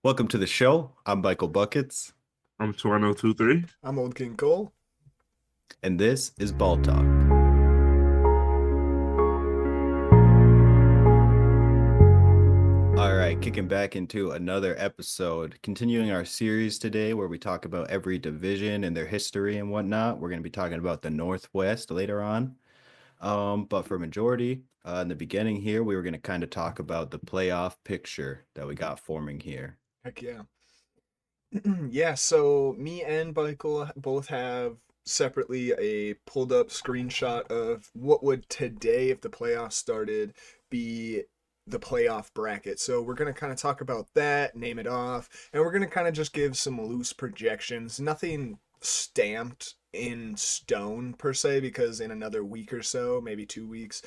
Welcome to the show. I'm Michael Buckets, I'm Toronto 2-3. I'm Old King Cole. and this is Ball Talk. All right, kicking back into another episode, continuing our series today where we talk about every division and their history and whatnot. We're going to be talking about the Northwest later on. But for majority, in the beginning here, we were going to kind of talk about the playoff picture that we got forming here. Heck yeah. Yeah, so me and Michael both have separately a pulled up screenshot of what would today, if the playoffs started, be the playoff bracket. So we're going to kind of talk about that, name it off, and we're going to kind of just give some loose projections. Nothing stamped in stone per se, because in another week or so, maybe 2 weeks,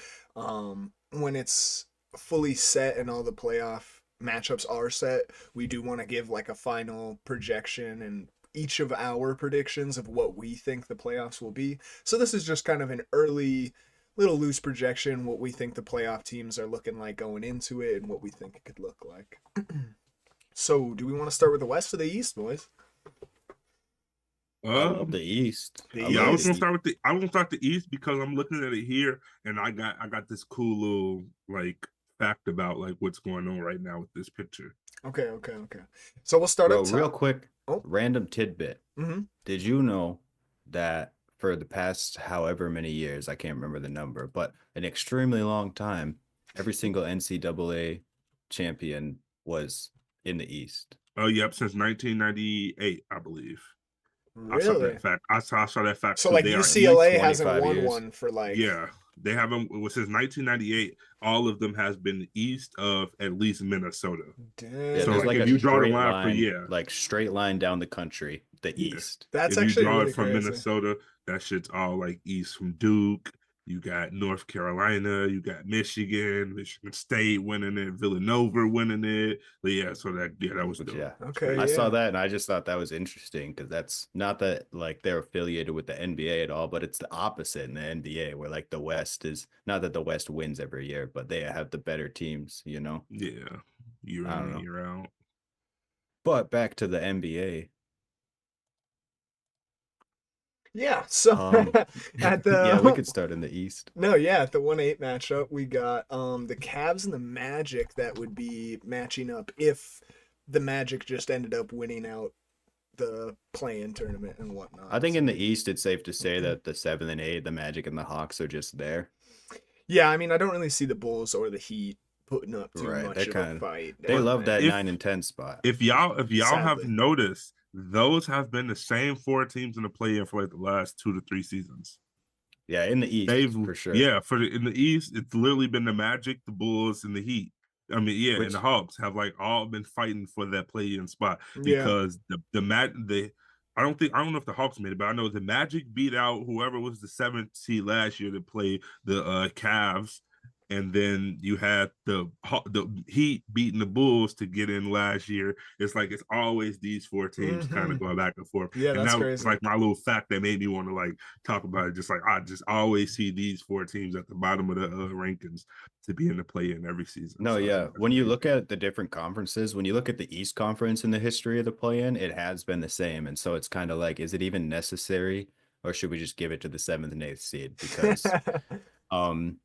when it's fully set and all the playoff matchups are set, we do want to give like a final projection and each of our predictions of what we think the playoffs will be. So this is just kind of an early little loose projection, what we think the playoff teams are looking like going into it and what we think it could look like. So do we want to start with the West or the East, boys? I love Um, the East. The I yeah, I love was the gonna East. East. start with the East because I'm looking at it here and I got this cool little like fact about like what's going on right now with this picture. Okay. So we'll start up Bro, real top. quick, Oh, random tidbit. mm-hmm. Did you know that for the past however many years, I can't remember the number, but an extremely long time, every single NCAA champion was in the East? Oh, yep, since 1998, I believe. I saw Really? that fact. I saw that fact So too. like They are UCLA hasn't 25 won years. one for like, yeah, they haven't since 1998. All of them has been east of at least Minnesota. Yeah, So there's like like dang. a if you draw the straight line for line, yeah, like straight line down the country, the yeah. East. That's If you actually draw it really from crazy. Minnesota, that shit's all like east from Duke. You got North Carolina, you got Michigan State winning it, Villanova winning it. But yeah, so that was Which, dope. yeah, It's I Okay, crazy. saw yeah. that and I just thought that was interesting because that's not that like they're affiliated with the NBA at all, but it's the opposite in the NBA where like the West is not that the West wins every year, but they have the better teams, you know? Yeah, year I in don't and know. year out. But back to the NBA. Yeah, so Um, at yeah, we the could start in the East. no, yeah, at the 1-8 matchup, we got the Cavs and the Magic that would be matching up if the Magic just ended up winning out the play-in tournament and I whatnot. think in So the East, it's safe to say that the 7 and 8, the Magic and the Hawks are just there. yeah, I mean, I don't really see the Bulls or the Heat putting up too Right. They're much of a kind of fight they But down love that there. nine if and ten spot. if y'all have Sadly. noticed, those have been the same four teams in the play-in for like the last 2 to 3 seasons. Yeah, in the They've East for sure. yeah for in the East, it's literally been the Magic, the Bulls, and the Heat. I mean, yeah, and the Which Hawks have like all been fighting for that play-in spot Yeah. because the I don't know if the Hawks made it, but I know the Magic beat out whoever was the seventh seed last year to play the Cavs, and then you had the Heat beating the Bulls to get in last year. It's like it's always these four teams kind hmm of going back and forth, Yeah, and that's that was crazy. like my little fact that made me want to like talk about it. Just like I just always see these four teams at the bottom of the rankings to be in the play in every season. No, So I yeah. think that's When you look amazing. at the different conferences, when you look at the East Conference in the history of the play-in, it has been the same. And so it's kind of like, is it even necessary, or should we just give it to the seventh and eighth seed? Because um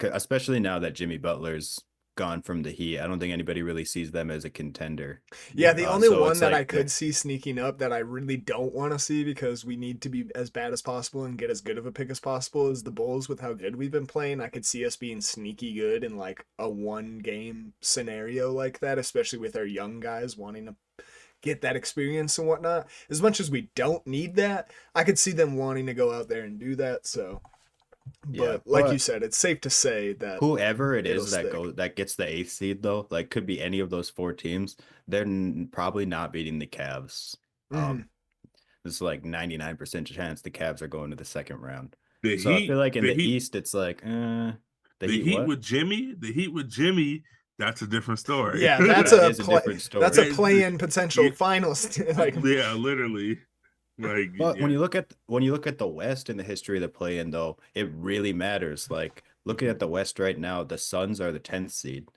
especially now that Jimmy Butler's gone from the Heat, I don't think anybody really sees them as a contender. Yeah, Yeah, the only So one it's that I like could see sneaking up that I really don't want to see because we need to be as bad as possible and get as good of a pick as possible is the Bulls with how good we've been playing. I could see us being sneaky good in like a one game scenario like that, especially with our young guys wanting to get that experience and whatnot. As much as we don't need that, I could see them wanting to go out there and do that. So, yeah, but like you but said, it's safe to say that whoever it it'll is stick. that gets the eighth seed though, like could be any of those four teams, they're probably not beating the Cavs. Mm-hmm. Um, There's like 99% chance the Cavs are going to the second round. the So I feel Heat, like in the the Heat, East, it's like, the the Heat, Heat what? with Jimmy, the Heat with Jimmy. That's a different story. Yeah, That is a different that's a story. play-in potential yeah, finals. Like, yeah, literally. Like But yeah, when you look at the West and the history of the play-in, though, it really matters. Like looking at the West right now, the Suns are the 10th seed.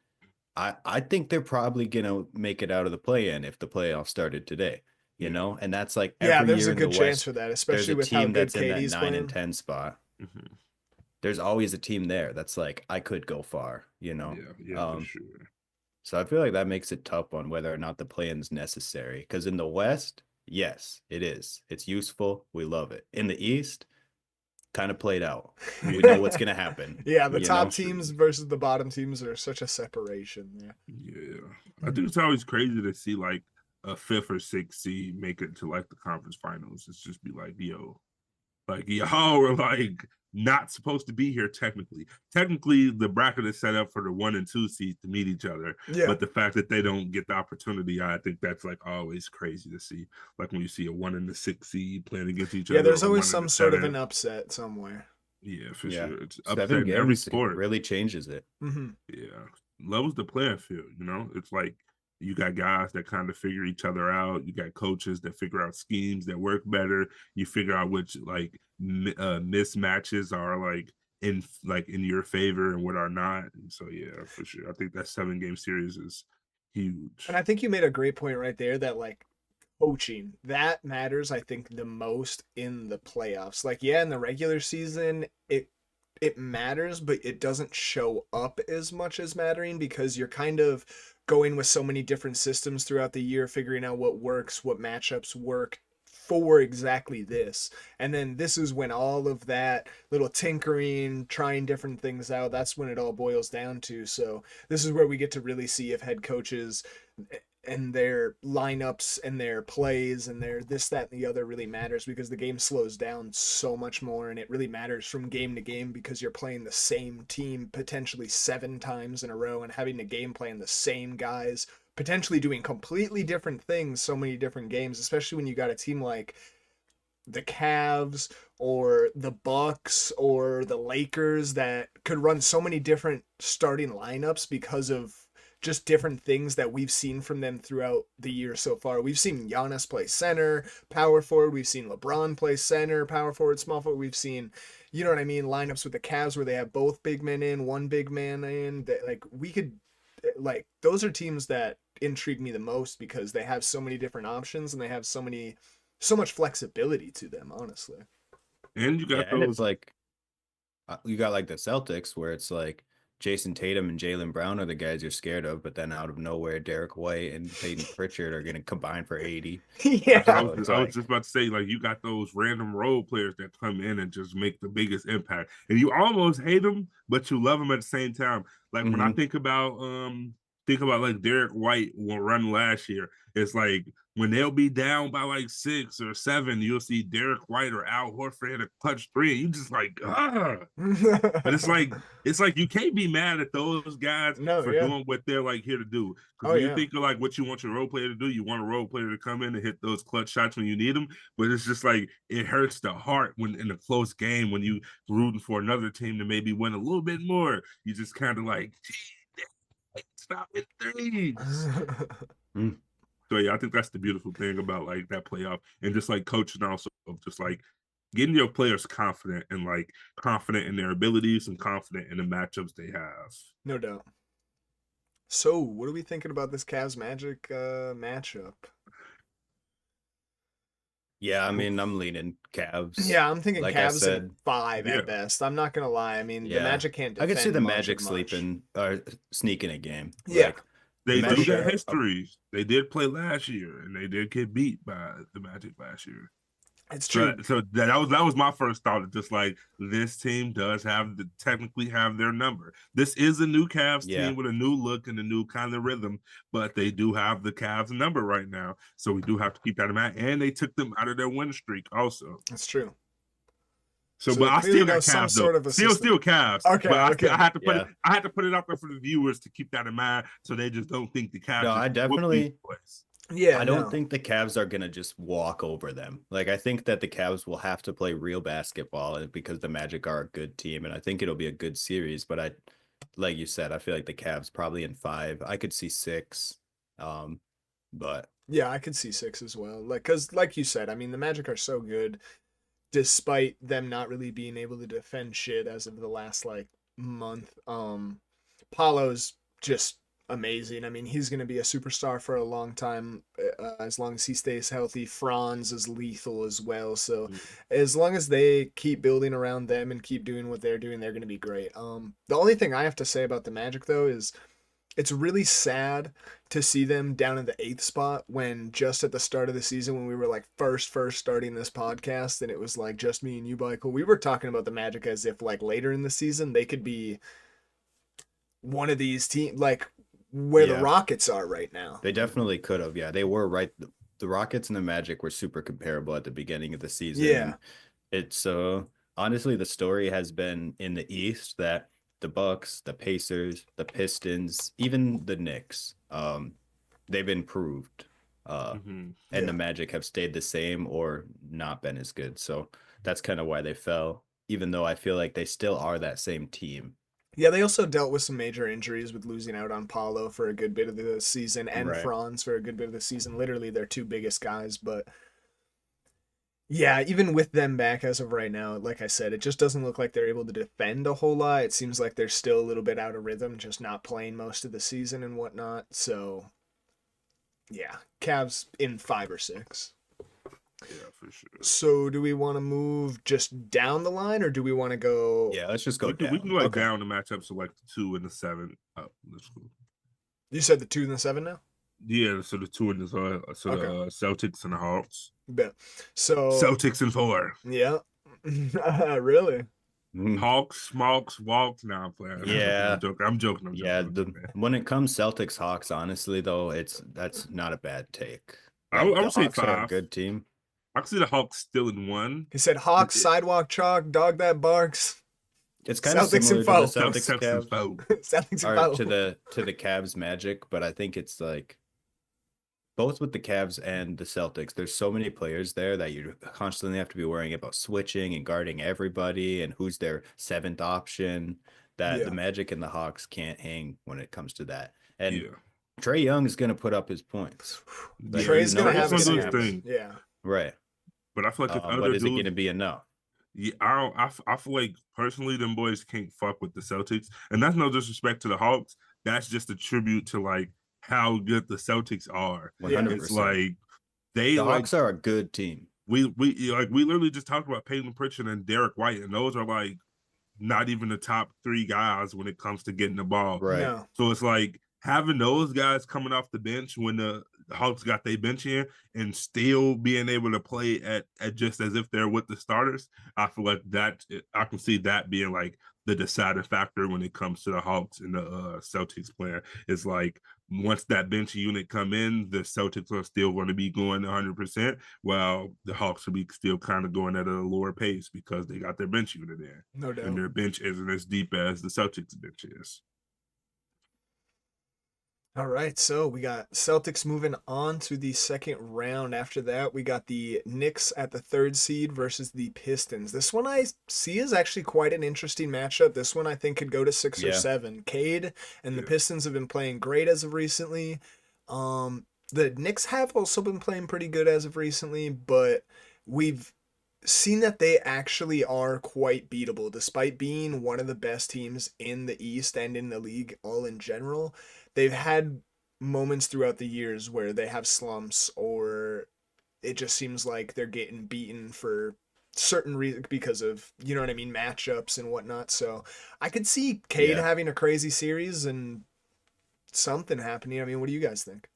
I think they're probably gonna make it out of the play-in if the playoffs started today, you Yeah. know? And that's like Yeah, every there's year a in the good chance West, for that, there's especially a with how team good that's in that KD's 9 and playing. 10 spot. Hmm. There's always a team there that's like, I could go far, you know? Yeah, yeah, for Um, sure. so I feel like that makes it tough on whether or not the play-in's necessary. Because in the West, yes, it is. It's useful. We love it. In the East, kind of played out. We know what's gonna happen, Yeah, the you Yeah, for top know? sure. teams versus the bottom teams are such a separation there. Yeah, I think it's always crazy to see like a fifth or sixth seed make it to like the conference finals. It's just be like y'all were like not supposed to be here technically. Technically, the bracket is set up for the 1 and 2 seeds to meet each other, Yeah. but the fact that they don't get the opportunity, I think that's like always crazy to see. Like when you see a 1 and 6 seed playing against each Yeah, other, there's or always one and some the sort of seven. an upset somewhere. Yeah, for Yeah. sure. It's 7 upset in every games sport. really changes it. Hmm. Yeah, levels the playing field. It's like you got guys that kind of figure each other out. You got coaches that figure out schemes that work better. You figure out which like mismatches are like in your favor and what are not. And so yeah, for sure. I think that 7 game series is And huge. I think you made a great point right there that like coaching that matters, I think, the most in the playoffs. Like, yeah, in the regular season it matters, but it doesn't show up as much as mattering because you're kind of going with so many different systems throughout the year, figuring out what works, what matchups work for exactly this. And then this is when all of that little tinkering, trying different things out, that's when it all boils down to. So this is where we get to really see if head coaches and their lineups and their plays and their this, that, and the other really matters because the game slows down so much more and it really matters from game to game because you're playing the same team potentially 7 times in a row and having to game plan the same guys, potentially doing completely different things so many different games, especially when you got a team like the Cavs or the Bucks or the Lakers that could run so many different starting lineups because of just different things that we've seen from them throughout the year so far. We've seen Giannis play center, power forward. We've seen LeBron play center, power forward, small forward. We've seen, you know what I mean, lineups with the Cavs where they have both big men in, one big man in. That like we could, like those are teams that intrigue me the most because they have so many different options and they have so much flexibility to them, honestly. And you Yeah, got and it's those. like you got like the Celtics where it's like Jason Tatum and Jalen Brown are the guys you're scared of, but then out of nowhere, Derek White and Peyton Pritchard are going to combine for 80. That's what I Yeah. was. So it's I was like, just about to say, like you got those random role players that come in and just make the biggest impact, and you almost hate them, but you love them at the same time. Like when I mhm. think about like Derek White will run last year. It's like when they'll be down by like 6 or 7, you'll see Derek White or Al Horford hit a clutch three, and you just like ah. But it's like you can't be mad at those guys No, for yeah. doing what they're like here to do. Because Oh when you yeah. think of like what you want your role player to do, you want a role player to come in and hit those clutch shots when you need them. But it's just like it hurts the heart when in a close game when you rooting for another team to maybe win a little bit more. You just kind of like, gee, stop it threes. Mm. So yeah, I think that's the beautiful thing about like that playoff and just like coaching also of just like getting your players confident in their abilities and confident in the matchups they have. No doubt. So, what are we thinking about this Cavs Magic matchup? Yeah, I mean, I'm leaning Cavs. Yeah, I'm thinking Like I Cavs in said, 5 Yeah, at best. I'm not gonna lie. I mean, the yeah, Magic can't I could see defend the much of Magic much. sleeping or sneaking a game. Yeah, Like the they for do Magic got sure. are, history. They did play last year, and they did get beat by the Magic last year. It's So, true. so that was my first thought. Just like this team does technically have their number. This is a new Cavs yeah, team with a new look and a new kind of rhythm, but they do have the Cavs number right now. So we do have to keep that in mind. And they took them out of their win streak also. It's true. So, So but they I clearly still know got some Cavs though. sort of a Still, system. still Cavs. Okay, But I okay. had to put it. yeah. I had to put it out there for the viewers to keep that in mind, so they just don't think the No, Cavs just I whoop these definitely boys. Yeah, I don't no. think the Cavs are gonna just walk over them. Like I think that the Cavs will have to play real basketball because the Magic are a good team, and I think it'll be a good series. But like you said, I feel like the Cavs probably in 5. I could see 6. Um, but Yeah, I could see 6 as well. Like, cause like you said, I mean, the Magic are so good, despite them not really being able to defend shit as of the last like month. Paulo's just amazing. I mean, he's going to be a superstar for a long time, as long as he stays healthy. Franz is lethal as well. So Mm. as long as they keep building around them and keep doing what they're doing, they're going to be great. The only thing I have to say about the Magic though is it's really sad to see them down in the 8th spot when just at the start of the season when we were like first starting this podcast and it was like just me and you, Michael, we were talking about the Magic as if like later in the season they could be one of these teams like where the Yeah, Rockets are right now. they definitely could have. Yeah, they were right. The Rockets and the Magic were super comparable at the beginning of the season, Yeah. and it's honestly the story has been in the East that the Bucks, the Pacers, the Pistons, even the Knicks, they've improved, Mm-hmm. and the Yeah. Magic have stayed the same or not been as good. So that's kind of why they fell. Even though I feel like they still are that same team. Yeah, they also dealt with some major injuries with losing out on Paulo for a good bit of the season and Right. Franz for a good bit of the season. Literally their two biggest guys, but yeah, even with them back as of right now, like I said, it just doesn't look like they're able to defend a whole lot. It seems like they're still a little bit out of rhythm, just not playing most of the season and whatnot. So, yeah, Cavs in 5 or 6. Yeah, for sure. So, do we want to move just down the line, or do we want to go? Yeah, let's just go We can down. go like Okay. down the matchups to like the 2 and the 7. Oh, that's cool. You said the 2 and the 7 now. Yeah, so the 2 and the Okay. Celtics and the Hawks. Bet. So, Celtics and 4. yeah, really. Mhm. Hawks, Smokes, Walks. Now I'm playing. Yeah. I'm joking. I'm joking. Yeah, I'm joking, man. when it comes Celtics Hawks, honestly though, that's not a bad take. I Like the would say Hawks are a 5. good team. I can see the Hawks still in 1. He said, "Hawks, sidewalk chalk, dog that barks." It's kind of Celtics and similar to the foe. Celtics Celtics and Cavs 4. Celtics and or foe. to the Cavs Magic, but I think it's like both with the Cavs and the Celtics. There's so many players there that you constantly have to be worrying about switching and guarding everybody and who's their seventh option. That the Yeah. Magic and the Hawks can't hang when it comes to that. And Yeah. Trey Young is going to put up his points. Like, Yeah, you Trey's know gonna this have is his gonna do gonna his happen. thing. Yeah. Right. But I feel like if But other is it going dudes, to be enough? yeah, I feel like personally, them boys can't fuck with the Celtics, and that's no disrespect to the Hawks. That's just a tribute to like how good the Celtics are. Yeah. 100%. It's like they The like Hawks are a good team. we literally just talked about Peyton Pritchard and Derek White, and those are like not even the top 3 guys when it comes to getting the ball. Right. No. So it's like having those guys coming off the bench when the Hawks got their bench in and still being able to play at just as if they're with the starters. I feel like that I can see that being like the deciding factor when it comes to the Hawks and the Celtics player. It's like once that bench unit come in, the Celtics are still going to be going 100%, while the Hawks will be still kind of going at a lower pace because they got their bench unit in. No doubt. And their bench isn't as deep as the Celtics bench is. All right, so we got Celtics moving on to the second round. After that, we got the Knicks at the 3rd seed versus the Pistons. This one I see is actually quite an interesting matchup. This one I think could go to 6 or Yeah. 7. Cade and the Yeah. Pistons have been playing great as of recently. The Knicks have also been playing pretty good as of recently, but we've seen that they actually are quite beatable despite being one of the best teams in the East and in the league all in general. They've had moments throughout the years where they have slumps or it just seems like they're getting beaten for certain reasons because of, you know what I mean, matchups and whatnot. So I could see Cade Yeah. having a crazy series and something happening. I mean, what do you guys think?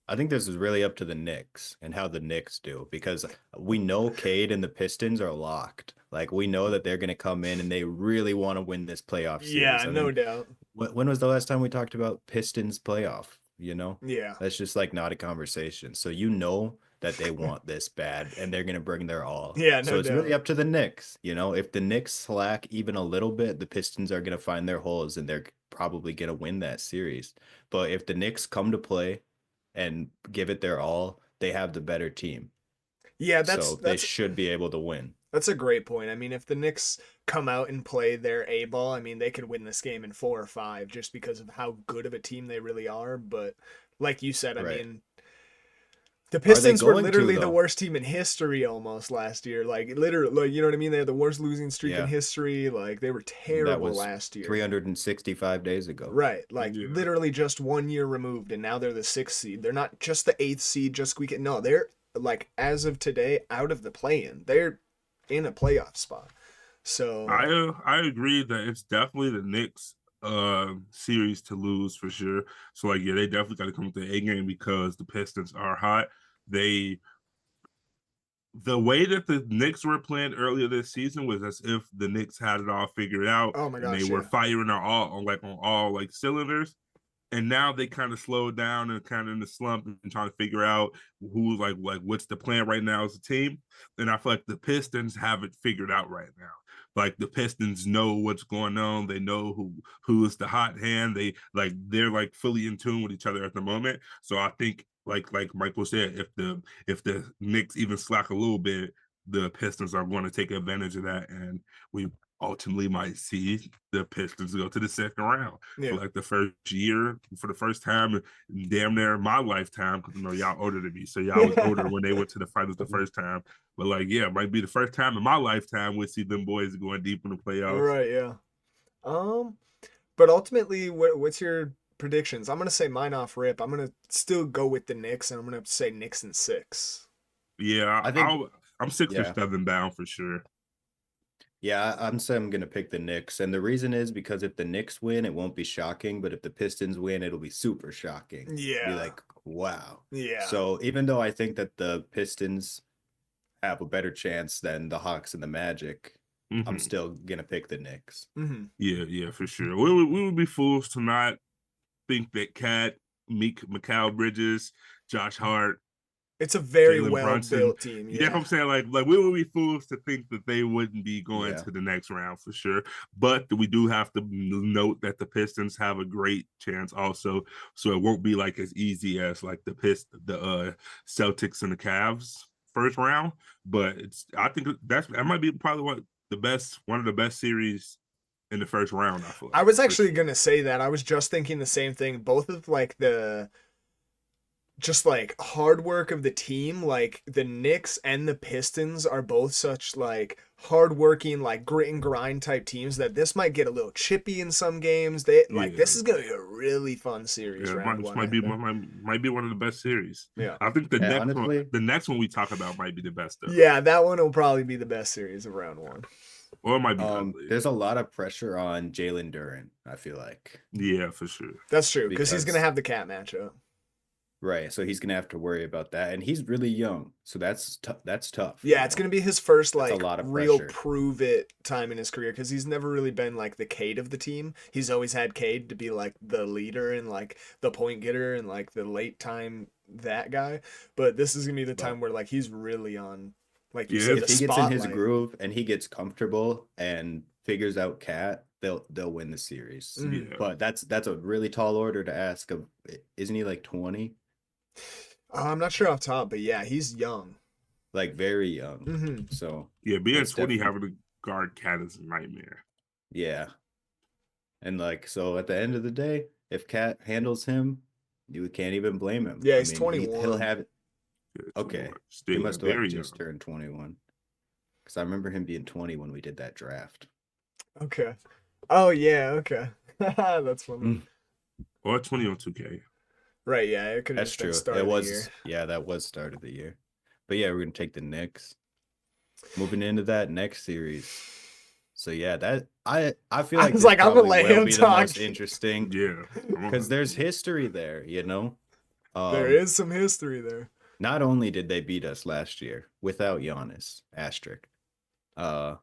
I think this is really up to the Knicks and how the Knicks do because we know Cade and the Pistons are locked. Like we know that they're going to come in and they really want to win this playoff series. Yeah, I no mean, doubt. when was the last time we talked about Pistons playoff? You know, Yeah. that's just like not a conversation. So you know that they want this bad and they're going to bring their all. Yeah, So no it's really doubt. up to the Knicks. You know, if the Knicks slack even a little bit, the Pistons are going to find their holes and they're probably going to win that series. But if the Knicks come to play and give it their all, they have the better team. Yeah, So they should be able to win. that's a great point. I mean, if the Knicks come out and play their A ball, I mean, they could win this game in 4 or 5 just because of how good of a team they really are. But like you said, I Right. mean, The Are they Pistons were going to literally the though? worst team in history almost last year. Like literally, like, you know what I mean? They had the worst losing streak in Yeah, history. Like they were that terrible was last year. 365 days ago. Right, like Yeah. literally just 1 year removed, and now they're the sixth seed. They're not just the eighth seed, just squeaking. No, they're like as of today out of the play-in. They're in a playoff spot. So I agree that it's definitely the Knicks series to lose for sure. So like yeah, they definitely got to come with the A game because the Pistons are hot. They the way that the Knicks were playing earlier this season was as if the Knicks had it all figured out oh my and they gosh, were yeah. firing on all like cylinders. And now they kind of slowed down and kind of in the slump and trying to figure out who's like what's the plan right now as a team. And I feel like the Pistons have it figured out right now. Like the Pistons know what's going on. They know who is the hot hand. They're like fully in tune with each other at the moment. So I think like Michael said, if the Knicks even slack a little bit, the Pistons are going to take advantage of that, and we ultimately might see the Pistons go to the second round for Yeah. like the first year, for the first time, damn near my lifetime. Because y'all older than me, so y'all was older when they went to the finals the first time. But like, yeah, it might be the first time in my lifetime we see them boys going deep in the playoffs. Right, yeah. Um, but ultimately, what's your predictions? I'm gonna say mine off rip. I'm gonna still go with the Knicks, and I'm gonna say Knicks in six. Yeah, I think, I'm 6 or yeah, 7 down for sure. yeah, I'm saying I'm gonna pick the Knicks, and the reason is because if the Knicks win, it won't be shocking, but if the Pistons win, it'll be super shocking. Be Yeah, like, wow. yeah. So even though I think that the Pistons have a better chance than the Hawks and the Magic, I'm Hmm. still gonna pick the Knicks. Hmm. Yeah, for sure. We would be fools to not think that Cat, Mikal Bridges, Josh Hart, It's a very Jalen well Brunson. built team. You know what Yeah. I'm saying? Like we would be fools to think that they wouldn't be going Yeah. to the next round for sure. But we do have to note that the Pistons have a great chance also. So it won't be like as easy as like the Celtics and the Cavs first round. But I think that might be probably one of the best series in the first round, I feel I like. was For actually sure. gonna say that. I was just thinking the same thing. Both of like the just like hard work of the team, like the Knicks and the Pistons are both such like hardworking, like grit and grind type teams that this might get a little chippy in some games. They like Yeah. this is gonna be a really fun series, Yeah, round this one, I think. might be one of the best series. Yeah. I think And honestly, the next one we talk about might be the best though, Yeah, that one will probably be the best series of round one. or it might be ugly. there's a lot of pressure on Jalen Duren, I feel like, Yeah, for sure. That's true, because he's gonna because have the cat matchup. right, so he's gonna have to worry about that, and he's really young, so that's tough, you Yeah, it's know. gonna be his first That's a like lot of real pressure. prove it time in his career because he's never really been like the Cade of the team. He's always had Cade to be like the leader and like the point getter and like the late time that guy. But this is gonna be the But time where like he's really on, like you Yeah, said, if the he gets in his spotlight. groove and he gets comfortable and figures out Cat, they'll win the series. Mhm. yeah. But that's a really tall order to ask of. Isn't he like 20? I'm not sure off top, but yeah, he's young. Like very young. Hmm. So Yeah, being it's 20 definitely, having to guard Cat is a nightmare. yeah. And like, so at the end of the day, if Cat handles him, you can't even blame him. Yeah, I he's mean, he'll 21. have, Yeah, 21. okay. He Still yeah, must have like very just young. turned 21. Because I remember him being 20 when we did that draft. Okay. Oh yeah, okay. That's funny. Mm, Or 20 on 2K. Right, yeah, it could have that's just been true. start It of the year. was, yeah, that was start of the year. But yeah, we're gonna take the Knicks. Moving into that next series. So yeah, that I feel I like was this like, I'm gonna probably let will him be the talk. most interesting Yeah. because there's history there, you know. There Um, is some history there. not only did they beat us last year without Giannis, asterisk, uh,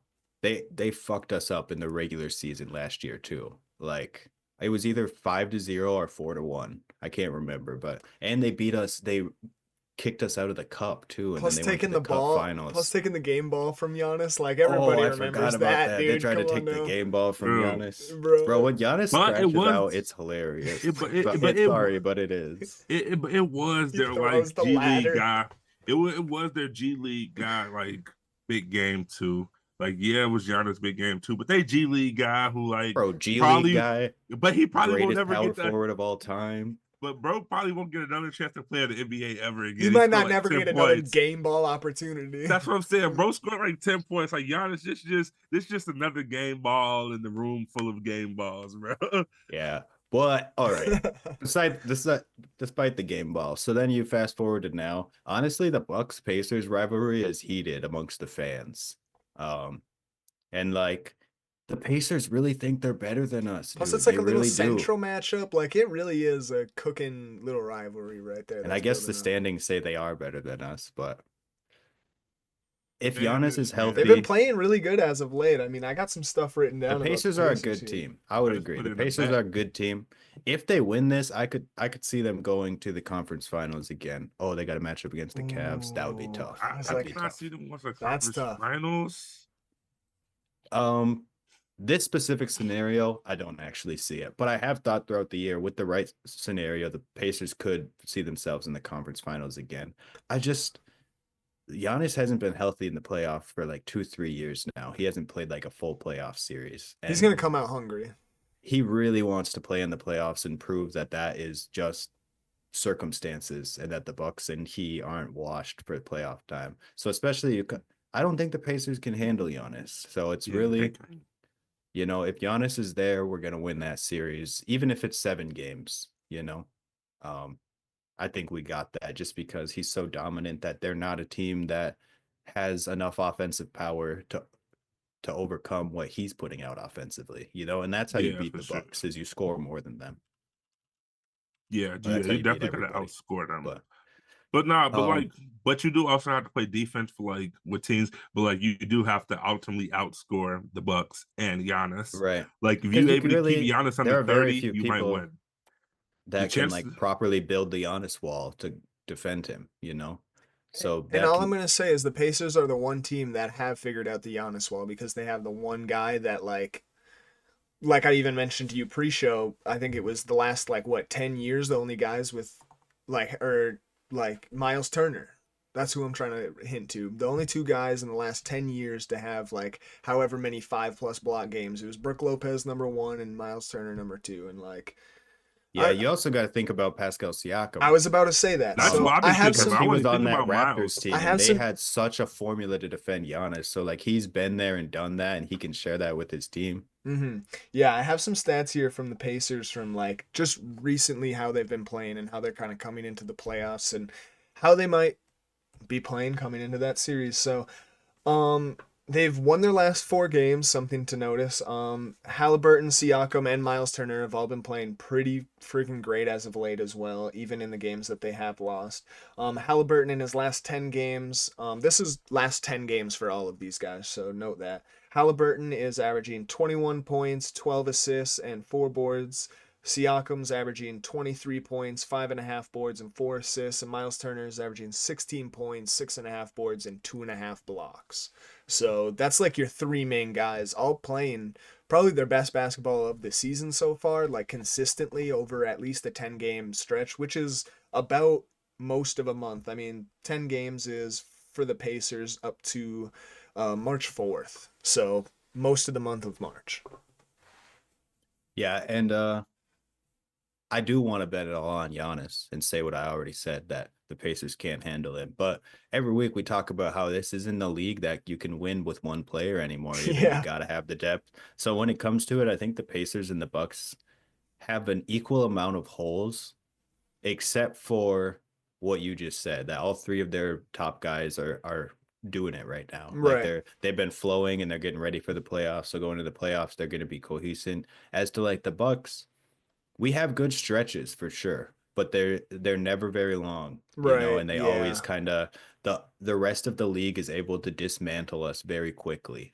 they fucked us up in the regular season last year too. Like it was either 5-0 or 4-1. I can't remember, but and they beat us. They kicked us out of the cup too, and then Plus they went to taking the the cup ball, plus finals. taking the game ball from Giannis. Like Oh, everybody I forgot remembers about that, that. They dude. tried to Come on take the now, game ball from Bro, Giannis. Bro, bro. when Giannis but it crashes was out, it's hilarious. it but it But but it's it sorry, but it is. it was He their like throws the G League ladder. guy. It was their G League guy like big game too. Like yeah, it was Giannis big game too, but they G League guy who like Bro, G League probably, guy, but he probably will greatest never power get that. forward of all time. but bro probably won't get another chance to play in the NBA ever He again. He might scored not like never 10 get another points. game ball opportunity. That's what I'm saying. Bro scored like 10 points. Like Giannis, this just another game ball in the room full of game balls, bro. Yeah. But all right. Despite the game ball. So then you fast forward to now. Honestly, the Bucks Pacers rivalry is heated amongst the fans. And like the Pacers really think they're better than us, Plus, dude. it's like They a little really do. central matchup. Like it really is a cooking little rivalry right there And I that's guess the building up. standings say they are better than us, but if Man, Giannis is man. They've been healthy, playing really good as of late. I mean, I got some stuff written the down about the Pacers are a Pacers good here. team. I would I just agree. put The it in the Pacers back. are a good team. If they win this, I could see them going to the conference finals again. Oh, they got a matchup against the Cavs. That would be Ooh, tough. I was That would I be like, cannot tough. see them watch the that's conference tough. finals. Um, this specific scenario, I don't actually see it, but I have thought throughout the year with the right scenario, the Pacers could see themselves in the conference finals again. I just Giannis hasn't been healthy in the playoff for like 2, 3 years now. He hasn't played like a full playoff series, He's and gonna come out hungry. he really wants to play in the playoffs and prove that that is just circumstances and that the Bucks and he aren't washed for playoff time. So especially, I don't think the Pacers can handle Giannis. So it's Yeah, they really, can. if Giannis is there, we're gonna win that series, even if it's 7 games. Um, I think we got that just because he's so dominant that they're not a team that has enough offensive power to overcome what he's putting out offensively, and that's how you Yeah, beat for the sure. Bucks is you score more than them. Yeah, Or yeah, that's how you you beat definitely gotta everybody. outscore them. But But nah, um but you do also have to play defense for like with teams, but like you do have to ultimately outscore the Bucks and Giannis. right. Like if Because you you able can to keep really Giannis under there are very 30, few you might people win. The that can chance like properly build the honest wall to defend him. So And that all I'm can gonna say is the Pacers are the one team that have figured out the Giannis wall because they have the one guy that like I even mentioned to you pre-show, I think it was the last like what 10 years the only guys with like Miles Turner. That's who I'm trying to hint to. The only two guys in the last 10 years to have like however many 5+ block games. It was Brook Lopez number 1 and Miles Turner number 2 and like yeah, I you also got to think about Pascal I Siakam. was about to say that. that's what So I've I been have thinking Because about. some I he was wasn't on thinking that about Raptors Miles. I team and have they some had such a formula to defend Giannis. So like he's been there and done that and he can share that with his team. Yeah, I have some stats here from the Pacers from like just recently how they've been playing and how they're kind of coming into the playoffs and how they might be playing coming into that series. So, um, they've won their last 4 games, something to notice. Halliburton, Siakam, and Miles Turner have all been playing pretty freaking great as of late as well, even in the games that they have lost. Halliburton in his last 10 games, this is last 10 games for all of these guys, so note that. Halliburton is averaging 21 points, 12 assists, and 4 boards. Siakam's averaging 23 points, 5.5 boards, and 4 assists, and Miles Turner is averaging 16 points, 6.5 boards, and 2.5 blocks. So that's like your 3 main guys, all playing probably their best basketball of the season so far, like consistently over at least a 10-game stretch, which is about most of a month. I mean, 10 games is for the Pacers up to March 4th. So most of the month of March. Yeah, and I do want to bet it all on Giannis and say what I already said that the Pacers can't handle him. But every week we talk about how this isn't a league that you can win with one player anymore. Either you Yeah. got to have the depth. So when it comes to it, I think the Pacers and the Bucks have an equal amount of holes, except for what you just said, that all three of their top guys are doing it right now. Like Right. they've been flowing and they're getting ready for the playoffs. So going to the playoffs, they're going to be cohesive. As to like the Bucks, we have good stretches for sure, but they're never very long, Right. and they always Yeah. kind of the rest of the league is able to dismantle us very quickly.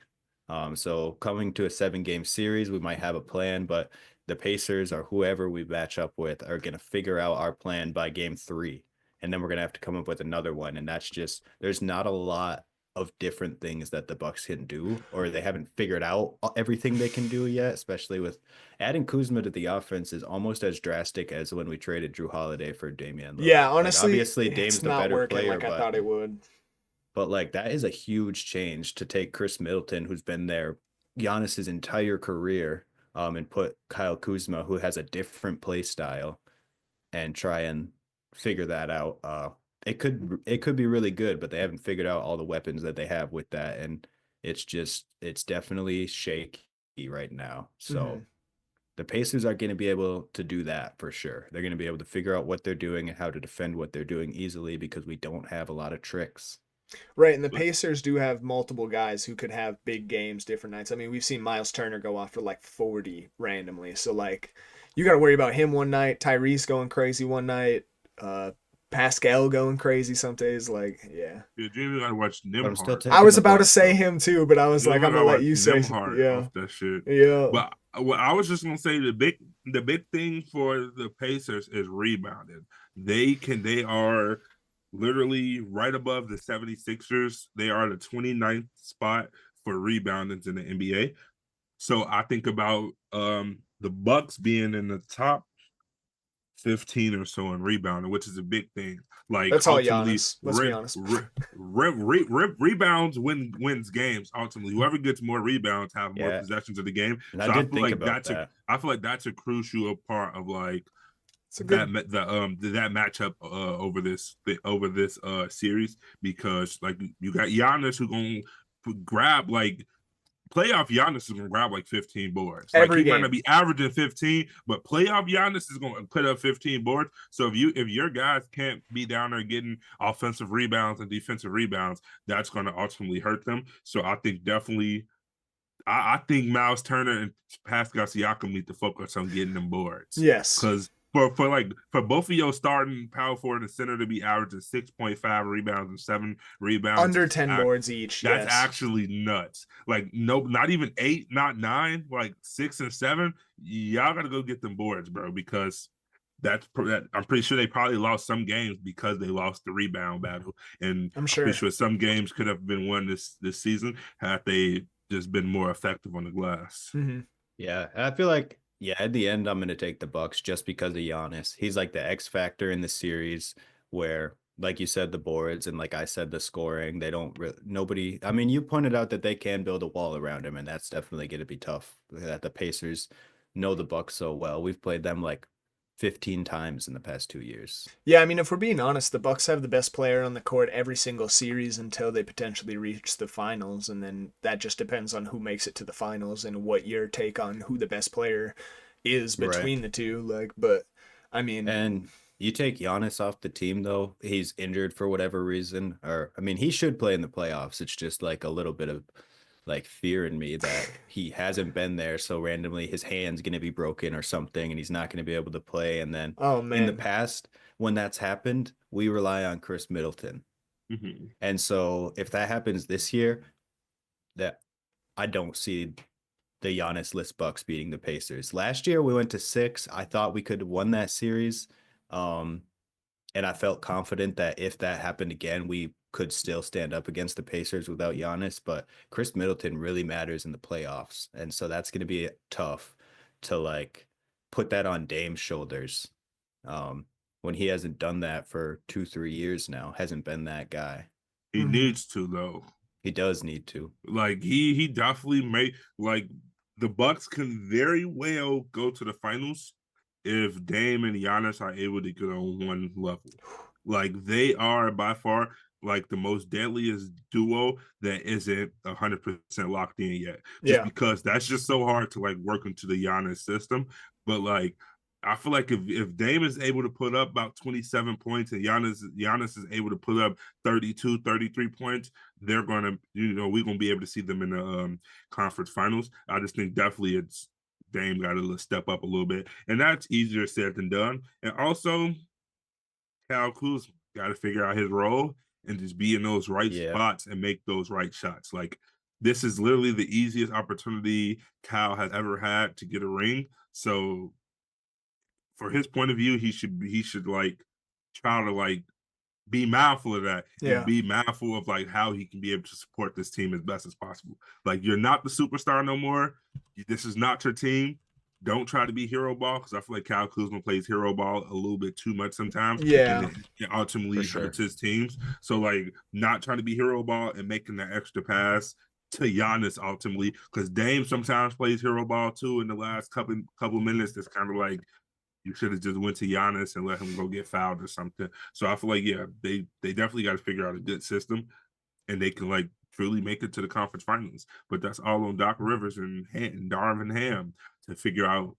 So coming to a 7 game series, we might have a plan, but the Pacers or whoever we match up with are gonna figure out our plan by game 3. And then we're gonna have to come up with another one. And that's just there's not a lot of different things that the Bucks can do, or they haven't figured out everything they can do yet, especially with adding Kuzma to the offense is almost as drastic as when we traded Drew Holiday for Damian Yeah, Lillard. Like honestly, obviously it's Dame's the not better working player, like I but thought it would. like that is a huge change to take Chris Middleton, who's been there Giannis's entire career, and put Kyle Kuzma, who has a different play style. and try and figure that out. It could be really good, but they haven't figured out all the weapons that they have with that, and it's definitely shaky right now. Hmm. So the Pacers are going to be able to do that for sure. They're going to be able to figure out what they're doing and how to defend what they're doing easily because we don't have a lot of tricks. Right, and the But Pacers do have multiple guys who could have big games different nights. I mean, we've seen Miles Turner go off for like 40 randomly. So like you got to worry about him one night, Tyrese going crazy one night, uh Pascal going crazy some days like yeah. you even gotta watch But I'm still Nimhart. I taking was the about to Bucks say though. him too, but I was You like even I'm going gotta to let watch you say Nimhart yeah. off that shit. Yeah. But what I was just gonna say, the big thing for the Pacers is rebounding. They are literally right above the 76ers. They are the 29th spot for reboundings in the NBA. So I think about the Bucks being in the top 15 or so in rebounding, which is a big thing. Like That's all ultimately, Giannis. Let's be honest. rebounds wins games. Ultimately, whoever gets more rebounds have more Yeah, possessions of the game. and I So I did feel think like about that. that's a crucial part of like It's a good that matchup over this series because like you got Giannis who gonna grab like playoff Giannis is gonna grab like 15 boards. Like every he might not game. be averaging 15, but playoff Giannis is gonna put up 15 boards. So if your guys can't be down there getting offensive rebounds and defensive rebounds, that's gonna ultimately hurt them. So I think definitely I think Miles Turner and Pascal Siakam need to focus on getting them boards. Yes. Because for both of your starting power forward and center to be averaging 6.5 rebounds and 7 rebounds Under is 10 boards each. that's Yes. actually nuts. Like no, not even 8, not 9, like 6 and 7. Y'all got to go get them boards, bro. Because I'm pretty sure they probably lost some games because they lost the rebound battle, and I'm I'm pretty sure. sure some games could have been won this season had they just been more effective on the glass. Hmm. Yeah, and I feel like yeah, at the end I'm gonna take the Bucks just because of Giannis. He's like the X factor in the series where, like you said, the boards and like I said, the scoring. They don't really nobody. I mean, you pointed out that they can build a wall around him, and that's definitely gonna be tough. That the Pacers know the Bucks so well. We've played them like 15 times in the past 2 years. Yeah, I mean, if we're being honest, the Bucks have the best player on the court every single series until they potentially reach the finals, and then that just depends on who makes it to the finals and what your take on who the best player is Right. between the two. Like, but I mean, And you take Giannis off the team though, he's injured for whatever reason. Or I mean, he should play in the playoffs. It's just like a little bit of like fear in me that he hasn't been there. So randomly his hand's gonna be broken or something and he's not gonna be able to play. And then oh in the man, past, when that's happened, we rely on Chris Middleton. Mm-hmm. And so if that happens this year, that I don't see the Giannis list Bucks beating the Pacers. Last year we went to 6. I thought we could have won that series. Um, and I felt confident that if that happened again, we could still stand up against the Pacers without Giannis. But Chris Middleton really matters in the playoffs. And so that's going to be tough to like put that on Dame's shoulders um, when he hasn't done that for 2, 3 years now, hasn't been that guy. He hmm needs to though. He does need to. Like he definitely made like the Bucks can very well go to the finals if Dame and Giannis are able to get on one level. Like they are by far like the most deadliest duo that isn't 100% locked in yet. Just yeah, because that's just so hard to like work into the Giannis system. But like I feel like if Dame is able to put up about 27 points and Giannis is able to put up 32, 33 points, they're gonna, we're gonna be able to see them in the conference finals. I just think definitely it's Dame got to step up a little bit, and that's easier said than done. And also, Cal Kuzma got to figure out his role and just be in those right Yeah. spots and make those right shots. Like this is literally the easiest opportunity Cal has ever had to get a ring. So, for his point of view, he should like try to like be mindful of that and yeah, be mindful of like how he can be able to support this team as best as possible. Like you're not the superstar no more. This is not your team. Don't try to be hero ball because I feel like Kyle Kuzma plays hero ball a little bit too much sometimes, and yeah. it For ultimately sure. hurts his teams. So like not trying to be hero ball and making that extra pass to Giannis ultimately because Dame sometimes plays hero ball too in the last couple minutes. That's kind of like You should have just went to Giannis and let him go get fouled or something. So I feel like, yeah, they definitely got to figure out a good system, and they can like truly make it to the conference finals. But that's all on Doc Rivers and Darvin Ham to figure out,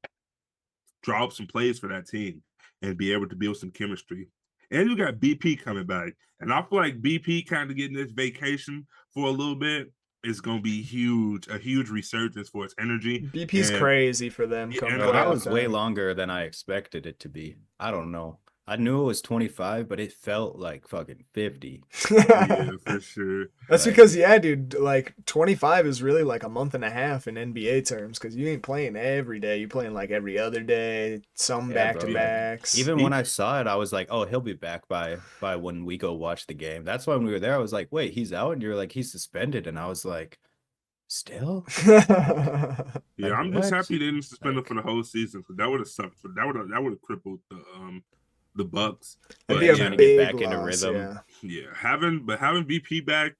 draw up some plays for that team and be able to build some chemistry. And you got BP coming back. And I feel like BP kind of getting this vacation for a little bit is going to be huge, a huge resurgence for its energy. BP's And crazy for them yeah, come and Bro, that playoff was way time. longer than I expected it to be. I don't know. I knew it was 25, but it felt like fucking 50. yeah, for sure. That's Like, because, yeah, dude, like 25 is really like a month and a half in NBA terms because you ain't playing every day. You're playing like every other day, some yeah, back to bro. Like, backs. even when I saw it, I was like, oh, he'll be back by when we go watch the game. That's why when we were there, I was like, wait, he's out, and you're like, he's suspended, and I was like, still? Yeah, Like, I'm just what? happy they didn't suspend him for Like, the whole season because that would have sucked. That would have crippled the Bucks. That'd But be yeah, a yeah, trying to get big back into loss, rhythm. yeah. yeah, having BP back,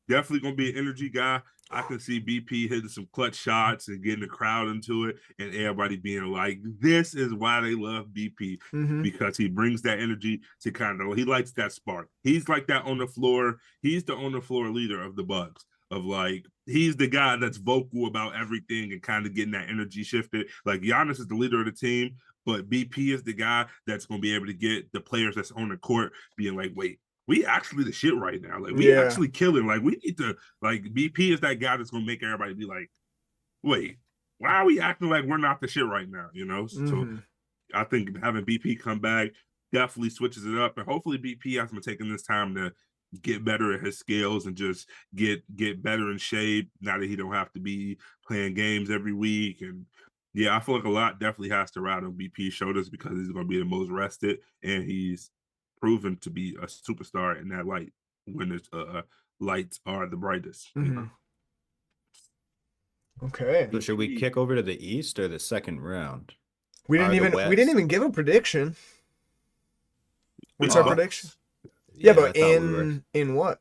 definitely gonna be an energy guy. I can see BP hitting some clutch shots and getting the crowd into it, and everybody being like, "This is why they love BP." Mm-hmm. Because he brings that energy to kind of, he likes that spark. He's like that on the floor. He's the on the floor leader of the Bucks. Of like, he's the guy that's vocal about everything and kind of getting that energy shifted. Like Giannis is the leader of the team, but BP is the guy that's going to be able to get the players that's on the court being like, wait, we actually the shit right now. Like, we Yeah. actually killing. Like, we need to, like, BP is that guy that's going to make everybody be like, wait, why are we acting like we're not the shit right now? You know? So Mm-hmm. I think having BP come back definitely switches it up. And hopefully BP has been taking this time to get better at his skills and just get better in shape now that he don't have to be playing games every week. And yeah, I feel like a lot definitely has to ride on BP's shoulders because he's going to be the most rested and he's proven to be a superstar in that light when the lights are the brightest. You Mm-hmm. know, Okay. So should we BP, kick over to the East or the second round? We Or didn't the even we didn't West? even give a prediction. What's it's our Oh, prediction? Bucks Yeah, yeah, I but thought we were. in what?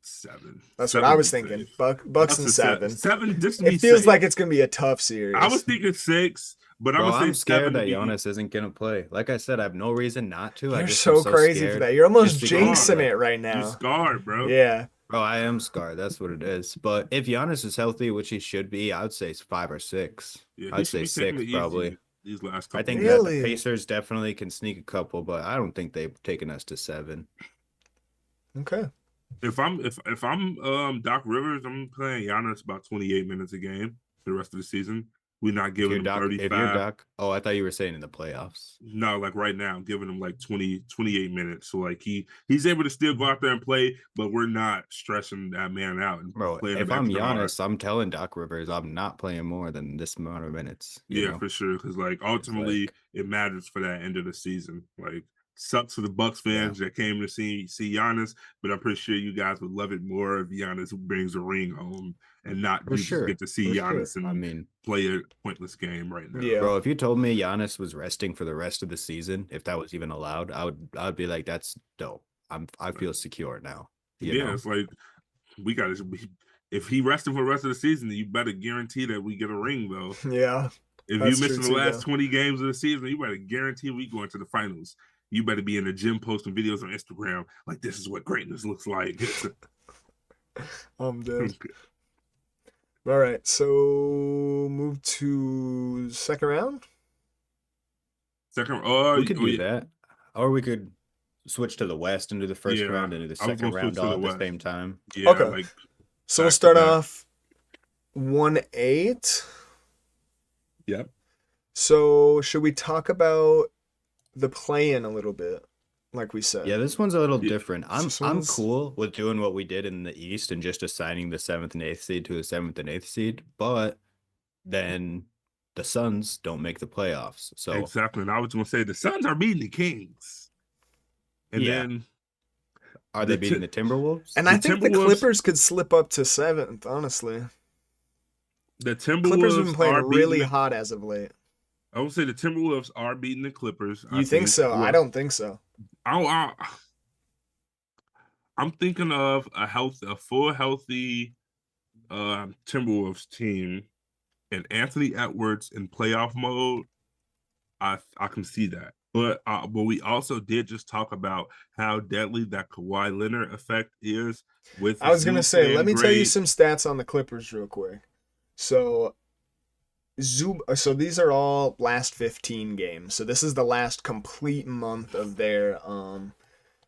7. That's what I 7 was be thinking. safe. Bucks and Bucks are 7. 7. 7 just to It be feels safe. like it's gonna be a tough I was series. thinking 6, but I'm Bro, gonna say I'm scared 7 to that be. Giannis isn't gonna play. Like I said, I have no reason not to. I You're just am so so crazy for scared that. You're almost just because, jinxing Scarred. it like, right You now. scarred, bro. Yeah. bro, I am scarred. That's what it is. But if Giannis is healthy, which he should be, I would say it's 5 or 6. Yeah, he I'd should say be taking 6 it easy probably. these last I couple think weeks. that the Really? Pacers definitely can sneak a couple, but I don't think they've taken us to 7. Okay. If I'm Doc Rivers, I'm playing Giannis about 28 minutes a game for the rest of the season. We're not giving him If you're 35. Doc, oh, I thought you were saying in the playoffs. No, like right now, I'm giving him like 28 minutes. So like he's able to still go out there and play, but we're not stressing that man out and Bro, playing if him I'm extra hard. Giannis, I'm telling Doc Rivers I'm not playing more than this amount of minutes, you Yeah, know? for sure. Because like It's ultimately, like, it matters for that end of the season. Like sucks for the Bucks yeah, fans that came to see Giannis, but I'm pretty sure you guys would love it more if Giannis brings a ring home and not for you just sure. get to see For sure. Giannis I and mean, play a pointless game right now. Yeah. bro, if you told me Giannis was resting for the rest of the season, if that was even allowed, I would be like, that's dope. I feel secure now, you Yeah, know? it's like we got to. If he rested for the rest of the season, you better guarantee that we get a ring though. Yeah. If you That's true missing the too, last though. 20 games of the season, you better guarantee we going to the finals. You better be in the gym posting videos on Instagram like this is what greatness looks like. I'm dead. All right. So move to second round. Second, We could do yeah, that. Or we could switch to the West and do the first yeah. round and do the I was second gonna switch round to all the at the West. same time. Yeah, Okay. like So we'll back to start back. off 1-8. Yep. So should we talk about the play-in a little bit, like we said? Yeah, this one's a little Yeah. different. This I'm one's cool with doing what we did in the East and just assigning the 7th and 8th seed to the 7th and 8th seed, but then the Suns don't make the playoffs. So Exactly. And I was gonna say the Suns are beating the Kings, and yeah, then are they the beating the Timberwolves? and the I think the Timberwolves Clippers could slip up to 7th, honestly. the Clippers have been Timberwolves playing are beating really the. hot as of late. I would say the Timberwolves are beating the Clippers. I You think think. so? I Well, don't think so. I, I'm thinking of a full healthy Timberwolves team and Anthony Edwards in playoff mode. I can see that. But we also did just talk about how deadly that Kawhi Leonard effect is with I was gonna Zoo say, let playing me tell you great. some stats on the Clippers real quick. So so these are all last 15 games. So this is the last complete month of their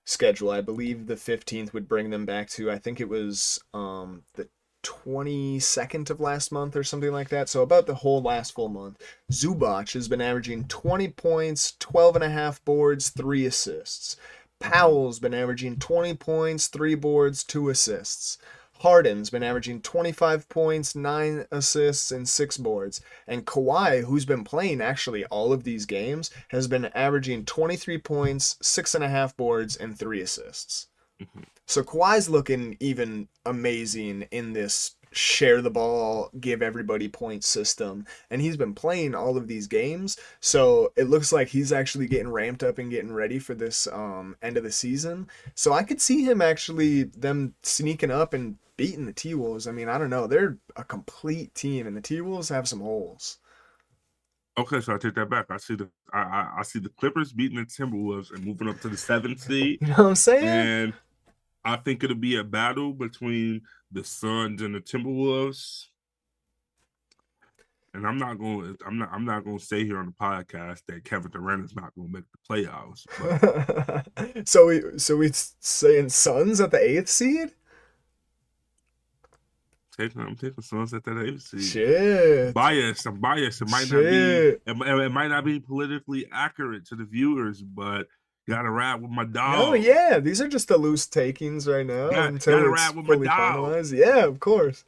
schedule. I believe the 15th would bring them back to, I think it was the 22nd of last month or something like that. So about the whole last full month. Zubac has been averaging 20 points, 12 and a half boards, 3 assists. Powell's been averaging 20 points, 3 boards, 2 assists. Harden's been averaging 25 points, 9 assists, and 6 boards. And Kawhi, who's been playing actually all of these games, has been averaging 23 points, 6.5 boards, and 3 assists. Mhm. So Kawhi's looking even amazing in this share the ball, give everybody points system. And he's been playing all of these games. So it looks like he's actually getting ramped up and getting ready for this end of the season. So I could see him actually, them sneaking up and beating the T-Wolves. I mean, I don't know. They're a complete team, and the T-Wolves have some holes. Okay, so I take that back. I see the Clippers beating the Timberwolves and moving up to the 7th seed, You know what I'm saying? and I think it'll be a battle between the Suns and the Timberwolves. And I'm not going to say here on the podcast that Kevin Durant is not going to make the playoffs. But so we saying Suns at the 8th seed? I'm taking Suns at that 8th seed. Shit. I'm biased. It might Shit. not be politically accurate to the viewers, but gotta ride with my dog. No, yeah, these are just the loose takings right now until gotta it's ride with my fully dog. finalized. Yeah, of course.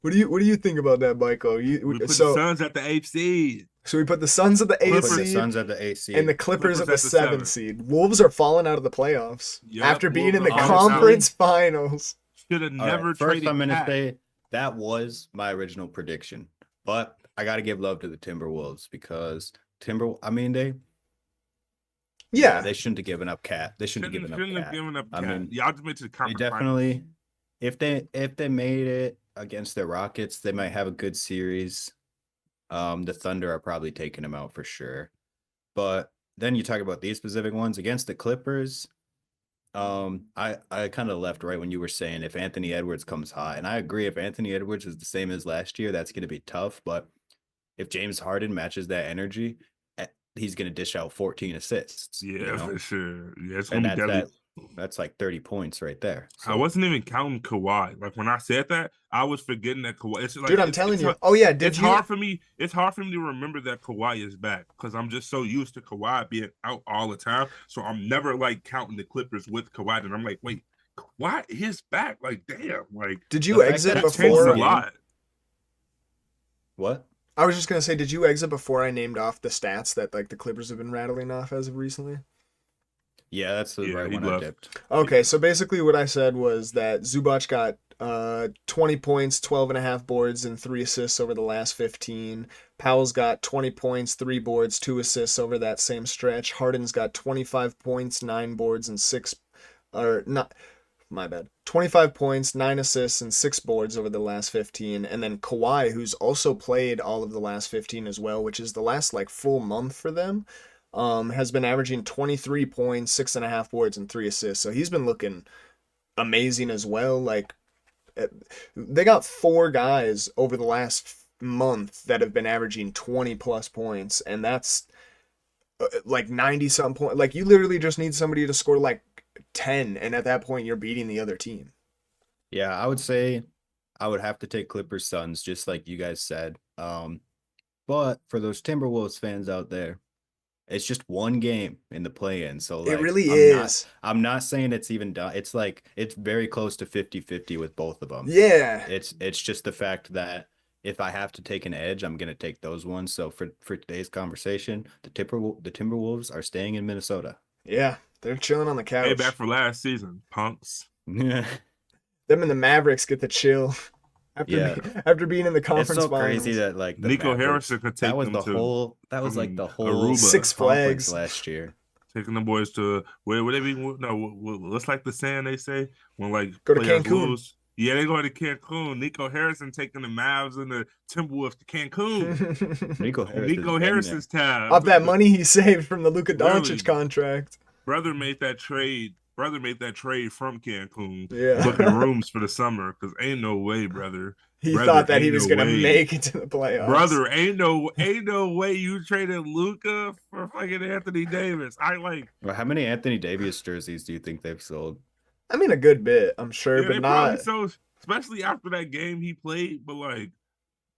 What do you think about that, Michael? We put the Suns at the 8th seed. So we put the Suns at the 8th Put the seed Suns at the 8th seed. and the Clippers at the 7th 7th. seed. Wolves are falling out of the playoffs Yep, after being in the Wolves are falling out. conference finals. Should have All never right, traded. first, I'm going to Cat. say that was my original prediction, but I got to give love to the Timberwolves because Yeah. they shouldn't have given up Cat. They shouldn't have given up Cat. I mean, y'all just made to the they conference definitely, if they made it against the Rockets, they might have a good series. The Thunder are probably taking them out for sure. But then you talk about these specific ones against the Clippers. I kind of left right when you were saying if Anthony Edwards comes hot, and I agree. If Anthony Edwards is the same as last year, that's going to be tough. But if James Harden matches that energy, he's going to dish out 14 assists. Yeah, for sure. Yeah, it's and gonna be deadly. That's like 30 points right there. So I wasn't even counting Kawhi. Like when I said that, I was forgetting that Kawhi. It's like, dude, I'm telling you. Oh yeah, it's hard for me. It's hard for me to remember that Kawhi is back because I'm just so used to Kawhi being out all the time. So I'm never like counting the Clippers with Kawhi, and I'm like, wait, Kawhi is back. Like, damn. Like, did you exit before? A lot. What? I was just gonna say, did you exit before I named off the stats that like the Clippers have been rattling off as of recently? Yeah, that's the right one I dipped. Okay, so basically what I said was that Zubac got 20 points, 12 and a half boards, and 3 assists over the last 15. Powell's got 20 points, 3 boards, 2 assists over that same stretch. Harden's got 25 points, 9 boards, and 6 or not my bad. 25 points, 9 assists, and 6 boards over the last 15. And then Kawhi, who's also played all of the last 15 as well, which is the last like full month for them, has been averaging 23 points, 6.5 boards, and 3 assists. So he's been looking amazing as well. Like, they got 4 guys over the last month that have been averaging 20 plus points, and that's like 90 something points. Like, you literally just need somebody to score like 10, and at that point, you're beating the other team. Yeah, I would say I would have to take Clippers Suns, just like you guys said. But for those Timberwolves fans out there, it's just one game in the play-in. So like, it really is. I'm not saying it's even done. It's like it's very close to 50-50 with both of them. Yeah. It's just the fact that if I have to take an edge, I'm gonna take those ones. So for today's conversation, the Timberwolves are staying in Minnesota. Yeah, they're chilling on the couch. Hey, back for last season, punks. Yeah. Them and the Mavericks get the chill. After being in the conference it's so finals. crazy that like the Nico Mavericks, Harrison could take them to that was like the whole Aruba. Six Flags last year. Taking the boys to where would they be? No, what's like the saying they say when like go to players Cancun. lose? Yeah, they going to Cancun. Nico Harrison taking the Mavs and the Timberwolves to Cancun. Nico On Harris has Nico been there. Harrison's tab. Off that money he saved from the Luka Literally, Doncic contract. brother made that trade. Brother made that trade from Cancun, booking Yeah. rooms for the summer. Cause ain't no way, brother. He Brother, thought that he ain't was no gonna way. make it to the playoffs. Brother, ain't no way you traded Luca for fucking Anthony Davis. Well, how many Anthony Davis jerseys do you think they've sold? I mean, a good bit, I'm sure, Yeah, but they probably not. so, especially after that game he played, but like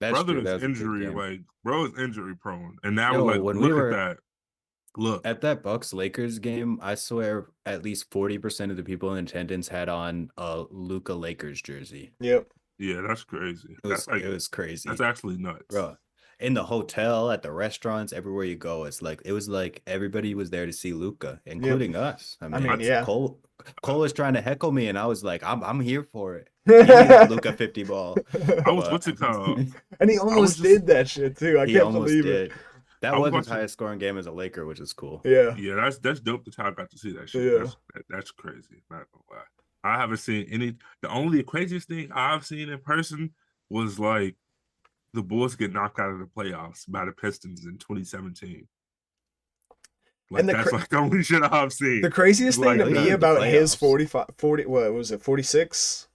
That's brother true. is That was a good injury, game. like bro is injury prone. And now Yo, like when we look at were that. Look. at that Bucks Lakers game, I swear at least 40% of the people in attendance had on a Luca Lakers jersey. Yep. Yeah, that's crazy. It was it was That's crazy, actually nuts. bro. In the hotel, at the restaurants, everywhere you go, it's like it was like everybody was there to see Luca, Yep. including us. I I mean, mean, yeah. Cole was trying to heckle me, and I was like, I'm here for it. Give me that Luca 50 ball. I was But what's it called? And he I was almost just did that shit too. I he can't almost believe it. did. That I was was his watching. highest scoring game as a Laker, which is cool. Yeah. Yeah, that's dope that I got to see that shit. Yeah. That's crazy. Not gonna lie. I haven't seen any. The only craziest thing I've seen in person was like the Bulls get knocked out of the playoffs by the Pistons in 2017. Like And that's like the only shit I've seen. the craziest thing Like to At least me in the about his playoffs. 45, 40, what was it, 46?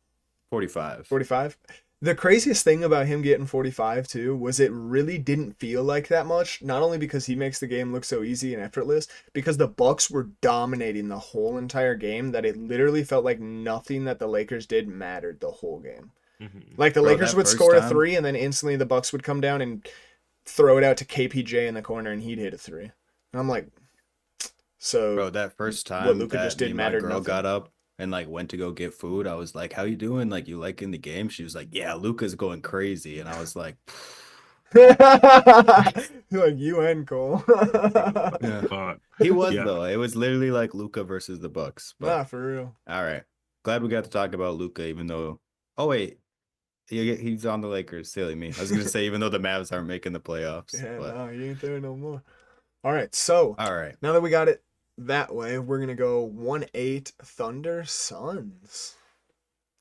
45. 45? The craziest thing about him getting 45 too was it really didn't feel like that much. Not only because he makes the game look so easy and effortless, because the Bucks were dominating the whole entire game that it literally felt like nothing that the Lakers did mattered the whole game. Mhm. Like the Bro, Lakers that would first score a time- 3 and then instantly the Bucks would come down and throw it out to KPJ in the corner and he'd hit a 3. And I'm like, so Bro, that first what time Luka that just me did and my mattered girl nothing. got up and like went to go get food, I was like, "How you doing? Like, you liking the game?" She was like, "Yeah, Luca's going crazy," and I was like, like UN Cole. "Yeah." But He was yeah, though. It was literally like Luca versus the Bucks. But Nah, for real. all right, glad we got to talk about Luca, even though. Oh wait, he's on the Lakers. Silly me. I was gonna say even though the Mavs aren't making the playoffs. Yeah, But no, you ain't there no more. All right, so all right, now that we got it that way, we're gonna go 1-8 Thunder Suns.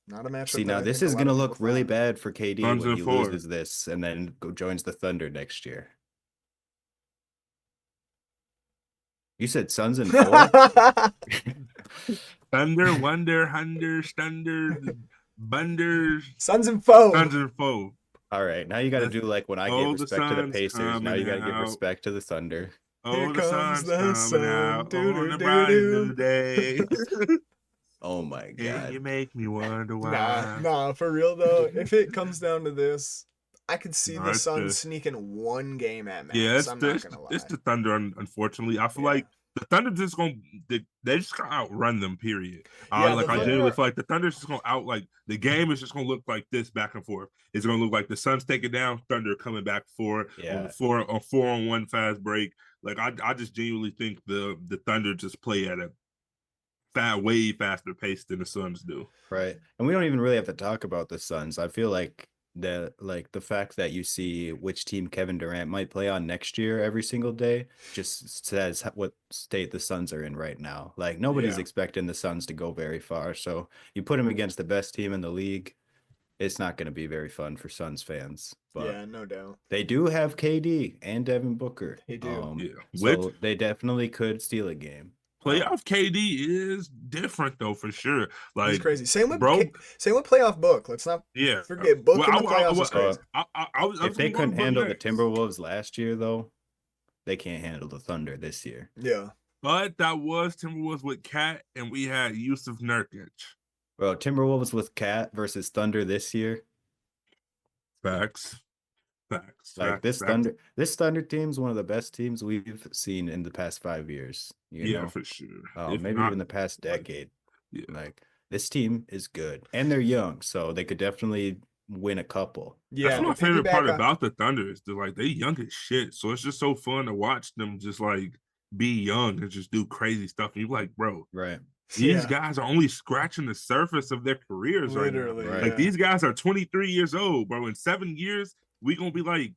Not a matchup. see that now I this think a is lot gonna of look people really thought. bad for KD Suns when in he 4. loses this and then joins the Thunder next year. You said Suns in 4? Thunder, Wonder, Hunder, Thunder, Bunders, Suns and foe. Suns and Foe. All right, now you got to That's- do like when I gave oh, the respect to the sun's Pacers. Now coming you got to give out. respect to the Thunder. Here Oh, the comes sun's the coming sun. out Doo, on doo, a doo, bright doo. new day. Oh my And god. you make me wonder Nah, why. for real though. If it comes down to this, I could see No, the it's Suns the- sneaking one game at max. Yeah, I'm not gonna lie. it's the Thunder. Unfortunately, I feel Yeah. like the Thunder just gonna they just gonna outrun them. Period. Yeah, Like the I Thunder genuinely are- feel like the Thunder's just gonna like the game is just gonna look like this back and forth. It's gonna look like the Suns take it down, Thunder coming back for Yeah. on 4-on-1 fast break. Like I just genuinely think the Thunder just play at a way faster pace than the Suns do. Right. And we don't even really have to talk about the Suns. I feel like the fact that you see which team Kevin Durant might play on next year every single day just says what state the Suns are in right now. Like nobody's Yeah. expecting the Suns to go very far. So you put them against the best team in the league, it's not going to be very fun for Suns fans. But Yeah, no doubt. they do have KD and Devin Booker. They do. Yeah. So they definitely could steal a game. Playoff KD is different though for sure. Like He's crazy. Same with bro, same with playoff Book. Let's not yeah. forget Book Well, in the playoffs is crazy. I was If they gonna go couldn't to Book handle the next. Timberwolves last year, though, they can't handle the Thunder this year. Yeah. But that was Timberwolves with Cat, and we had Yusuf Nurkic. Bro, Timberwolves with Cat versus Thunder this year. Facts. Like this Thunder team's one of the best teams we've seen in the past 5 years. You know? For sure. Maybe not, even the past decade. Yeah. Like this team is good, and they're young, so they could definitely win a couple. Yeah. That's my to favorite piggyback part on- about the Thunder is they're like they young as shit. So it's just so fun to watch them just like be young and just do crazy stuff. And you're like, bro, Right. these Yeah. guys are only scratching the surface of their careers Literally, right now. Right. Like these guys are 23 years old, bro. In 7 years, we gonna be like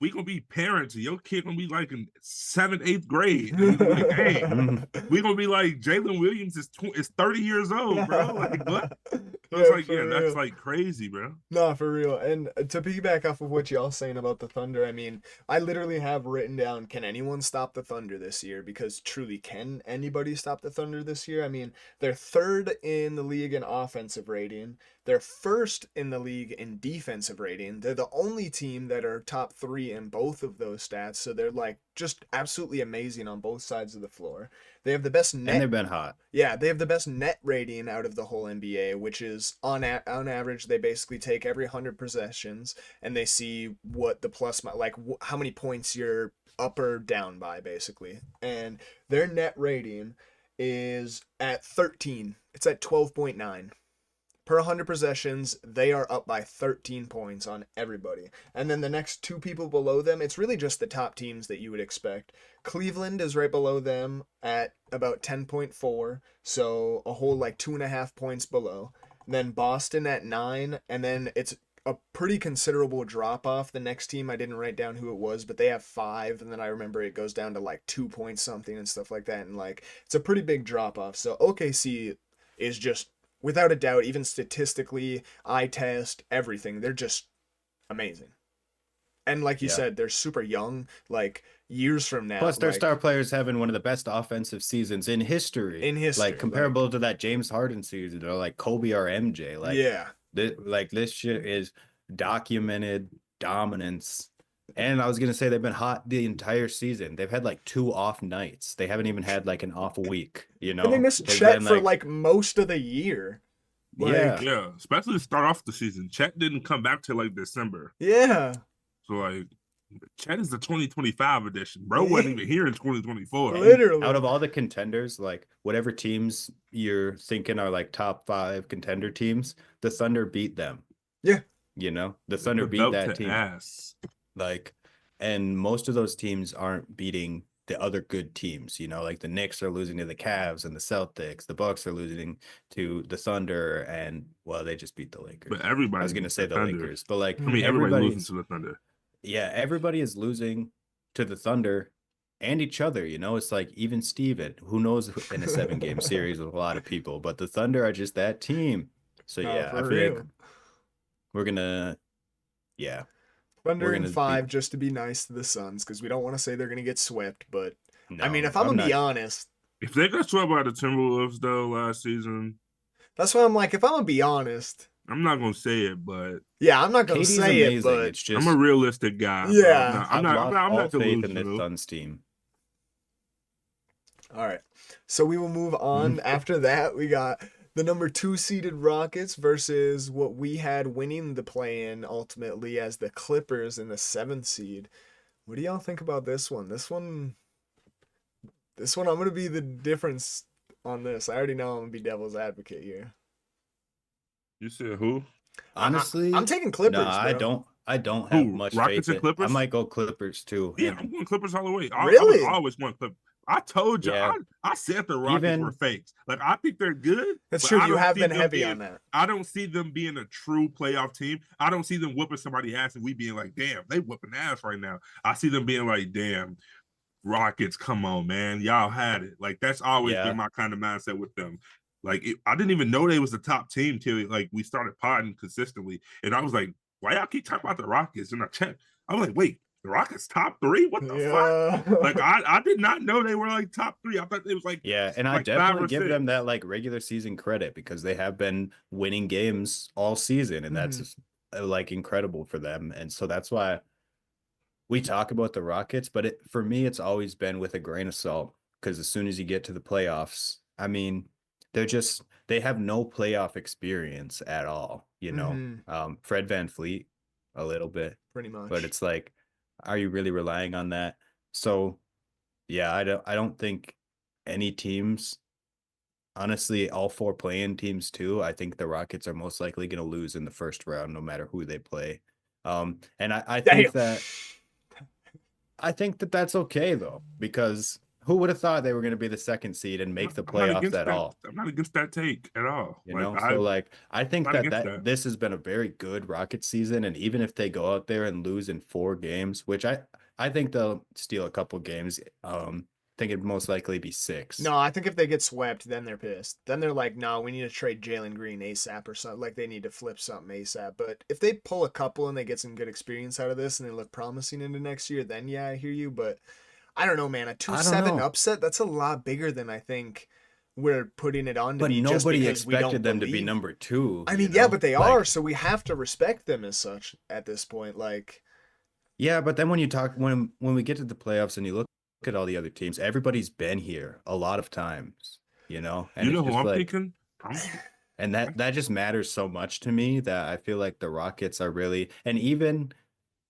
we gonna be parents, and your kid gonna be like in 7th, 8th grade, and we gonna be like, dang, we gonna be like Jalen Williams is 30 years old, bro. Like what? So it's Yeah, like, for yeah, that's real. like crazy, bro. No, for real. And to piggyback off of what y'all saying about the Thunder, I mean, I literally have written down, can anyone stop the Thunder this year? Because truly, can anybody stop the Thunder this year? I mean, they're third in the league in offensive rating. They're first in the league in defensive rating. They're the only team that are top three in both of those stats. So they're like just absolutely amazing on both sides of the floor. They have the best And net. they've been hot. Yeah, they have the best net rating out of the whole NBA, which is on average they basically take every 100 possessions and they see what the plus like how many points you're up or down by basically. And their net rating is at 13. It's at 12.9. Per 100 possessions, they are up by 13 points on everybody. And then the next two people below them, it's really just the top teams that you would expect. Cleveland is right below them at about 10.4, so a whole like 2.5 points below. Then Boston at 9, and then it's a pretty considerable drop off. The next team, I didn't write down who it was, but they have 5, and then I remember it goes down to like 2 points something and stuff like that. And like, it's a pretty big drop off. So OKC is just without a doubt, even statistically, eye test, everything, they're just amazing. And like you Yeah. said, they're super young. Like years from now, Plus, their like star players having one of the best offensive seasons in history. in history, Like comparable to that James Harden season or like Kobe or MJ. Like yeah, this shit is documented dominance. And I was gonna say they've been hot the entire season. They've had like 2 off nights. They haven't even had like an off week, you and they know? missed They've Chet been for like most of the year. Yeah. Yeah, especially to start off the season. Chet didn't come back till like December. Yeah, So like Chet is the 2025 edition. Bro wasn't even here in 2024. literally. Out of all the contenders, like whatever teams you're thinking are like top 5 contender teams, the Thunder beat them. Yeah. You know, the They Thunder put beat belt that to team. ass. Like, and most of those teams aren't beating the other good teams, you know, like the Knicks are losing to the Cavs and the Celtics, the Bucks are losing to the Thunder, and well, they just beat the Lakers. But everybody, I was gonna say the Lakers, but like I mean, everybody everybody, losing to the Thunder. yeah, everybody is losing to the Thunder and each other, you know. It's like even Steven, who knows in a 7-game series with a lot of people, but the Thunder are just that team. So Oh, yeah, for I feel like real. we're gonna, yeah, Thunder we're in gonna 5 beat. just to be nice to the Suns because we don't want to say they're gonna get swept. But I mean, No, if I'm I'm gonna be not. honest, If they got swept by the Timberwolves though last season, that's why I'm like, if I'm gonna be honest, I'm not gonna say it, but yeah, I'm not gonna KD's say it, amazing. but It's I'm a just realistic guy. Bro. yeah. I'm I've not lost all faith in this delusional. Suns team. All right. So we will move on. After that, we got the number 2 seeded Rockets versus what we had winning the play-in ultimately as the Clippers in the 7th seed. What do y'all think about this one? This one, I'm gonna be the difference on this. I already know I'm gonna be devil's advocate here. You said who? Honestly, I'm taking Clippers, no, bro. I don't have Who? much Rockets faith and in. I Clippers? might go Clippers too. Yeah, And I'm going Clippers all the way. Really? I always want Clippers. I told you, yeah, I said the Rockets were even fakes. Like I think they're good. That's but true. I You don't have see been them heavy being, on that. I don't see them being a true playoff team. I don't see them whooping somebody's ass and we being like, damn, they whooping ass right now. I see them being like, damn, Rockets, come on, man, y'all had it. Like that's always yeah, been my kind of mindset with them. Like I didn't even know they was the top team till like we started potting consistently, and I was like, why y'all keep talking about the Rockets? And I checked. I was like, wait, the Rockets top 3? What the fuck? Like Yeah. I did not know they were like top 3. I thought it was yeah, and I like 5 definitely or give 6. them that like regular season credit because they have been winning games all season, and Mhm. that's like incredible for them. And so that's why we talk about the Rockets, but for me, it's always been with a grain of salt because as soon as you get to the playoffs, I mean, they have no playoff experience at all, you know. Mhm. Fred Van Fleet a little bit, Pretty but much. it's like, are you really relying on that? So yeah, I don't think any teams, honestly, all 4 playing teams too. I think the Rockets are most likely going to lose in the first round, no matter who they play. And Damn. I think that that's okay though, because who would have thought they were going to be the second seed and make the I'm not playoffs against at that. all? I'm not against that take at all. You Like know, so I'm like I think not that against that. this has been a very good Rocket season, and even if they go out there and lose in 4 games, which I think they'll steal a couple games, I think it'd most likely be 6. No, I think if they get swept, then they're pissed. Then they're like, no, we need to trade Jalen Green ASAP or something. Like they need to flip something ASAP. But if they pull a couple and they get some good experience out of this and they look promising into next year, then yeah, I hear you. But I don't know, man. A I don't 2-7 know, upset, that's a lot bigger than I think we're putting it on to but be just nobody because we don't expected them to be believe. number 2. I You mean, yeah, know, but they are, like so we have to respect them as such at this point. Like, yeah, but then when you talk when we get to the playoffs and you look at all the other teams, everybody's been here a lot of times, you know, and You it's know who just I'm like. thinking? I'm And that just matters so much to me that I feel like the Rockets are really, and even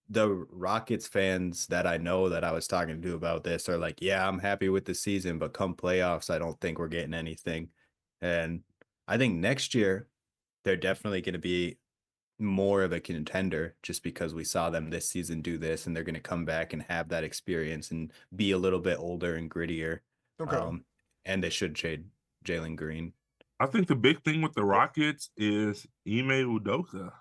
the Rockets fans that I know that I was talking to about this are like, yeah, I'm happy with the season, but come playoffs, I don't think we're getting anything. And I think next year they're definitely going to be more of a contender just because we saw them this season do this, and they're going to come back and have that experience and be a little bit older and grittier. okay. Um, and they should trade Jalen Green. I think the big thing with the Yeah. Rockets is Ime Udoka.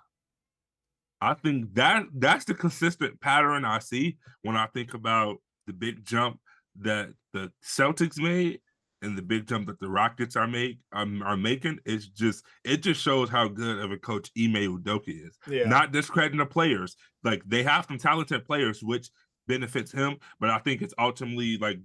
I think that's the consistent pattern I see when I think about the big jump that the Celtics made and the big jump that the Rockets are making. It just shows how good of a coach Ime Udoka is. Yeah. Not discrediting the players. Like they have some talented players, which benefits him, but I think it's ultimately like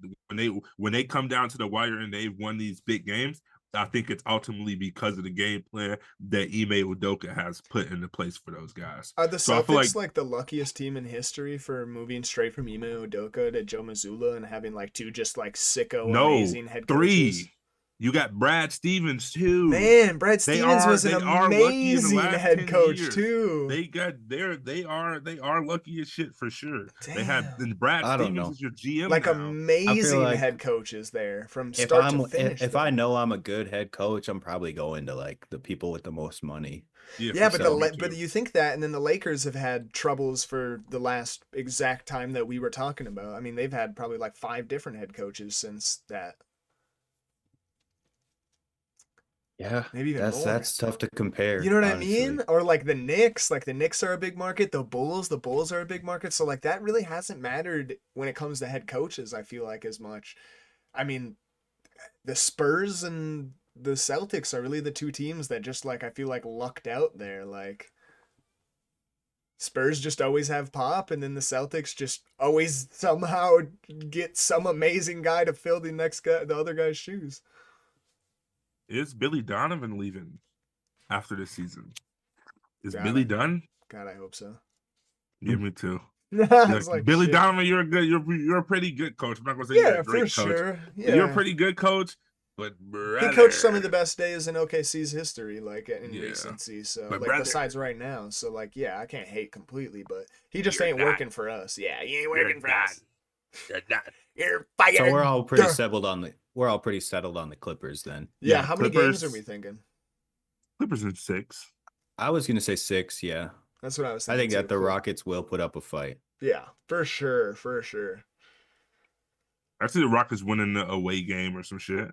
when they come down to the wire and they've won these big games, I think it's ultimately because of the game plan that Ime Udoka has put into place for those guys. Are the So I feel Celtics like the luckiest team in history for moving straight from Ime Udoka to Joe Mazzulla and having like two just like sicko no amazing head coaches? 3. You got Brad Stevens too. Man, Brad Stevens was an They are lucky in the amazing last head 10 coach years. too. They are lucky as shit for sure. They had Damn. and Brad I don't Stevens know. is your GM Like now. I feel amazing like head coaches there from if start to I'm finish. if though. I know I'm a good head coach, I'm probably going to like the people with the most money. Yeah, Yeah, for but sure. Me but too. you think that, and then the Lakers have had troubles for the last exact time that we were talking about. I mean, they've had probably like 5 different head coaches since that, Yeah, maybe even more. that's tough to You compare, know what I honestly. mean? Or like the Knicks are a big market, the Bulls are a big market. So like that really hasn't mattered when it comes to head coaches, I feel like as much. I mean, the Spurs and the Celtics are really the two teams that just like I feel like lucked out there. Like Spurs just always have pop, and then the Celtics just always somehow get some amazing guy to fill the other guy's shoes. Is Billy Donovan leaving after this season? Is God, Billy done? God, I hope so. Yeah, me too. I Yeah, was like, Billy shit. Donovan, you're a pretty good coach. I'm not gonna say you're a Yeah, for great coach. sure. You're a Yeah. pretty good coach, but He coached some of the brother, best days in OKC's history, like in yeah, recency. So, but like, brother, besides right now. So, like, yeah, I can't hate completely, but he just you're ain't done. working for us. Yeah, he ain't You're working for done. us. You're done. You're So fired. we're all pretty settled on the Clippers then. Yeah, Yeah, how many games are we thinking? Clippers in 6. I was gonna say 6, yeah. That's what I was I thinking think too. that the Rockets will put up a fight. Yeah, for sure, for sure. I see the Rockets winning the away game or some shit.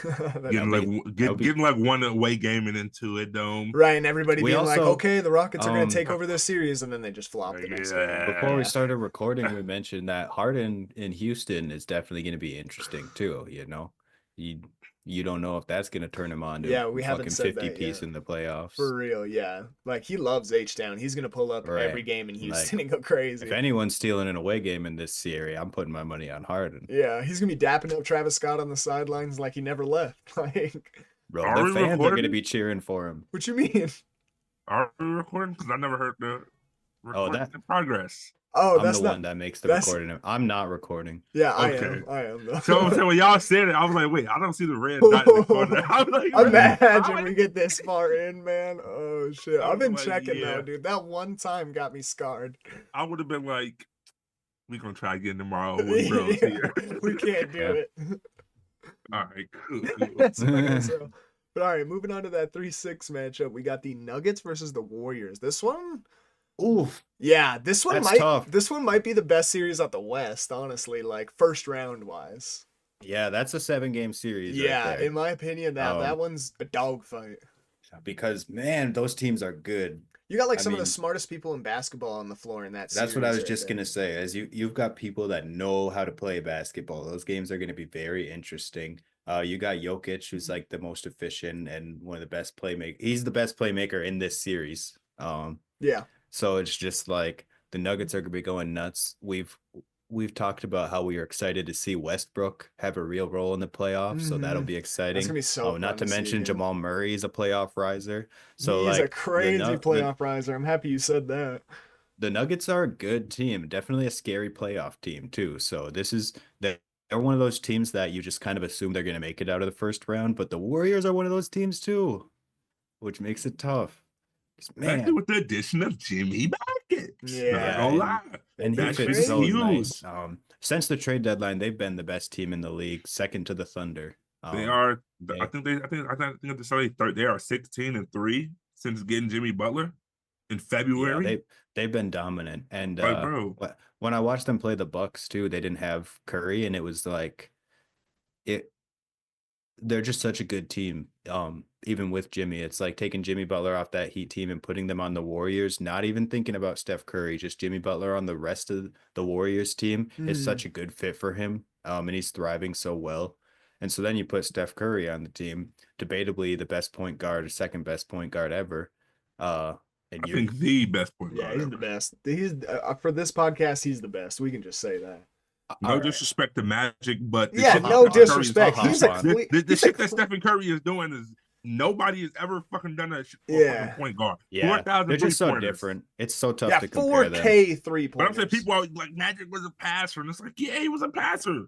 That'd That'll be be that'll be Getting like one away game and into a dome. right, and everybody we being like, also "Okay, the Rockets are going to um take over this series," and then they just flop the next game. before we Yeah. started recording, we mentioned that Harden in Houston is definitely gonna be interesting too, you know. You you don't know if that's gonna turn him on to Yeah, we a haven't fucking said 50 that piece yet. in the playoffs. For real, yeah. Like he loves H Town. He's gonna pull up every Right. game in Houston Like and go if crazy. anyone's stealing an away game in this series, I'm putting my money on Harden. Yeah, he's gonna be dapping up Travis Scott on the sidelines like he never left. Like, Bro, Are the we fans are gonna recording? be cheering for him. what you mean? Are we recording? Because I never heard the Oh, recording that in progress. Oh, I'm that's the not. one that makes the That's recording. I'm not recording. yeah. I Okay. am. I am So though. when y'all said it, I was like, wait, I don't see the red dot in the corner. I was like, Imagine we get this far in, man. Oh shit! I I've was been like, checking yeah. though, dude. That one time got me scarred. I would have been like, we gonna try again tomorrow when bro's Yeah, here. we can't do Yeah. it. All right, cool. That's funny as hell. But all right, moving on to that 3-6 matchup, we got the Nuggets versus the Warriors. This one, Oof, Yeah, that's tough. this one might be the best series at the West, honestly, like first round wise. Yeah, that's a 7-game series right Yeah, there. in my opinion, that Um, one's a dogfight. because man, those teams are good. You got like I some of the mean, smartest people in basketball on the floor in that that's what I series was right just gonna there. say. As you've got people that know how to play basketball. Those games are gonna be very interesting. You got Jokic, who's like the most efficient and one of the best playmaker. He's the best playmaker in this series. Yeah. So it's just like the Nuggets are gonna be going nuts. We've talked about how we are excited to see Westbrook have a real role in the playoffs, so that'll Hmm. be That's exciting. gonna be so Oh, not fun to to see mention again. Jamal Murray is a playoff riser. So He's a like crazy playoff riser. I'm happy you said that. the Nuggets are a good team, definitely a scary playoff team too. So they're one of those teams that you just kind of assume they're going to make it out of the first round, but the Warriors are one of those teams too, which makes it tough. 'Cause, Especially man, with the addition of Jimmy Buckets. Not Yeah, yeah, gonna lie. they've and he been That fits shit is so crazy. huge. nice. Since the trade deadline, they've been the best team in the league, second to the Thunder. They Um, are. I they, think they. I think they started third. They are 16-3 since getting Jimmy Butler in yeah, February. they've been dominant. And Like, bro, when I watched them play the Bucks too, they didn't have Curry, and it was like it they're just such a good team. Even with Jimmy, it's like taking Jimmy Butler off that Heat team and putting them on the Warriors, not even thinking about Steph Curry, just Jimmy Butler on the rest of the Warriors team is Mm. such a good fit for him. And he's thriving so well. And so then you put Steph Curry on the team, debatably the best point guard or second best point guard ever. Uh, and I you're think the best point Yeah, guard he's the ever. best. He's for this podcast, he's the best. We can just say that. No all right. disrespect to Magic, but the Yeah, shit that no Stephen Curry is I'll disrespect. hop He's a on. cle- the he's a shit that cle- Stephen Curry is doing is nobody has ever fucking done that shit for a fucking Yeah. point guard. Yeah, 4,000 they're three just so pointers. different. It's so tough Yeah, to compare them. 4K three But I'm saying pointers. people are like Magic was a passer, and it's like, yeah, he was a passer.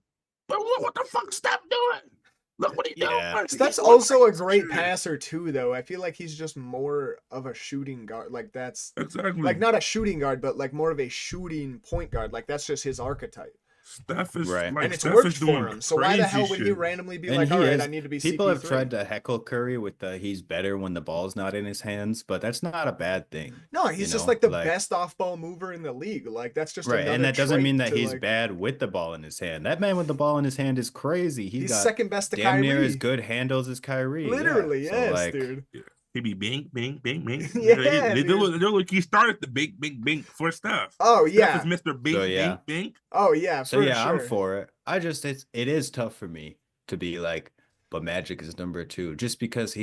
But what the fuck Steph doing? Look what he Yeah. doing. Steph's He's doing also a crazy great shit. passer too, though. I feel like he's just more of a shooting guard. Exactly. Like not a shooting guard, but like more of a shooting point guard. Like that's just his archetype. Steph is Right. like And it's Steph worked is doing for him. So why the crazy hell would he shit. randomly be And like, all he right, I is. need to be People have CP3? tried to heckle Curry with the he's better when the ball's not in his hands, but that's not a bad thing. No, You he's just know, like the like best off-ball mover in the league. Like that's just right. And another that doesn't mean trait that to he's like. bad with the ball in his hand. That man with the ball in his hand is crazy. He's He's got second best to damn near as Kyrie. good handles as Kyrie. Yeah. Literally, So yes, like dude. Yeah. He be bing, bing, bing, bing. Yeah, dude. They look, he started the bing, bing, bing for Steph. Oh Steph is yeah. Mr. so Bing, yeah. bing, bing. Oh yeah, So for yeah, I'm sure. for it. It is tough for me to be like, but Magic is number two, just because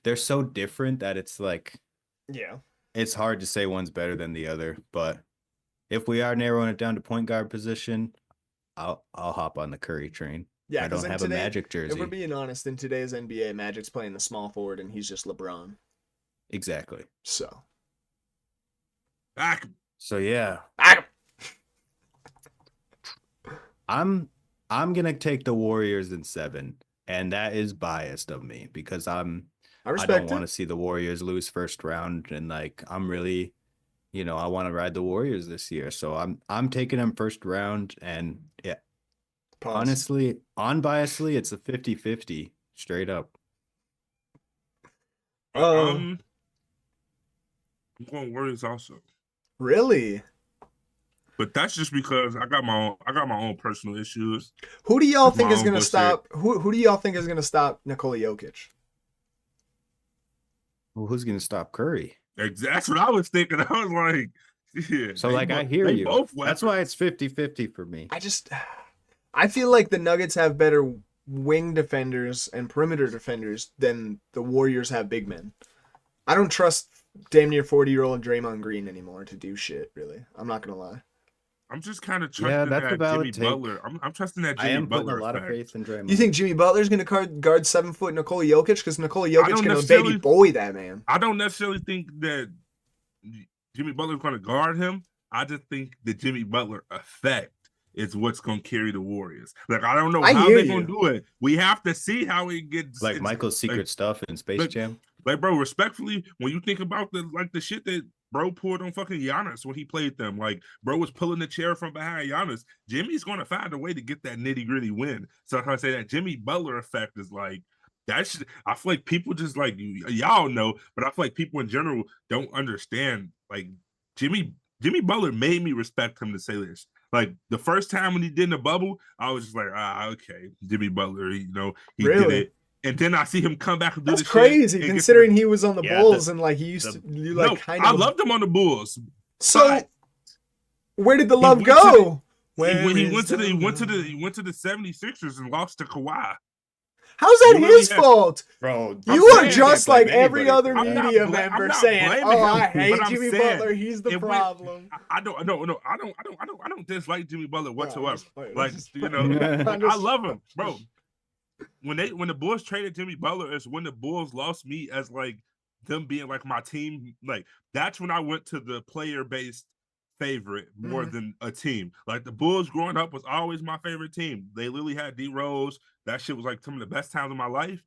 they're so different that it's like Yeah. it's hard to say one's better than the other. But if we are narrowing it down to point guard position, I'll hop on the Curry train. Yeah, I because don't in have a today, Magic if we're jersey. being honest, in today's NBA, Magic's playing the small forward and he's just LeBron. Exactly. So. Back. So yeah, I I'm gonna take the Warriors in 7, and that is biased of me because I don't respect want it. to see the Warriors lose first round, and like I'm really, I want to ride the Warriors this year. So I'm taking them first round, and yeah, Pause. honestly, unbiasedly, it's a 50-50 straight up. I'm going Warriors also. Really? But that's just because I got my own personal issues. Who do y'all That's think my is own gonna bullshit. stop? Who do y'all think is gonna stop Nikola Jokic? Well, who's gonna stop Curry? That's what I was thinking. I was like, yeah. So like I hear they you. both That's why it's 50-50 for me. I feel like the Nuggets have better wing defenders and perimeter defenders than the Warriors have big men. I don't trust damn near 40-year-old Draymond Green anymore to do shit. Really, I'm not gonna lie. I'm just kind of trusting Yeah, that's a that valid Jimmy take. Butler. I'm trusting that I Jimmy am putting Butler a lot of effect. faith in Draymond. You think Jimmy Butler's gonna guard 7-foot Nikola Jokic? Because Nikola I Jokic don't can baby necessarily- boy that man. I don't necessarily think that Jimmy Butler's going to guard him. I just think the Jimmy Butler effect is what's going to carry the Warriors. Like, I don't know I how hear they're going you. to do it. We have to see how it gets. like Michael's secret like, stuff in Space Jam. Like, bro, respectfully, when you think about the shit that bro pulled on fucking Giannis when he played them, like bro was pulling the chair from behind Giannis. Jimmy's going to find a way to get that nitty gritty win. So I'm trying to say that Jimmy Butler effect is like that's. I feel like people just like y'all know, but I feel like people in general don't understand like Jimmy Butler made me respect him to say this. Like the first time when he did in the bubble, I was just like, okay, Jimmy Butler, he did Really? it. And then I see him come back and do That's the shit crazy and get to the considering he was on the Yeah, Bulls and like he used the to you like no. kind I of. loved him on the Bulls, So but where did the he love went to go? when Where he is went to the the he went to the love? he went to the 76ers and lost to Kawhi. How's You that literally his had fault? bro. I'm You are saying Can't just blame like every anybody other for that. media I'm member not saying, blaming "Oh, I him, but hate I'm Jimmy saying Butler. He's the it went. problem." I don't no, I don't dislike Jimmy Butler No, I'm whatsoever. just playing. I'm Like just playing. I'm like I just. love him, bro. When the Bulls traded Jimmy Butler is when the Bulls lost me as like them being like my team. Like that's when I went to the player based favorite more Mhm. than a team. Like the Bulls growing up was always my favorite team. They literally had D Rose. That shit was like some of the best times of my life.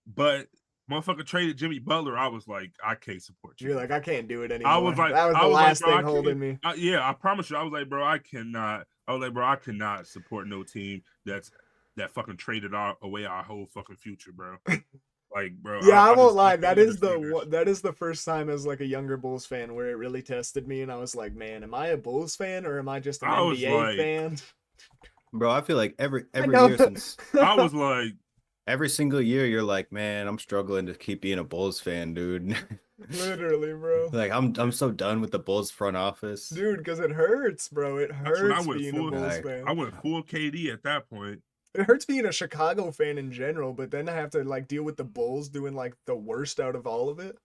But motherfucker traded Jimmy Butler. I was like, I can't support You're Jimmy like, I Butler. can't do it anymore. That was I the was like, last bro, thing I holding can't. me. Yeah, I promise you, I was like, bro, I cannot. I was like, bro, I cannot support no team that fucking traded away our whole fucking future, bro. Like, bro, Yeah, I won't I lie. can't do this That is the first time as like a younger Bulls fan where it really tested me, and I was like, man, am I a Bulls fan or am I just an I was NBA like, fan? Bro, I feel like I every know. year since I was like, every single year you're like, man, I'm struggling to keep being a Bulls fan, dude. Literally, bro. Like I'm so done with the Bulls front office. Dude, because it hurts, bro. It that's when hurts being a Bulls Like, fan. I went full KD at that point. It hurts being a Chicago fan in general, but then I have to like deal with the Bulls doing like the worst out of all of it.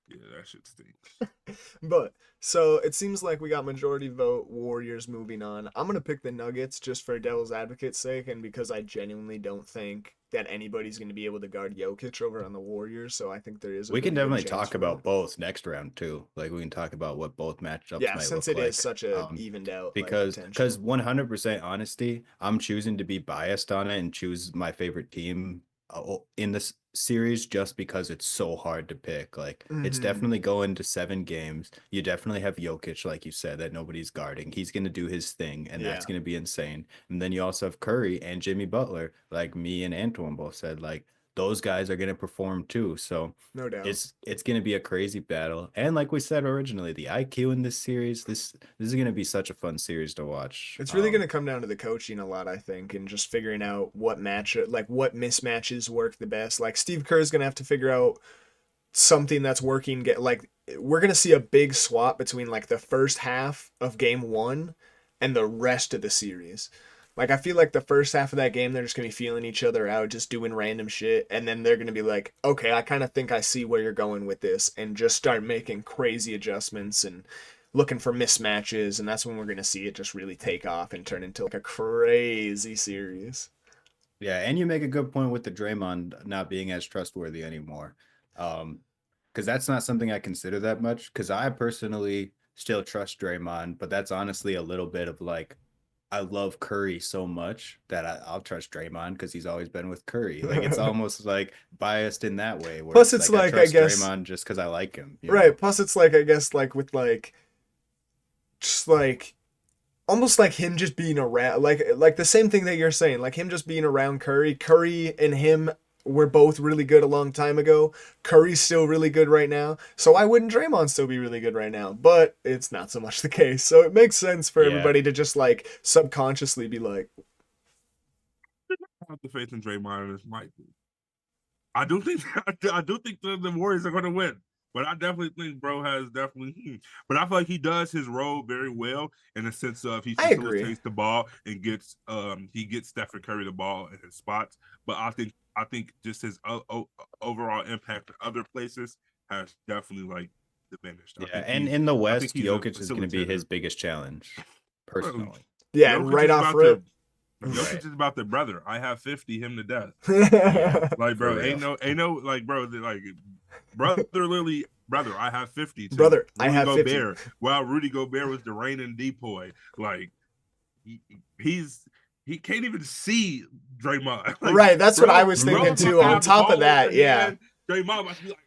Yeah, that shit stinks. But so it seems like we got majority vote Warriors moving on. I'm gonna pick the Nuggets just for devil's advocate's sake, and because I genuinely don't think that anybody's gonna be able to guard Jokic over on the Warriors. So I think there is a we can really good definitely chance talk for about that. both next round too. Like we can talk about what both matchups Yeah, might since look it is like. such a evened out like Because potential. 100% honesty, I'm choosing to be biased on it and choose my favorite team in this series just because it's so hard to pick. Like it's Mm-hmm. definitely going to 7 games. You definitely have Jokic, like you said, that nobody's guarding. He's going to do his thing, and Yeah, that's going to be insane. And then you also have Curry and Jimmy Butler, like me and Antoine both said, like those guys are going to perform too. So no doubt. it's going to be a crazy battle. And like we said originally, the IQ in this series, this is going to be such a fun series to watch. It's really going to come down to the coaching a lot, I think, and just figuring out what what mismatches work the best. Like Steve Kerr's going to have to figure out something that's working. We're going to see a big swap between like the first half of game 1 and the rest of the series. Like I feel like the first half of that game they're just going to be feeling each other out, just doing random shit, and then they're going to be like, "Okay, I kind of think I see where you're going with this," and just start making crazy adjustments and looking for mismatches, and that's when we're going to see it just really take off and turn into like a crazy series. Yeah, and you make a good point with the Draymond not being as trustworthy anymore. Because that's not something I consider that much. Because I personally still trust Draymond, but that's honestly a little bit of like I love Curry so much that I'll trust Draymond because he's always been with Curry. Like it's almost like biased in that way, where Plus, it's it's like I like I trust guess Draymond just because I like him. right. Plus, it's like I guess like with like just like almost like him just being around like the same thing that you're saying, like him just being around Curry and him were both really good a long time ago. Curry's still really good right now. So why wouldn't Draymond still be really good right now? But it's not so much the case. So it makes sense for Yeah. everybody to just like subconsciously be like, I have the faith in Draymond and this might be. I do think the Warriors are going to win, but I definitely think bro has definitely. But I feel like he does his role very well in the sense of he I agree. facilitates the ball and gets Stephen Curry the ball in his spots. But I think just his overall impact in other places has definitely like diminished. Yeah, and in the I think West, he's a Jokic is going to be his facilitator. biggest challenge, personally. yeah, and Jokic right is off about rip. Jokic Right. is about the brother. I have 50, him to death. Yeah, Like, for bro, real. ain't no, like, bro, like, brother, literally, brother, I have 50 too. Brother, I Rudy have 50. Gobert. While Rudy Gobert was the reigning depoy, like, he can't even see Draymond. Like, Right, that's what I was bro, thinking about to too. On have the top ball of that, in their yeah. hand, Draymond must be like,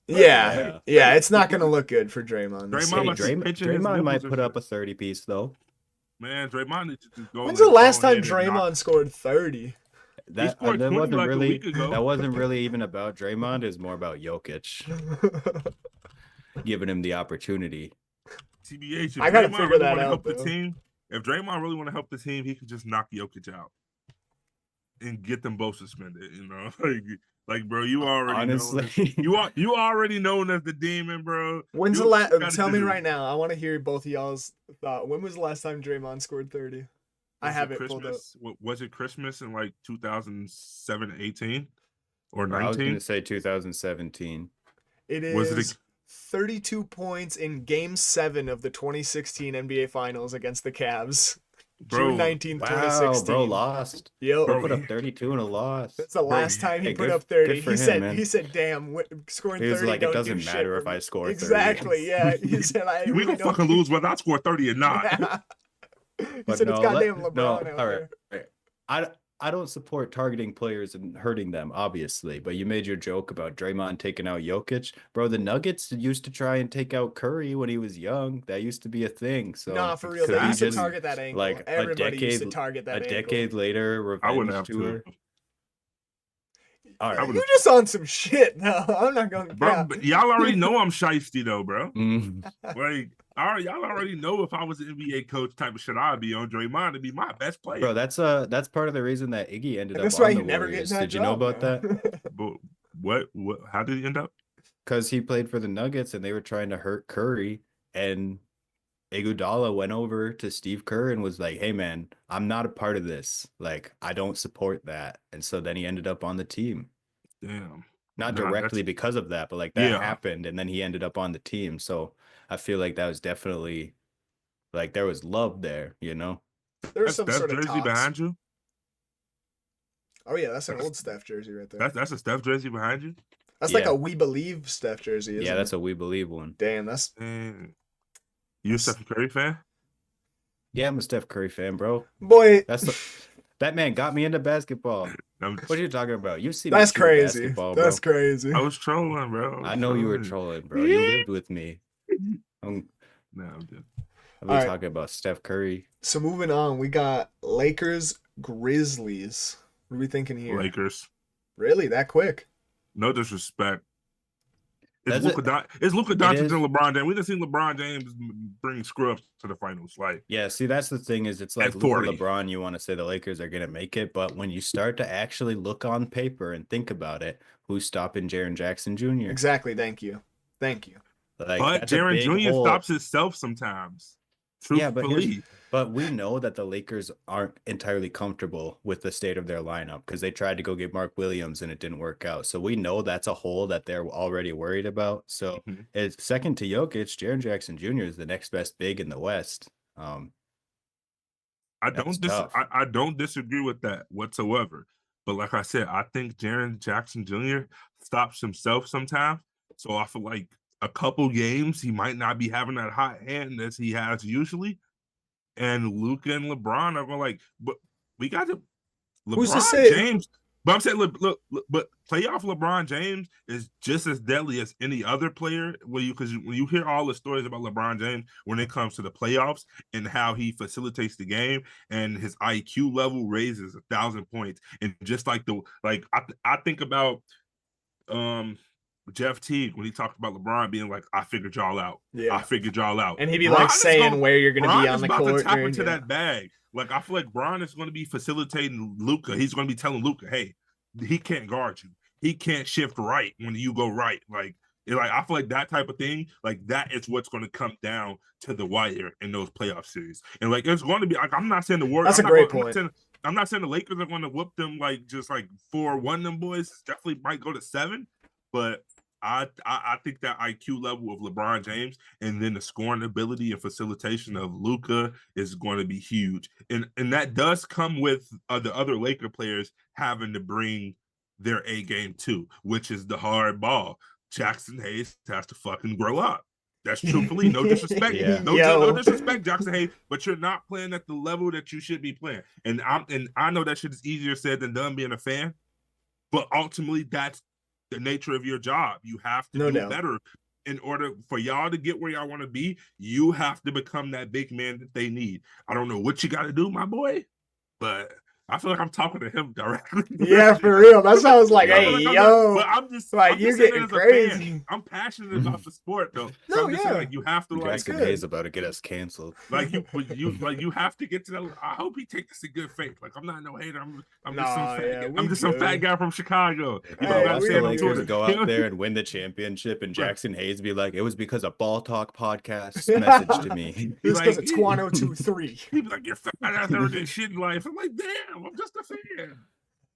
Yeah, Yeah. it's not gonna look good for Draymond this Draymond Hey, must be series. pinching his Draymond nipples might and put up shit. a 30 piece though. Man, Draymond needs to just go. When's the last time ahead and knock. Draymond scored 30? He scored 20 like a week ago. That wasn't really even about Draymond. It's more about Jokic. giving him the opportunity. TBH, if I gotta Draymond figure really that want to out, help the though. team, if Draymond really want to help the team, he could just knock Jokic out and get them both suspended. You know, like bro, you already know Honestly, you already known as the demon, bro. When's Do the what you last? gotta Tell me do. right now. I want to hear both of y'all's thought. When was the last time Draymond scored 30? I Was have it it pulled up. Christmas? Was it Christmas in like 2007, 18 or I was gonna 19? say 2017. It Was it is 32 points in Game 7 of the 2016 NBA Finals against the Cavs. June bro? 19th, Wow, bro, 2016. lost. Yo, Bro Bro, put up 32 and a loss. that's the bro, last time he Hey, put good, up 30. good for him, man. He said, "Damn, scoring He was 30 like, it don't do doesn't shit matter for if me." I score 30. Exactly. Yeah, he said, "I we really gonna don't." fucking lose whether I score 30 or not. Yeah. He But said, "It's no, goddamn LeBron out all there." right. I don't support targeting players and hurting them, obviously. But you made your joke about Draymond taking out Jokic, bro. The Nuggets used to try and take out Curry when he was young. That used to be a thing. Nah, So for real. could They he used to just target that ankle. like Everybody used to target a that ankle. decade later I wouldn't revenge have to. tour? All I right. would You have, just on some shit now. I'm not going to bro. But y'all already know I'm shiesty though, bro. Mm. Like, y'all already know if I was an NBA coach type of shit, I'd be on Draymond to be my best player. Bro, that's part of the reason that Iggy ended And up that's why on he the never getting Warriors. that Did you know job about now. that? But what? How did he end up? Because he played for the Nuggets and they were trying to hurt Curry, and Iguodala went over to Steve Kerr and was like, "Hey man, I'm not a part of this. Like, I don't support that." And so then he ended up on the team. Damn. Not Nah, directly that's because of that, but like that yeah. happened and then he ended up on the team. So I feel like that was definitely like there was love there, you know? There's That's some Steph sort of jersey talks. behind you. Oh yeah, that's an That's old Steph jersey right there. that's a Steph jersey behind you. That's like Yeah. a We Believe Steph jersey, Yeah, isn't that's it? a We Believe one. Damn, that's And you a Steph Curry fan? Yeah, I'm a Steph Curry fan, bro. boy. That's that man got me into basketball. I'm, What are you talking about? You've seen me That's shoot a crazy. basketball, That's bro. crazy. I was trolling, bro. I know you were trolling, bro. You lived with me. I'm No, I'm just All right. talking about Steph Curry. So moving on, we got Lakers Grizzlies. What are we thinking here? Lakers. Really, that quick? No disrespect. It's That's it. Luka It Doncic is. and LeBron James. We done seen LeBron James bring scrubs to the finals. Like, Yeah, see, that's the thing is it's like at Luka 40. LeBron, you want to say the Lakers are going to make it, but when you start to actually look on paper and think about it, who's stopping Jaren Jackson Jr.? Exactly. Thank you. Thank you. Like But that's a Jaren big Jr. hole. stops himself sometimes. Yeah, Truthfully. but we know that the Lakers aren't entirely comfortable with the state of their lineup because they tried to go get Mark Williams and it didn't work out. So we know that's a hole that they're already worried about. So Mhm. it's second to Jokic, Jaren Jackson Jr. is the next best big in the West. That's tough. I don't disagree with that whatsoever. But like I said, I think Jaren Jackson Jr. stops himself sometimes. So I feel like a couple games he might not be having that hot hand as he has usually. And Luka and LeBron are going like, but we got to Who's to LeBron say? James. But I'm saying, look, but playoff LeBron James is just as deadly as any other player. Because when you hear all the stories about LeBron James when it comes to the playoffs and how he facilitates the game and his IQ level raises 1,000 points, and just like I think about Jeff Teague when he talked about LeBron being like, "I figured y'all out. Yeah. I figured y'all out." And he'd be like saying where you're going to be Bron on is the about court. to tap during, into yeah. that bag. Like, I feel like Bron is going to be facilitating Luka. He's going to be telling Luka, "Hey, he can't guard you. He can't shift right when you go right." Like I feel like that type of thing, like that is what's going to come down to the wire in those playoff series. And like it's going to be like I'm not saying the Warriors. That's a great point. I'm not saying the Lakers are going to whoop them like just like 4-1 them boys. Definitely might go to 7, but I think that IQ level of LeBron James and then the scoring ability and facilitation of Luka is going to be huge. And that does come with the other Laker players having to bring their A game too, which is the hard ball. Jackson Hayes has to fucking grow up. That's truthfully no disrespect. Yeah. No disrespect, Jackson Hayes, but you're not playing at the level that you should be playing. And I know that shit is easier said than done being a fan, but ultimately that's the nature of your job. You have to do better in order for y'all to get where y'all want to be. You have to become that big man that they need. I don't know what you got to do, my boy, but I feel like I'm talking to him directly. Yeah, for real. That's how I was like, I Yeah. feel hey, like I'm not, yo, but like I'm you just saying it getting as a fan. crazy. I'm passionate about the sport though, so No, I'm just saying yeah, like you have to it's like Jackson Hayes good. about to get us canceled. but you have to get to that. I hope he takes this in good faith. Like I'm not no hater. I'm just some Nah, fat yeah, guy. we I'm just some fat good. guy from Chicago. You know, Bro, Hey, got to watch stay the we on Lakers tour. good. go You out know? there and win the championship, and Right. Jackson Hayes be like, "It was because a Ball Talk podcast message to me." Be This because like, it's Quano 2-3. he'd be like, your fat ass never did shit in life. I'm like, damn, I'm just a fan.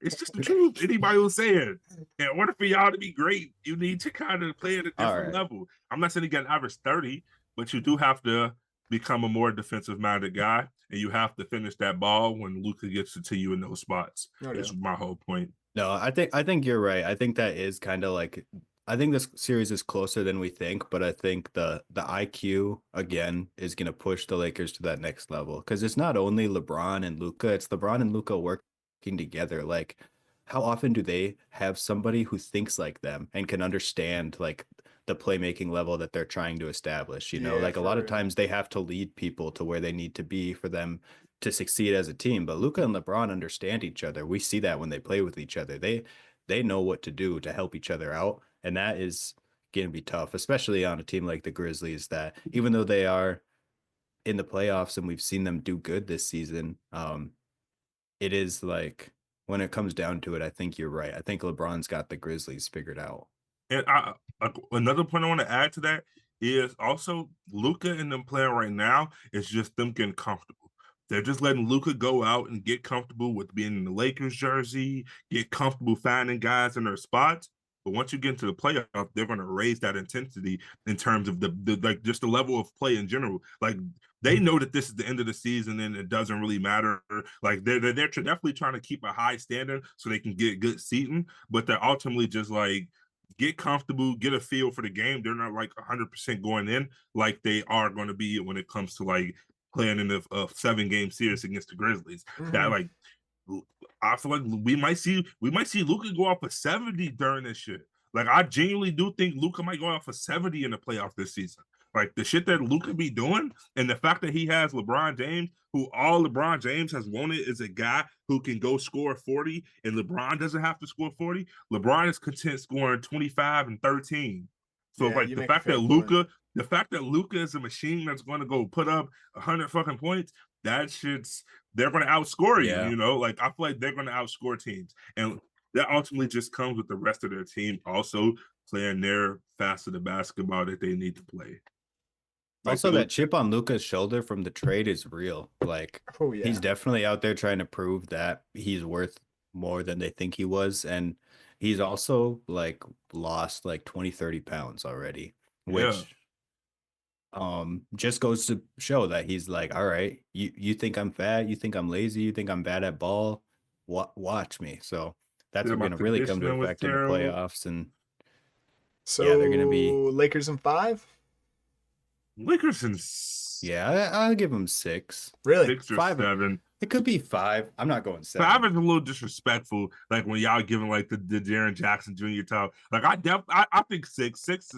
It's just the truth. Anybody will say it. In order for y'all to be great, you need to kind of play at a All different right. level. I'm not saying you got an average 30, but you do have to become a more defensive minded guy, and you have to finish that ball when Luka gets it to you in those spots. Oh, yeah. Is my whole point. No, I think you're right. I think that is kind of like I think this series is closer than we think, but I think the IQ again is gonna push the Lakers to that next level because it's not only LeBron and Luca, it's LeBron and Luca working together. Like, how often do they have somebody who thinks like them and can understand like the playmaking level that they're trying to establish? Yeah, Like a lot for of real. times they have to lead people to where they need to be for them to succeed as a team. But Luca and LeBron understand each other. We see that when they play with each other. They know what to do to help each other out, and that is going to be tough, especially on a team like the Grizzlies. That even though they are in the playoffs and we've seen them do good this season, it is like when it comes down to it, I think you're right. I think LeBron's got the Grizzlies figured out. And another point I want to add to that is also Luca and them playing right now is just them getting comfortable. They're just letting Luca go out and get comfortable with being in the Lakers jersey, get comfortable finding guys in their spots. But once you get into the playoff, they're going to raise that intensity in terms of the like just the level of play in general. Like they know that this is the end of the season and it doesn't really matter. Like they're definitely trying to keep a high standard so they can get good seating, but they're ultimately just like get comfortable, get a feel for the game. They're not like 100% going in like they are going to be when it comes to like playing in a 7-game series against the Grizzlies. That Mhm. like I feel like we might see Luka go off a 70 during this shit. Like I genuinely do think Luka might go off a 70 in the playoff this season. Like the shit that Luka be doing, and the fact that he has LeBron James, who all LeBron James has wanted is a guy who can go score 40, and LeBron doesn't have to score 40. LeBron is content scoring 25 and 13. So Yeah, like you make a fair point. The fact that Luka is a machine that's going to go put up 100 fucking points, that shit's they're going to outscore you. Yeah. You know, like I feel like they're going to outscore teams, and that ultimately just comes with the rest of their team also playing their facet of basketball that they need to play. Like Also, that chip on Luca's shoulder from the trade is real. Like, Oh, yeah. he's definitely out there trying to prove that he's worth more than they think he was. And he's also like lost like 20, 30 pounds already, yeah, which just goes to show that he's like, all right, you think I'm fat, you think I'm lazy, you think I'm bad at ball, watch me. So that's my gonna really come to conditioning was effect in the terrible. playoffs. And yeah, they're gonna be So Lakers in 5? Lakers in yeah, I'll give him 6. Really? 5. 6 or 7. It could be 5. I'm not going 5 7. is a little disrespectful. Like when y'all giving like the Jaren Jackson Jr. talk. Like I think 6. 6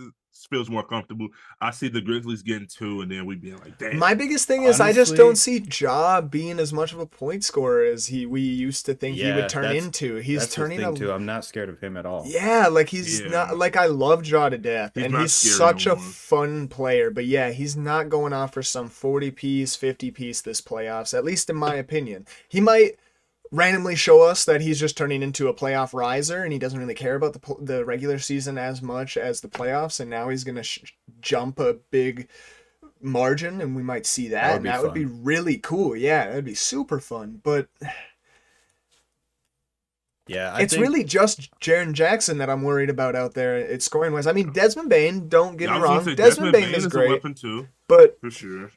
feels more comfortable. I see the Grizzlies getting 2, and then we being like, damn. My biggest thing is I just don't see Ja being as much of a point scorer as we used to think he would Yeah, turn into. He's that's the turning thing too. I'm not scared of him at all. Yeah, like he's Yeah. not like I love Ja to death, He's and not he's scary such no a more. fun player. But yeah, he's not going off for some 40-piece, 50-piece this playoffs. At least in my opinion, he might randomly show us that he's just turning into a playoff riser, and he doesn't really care about the regular season as much as the playoffs. And now he's gonna jump a big margin, and we might see that, and that would be really cool. Yeah, that'd be super fun. But yeah, it's really just Jaren Jackson that I'm worried about out there. It's scoring wise. I mean, Desmond Bain. Don't get me wrong. Desmond Bain is a great, weapon too, but for sure.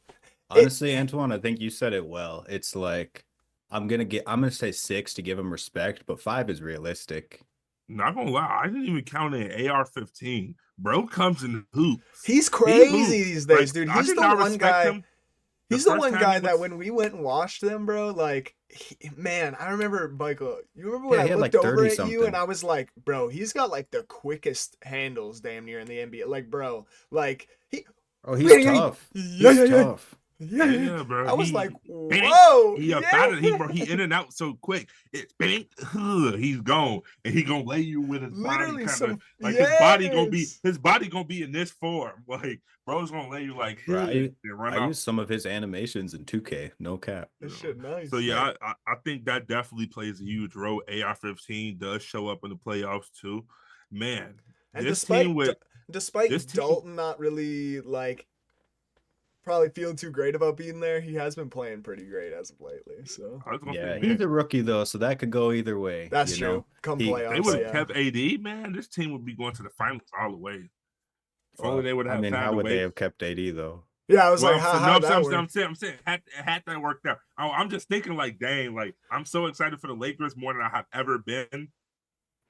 honestly, Antoine, I think you said it well. It's like I'm gonna say 6 to give him respect, but 5 is realistic. Not gonna lie, I didn't even count an AR-15. Bro comes in hoops. He's crazy these days, dude. He's the one guy. He's the one guy that when we went and watched them, bro, like, man, I remember, Michael, you remember when I looked over at you and I was like, bro, he's got like the quickest handles damn near in the NBA. Like, bro, like, he's tough. He's tough. Yeah, bro. I was like, Bang, whoa, he about yeah. it. He in and out so quick. It's bang, he's gone, and he gonna lay you with his body, Literally kind of some, like yes. his body gonna be in this form. Like bro's gonna lay you like Bro, and run I off. use some of his animations in 2K. No cap. That You know. shit So nice. yeah, I think that definitely plays a huge role. AR-15 does show up in the playoffs too. Man, And this team with this despite team, Dalton not really like probably feeling too great about being there, he has been playing pretty great as of lately. So I was gonna say, Yeah, he's man, a rookie though, so that could go either way. that's You true. know, Come he if they would playoffs, have yeah. kept AD, man, this team would be going to the finals all the way. If only well, they would I have mean, found how a would they way. have kept AD though? Yeah, I was Well, like, I'm saying, how no, did that work? I'm saying, had that worked out. I'm just thinking, like, dang, like, I'm so excited for the Lakers more than I have ever been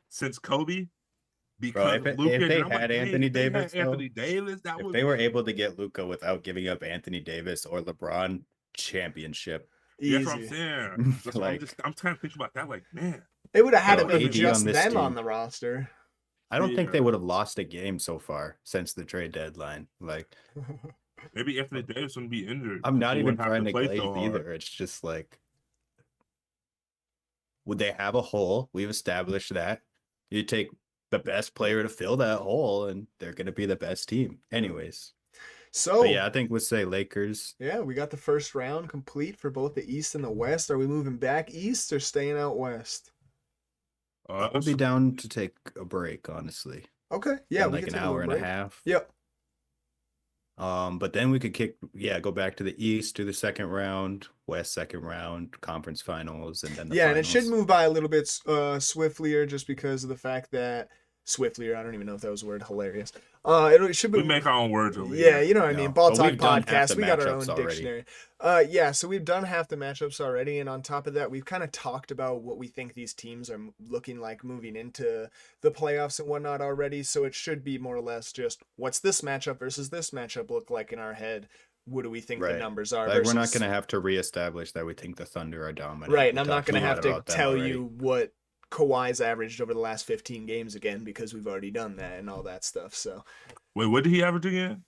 since Kobe Bro, because of if Luka. And they I'm like, had dang, Anthony if they had Davis though, Anthony Davis, that if would they were be. able to get Luca without giving up Anthony Davis or LeBron, championship. That's what I'm Easy. saying. That's what Like, I'm trying to think about that. Like, man, They would have had bro, to be because AD on just this them on team. the roster. I don't think they yeah, would have lost a game so far since the trade deadline. Like, maybe Anthony Davis wouldn't be injured. I'm not He even wouldn't have to trying to play glaze so hard. either. It's just like, would they have a hole? We've established that. You take the best player to fill that hole, and they're going to be the best team. Anyways. But So, yeah, I think we'll say Lakers. yeah, we got the first round complete for both the East and the West. Are we moving back East or staying out West? I would be down to take a break, honestly, Okay, yeah, in we like can an take a hour little and a break. half. Yep. But then we could go back to the East, do the second round, West second round, conference finals, and then the Yeah, and it should finals. move by a little bit swiftlier just because of the fact that swiftlier, I don't even know if that was a word, hilarious. It should We be, make our own words over yeah, here. you know what I mean. Ball But Talk we've done half podcast. the We got our matchups own already. dictionary. Yeah, so we've done half the matchups already, and on top of that, we've kind of talked about what we think these teams are looking like moving into the playoffs and whatnot already. So it should be more or less just what's this matchup versus this matchup look like in our head. What do we think the Right. numbers are? Like, we're not versus going to have to reestablish that we think the Thunder are dominant. right, and We I'm not talked a going to lot have to about them tell already. you what Kawhi's averaged over the last 15 games again because we've already done that and all that stuff. So Wait, what did he average again?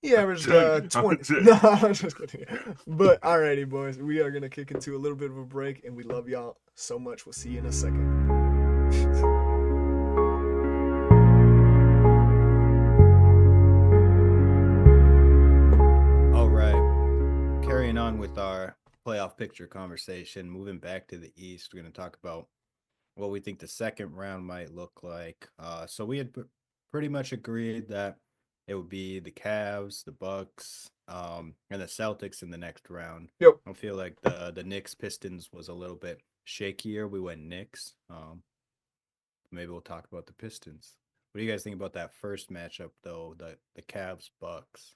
he averaged I'm 20. joking. No, I'm just kidding. But alrighty, boys, we are gonna kick into a little bit of a break, and we love y'all so much. We'll see you in a second. All right. Carrying on with our playoff picture conversation, moving back to the East, we're going to talk about what we think the second round might look like. So we had pretty much agreed that it would be the Cavs, the Bucks, and the Celtics in the next round. Yep. I feel like the Knicks Pistons was a little bit shakier. We went Knicks. Maybe we'll talk about the Pistons. What do you guys think about that first matchup though? The Cavs Bucks.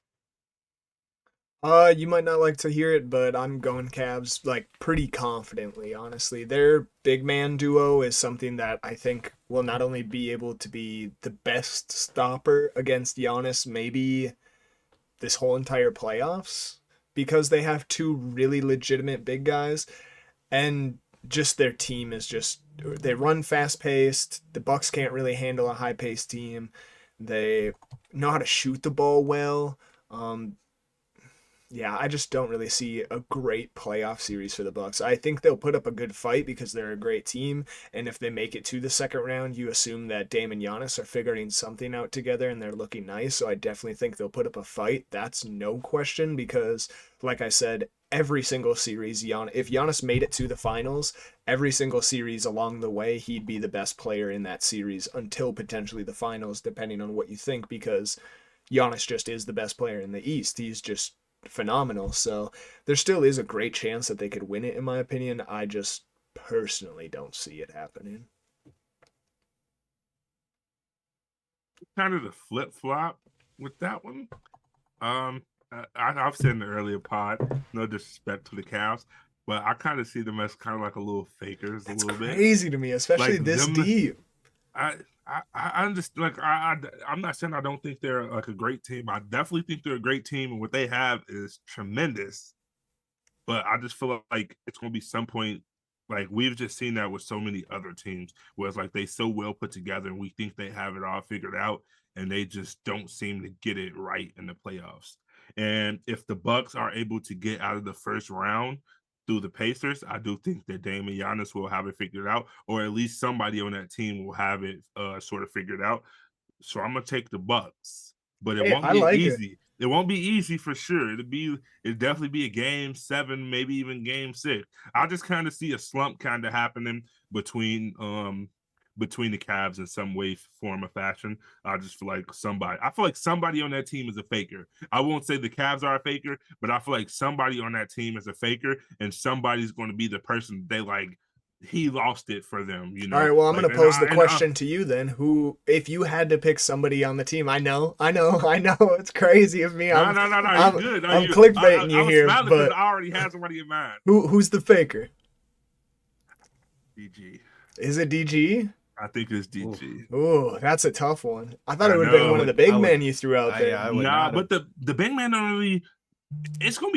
You might not like to hear it, but I'm going Cavs like pretty confidently, honestly. Their big man duo is something that I think will not only be able to be the best stopper against Giannis, maybe this whole entire playoffs, because they have two really legitimate big guys, and just their team is just they run fast paced. The Bucks can't really handle a high paced team. They know how to shoot the ball well. Yeah, I just don't really see a great playoff series for the Bucks. I think they'll put up a good fight because they're a great team, and if they make it to the second round, you assume that Dame and Giannis are figuring something out together and they're looking nice. So I definitely think they'll put up a fight. That's no question because, like I said, every single series, if Giannis made it to the finals, every single series along the way, he'd be the best player in that series until potentially the finals, depending on what you think, because Giannis just is the best player in the East. He's just phenomenal. So there still is a great chance that they could win it, in my opinion. I just personally don't see it happening. Kind of the flip flop with that one. I've said in the earlier pod, no disrespect to the Cavs, but I kind of see them as kind of like a little fakers. That's a little crazy to me, especially like this them, deep. I understand. Like I'm not saying I don't think they're like a great team. I definitely think they're a great team, and what they have is tremendous. But I just feel like it's going to be some point. Like we've just seen that with so many other teams, where it's like they so well put together, and we think they have it all figured out, and they just don't seem to get it right in the playoffs. And if the Bucks are able to get out of the first round through the Pacers, I do think that Dame and Giannis will have it figured out, or at least somebody on that team will have it sort of figured out. So I'm gonna take the Bucks, but it Hey, won't I be like it. easy. It won't be easy for sure. It'll definitely be a game 7, maybe even game 6. I just kind of see a slump kind of happening between the Cavs in some way, form, or fashion. I feel like somebody on that team is a faker. I won't say the Cavs are a faker, but I feel like somebody on that team is a faker, and somebody's going to be the person they like. He lost it for them, you All know. right, well, I'm Like, going to pose the question to you then. Who, if you had to pick somebody on the team, I know, it's crazy of me. no, you good. No, I'm you. clickbaiting I you was here, smiling because but I already had somebody in mind. who's the faker? DG. Is it DG? I think it's Oof. DG. Oh, that's a tough one. I thought it I would have been one of know. the big I men would, you threw out there. I would Nah, not but have. the big man don't really. It's gonna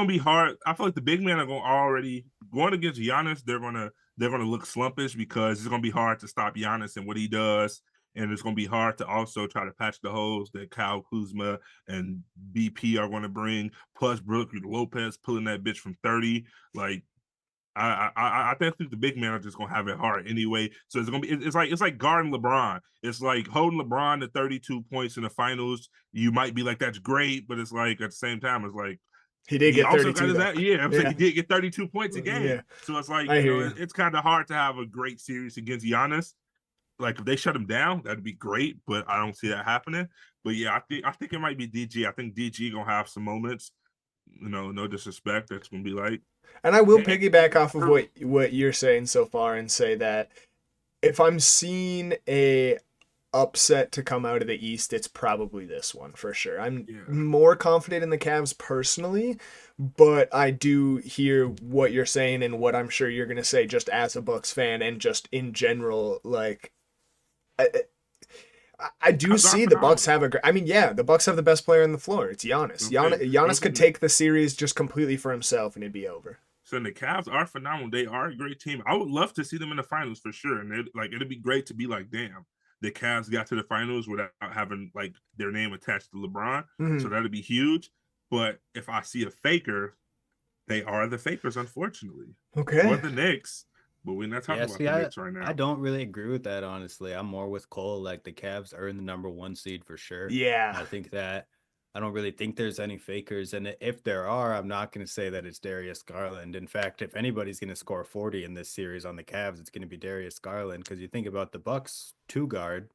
be hard. I feel like the big men are going already going against Giannis. They're gonna look slumpish because it's gonna be hard to stop Giannis and what he does, and it's gonna be hard to also try to patch the holes that Kyle Kuzma and BP are going to bring. Plus, Brook Lopez pulling that bitch from 30. Like I think the big men are just gonna have it hard anyway. So it's gonna be it's like guarding LeBron. It's like holding LeBron to 32 points in the finals. You might be like, that's great, but it's like at the same time, it's like He did he get also got 32 his though. I'm saying Yeah, he did get 32 points a game. yeah, So it's like, I hear you. it's kind of hard to have a great series against Giannis. Like if they shut him down, that'd be great, but I don't see that happening. But yeah, I think it might be DG. I think DG gonna have some moments. No disrespect. That's gonna be like, And I will damn. piggyback off of what you're saying so far and say that if I'm seeing a upset to come out of the East, it's probably this one for sure. I'm Yeah. more confident in the Cavs personally, but I do hear what you're saying and what I'm sure you're gonna say just as a Bucks fan and just in general. Like, I do Cavs are see the Bucks phenomenal. have a. I mean, yeah, the Bucks have the best player on the floor. It's Giannis. Okay. Giannis could take the series just completely for himself and it'd be over. So the Cavs are phenomenal. They are a great team. I would love to see them in the finals for sure. And it'd be great to be like, damn, the Cavs got to the finals without having like their name attached to LeBron. Mm-hmm. So that'd be huge. But if I see a faker, they are the fakers, unfortunately. Okay. Or the Knicks. But we're not talking Yeah, about see, the Knicks right I now. don't really agree with that, honestly. I'm more with Cole. Like the Cavs are in the number 1 seed for sure. Yeah. I think that I don't really think there's any fakers, and if there are, I'm not going to say that it's Darius Garland. In fact, if anybody's going to score 40 in this series on the Cavs, it's going to be Darius Garland. Because you think about the Bucks 2 guard,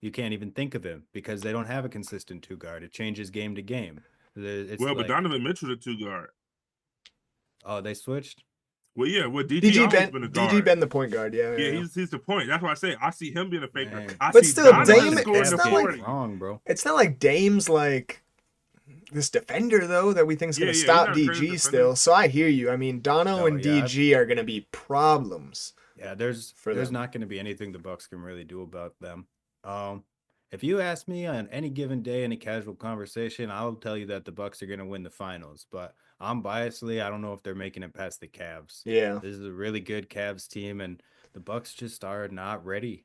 you can't even think of him because they don't have a consistent 2 guard. It changes game to game. It's Well, but like, Donovan Mitchell, the 2 guard. oh, they switched. Well, yeah, DG always been a DG guard. been the point guard. Yeah, Yeah, yeah. he's the point. That's why I say I see him being a faker. Man. I But see still, I don't know Donovan where Dame. the scoring It's the Cavs not get it like 40. wrong, bro. it's not like Dame's like this defender though that we think is Yeah, gonna he's stop not a crazy DG defender. still. So I hear you. I mean, Dono No, and yeah, DG are gonna be problems yeah, there's for there's them. not going to be anything the Bucks can really do about them. Um, if you ask me on any given day, any casual conversation, I'll tell you that the Bucks are going to win the finals. But I'm biasly, I don't know if they're making it past the Cavs. Yeah. This is a really good Cavs team, and the Bucks just are not ready.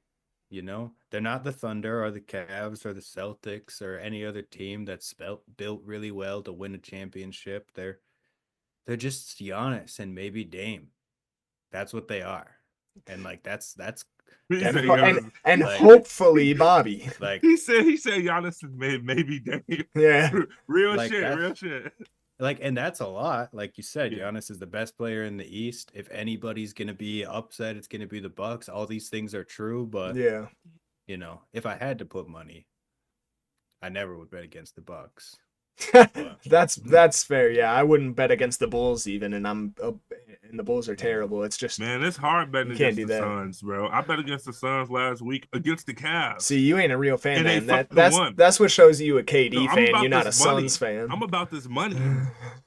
They're not the Thunder or the Cavs or the Celtics or any other team that's built really well to win a championship. They're just Giannis and maybe Dame. That's what they are. And like that's He And said crazy. Giannis. and Like hopefully Bobby. like He said Giannis is maybe Dame. Yeah. Real like shit, that's real shit. and that's a lot. Like you said, Yeah. Giannis is the best player in the East. If anybody's gonna be upset, it's gonna be the Bucks. All these things are true, but Yeah. if I had to put money, I never would bet against the Bucks. That's fair. Yeah, I wouldn't bet against the Bulls even, and the Bulls are terrible. It's just Man, it's hard betting you can't against do the that. Suns, bro. I bet against the Suns last week against the Cavs. See, you ain't a real fan, And they man. That fucking won. that's what shows you a KD No, I'm fan. about You're not a this money. Suns fan. I'm about this money.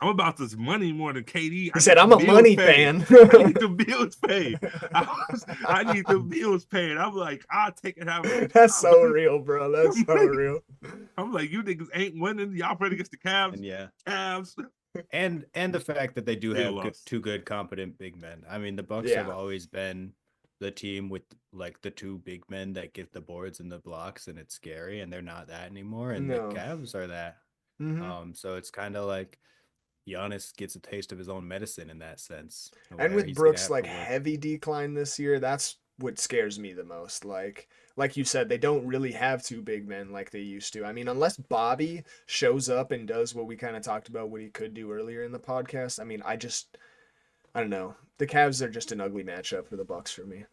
I'm about this money more than KD. He said, "I'm a money fan." I need the bills paid. I need the bills paid. I'm like, I'll take it how it That's so real, bro. That's I'm so like- real. I'm like, you niggas ain't winning. Y'all playing against the Cavs. And yeah. Cavs. And the fact that they do They have lost. 2 good, competent big men. I mean, the Bucks Yeah. have always been the team with like the 2 big men that get the boards and the blocks, and it's scary. And they're not that anymore. And No. the Cavs are that. So it's kind of like Giannis gets a taste of his own medicine in that sense, And where with he's gonna Brooks' have to like work. heavy decline this year, that's what scares me the most. Like you said, they don't really have two big men like they used to. I mean, unless Bobby shows up and does what we kind of talked about what he could do earlier in the podcast. I mean, I don't know. The Cavs are just an ugly matchup for the Bucks for me.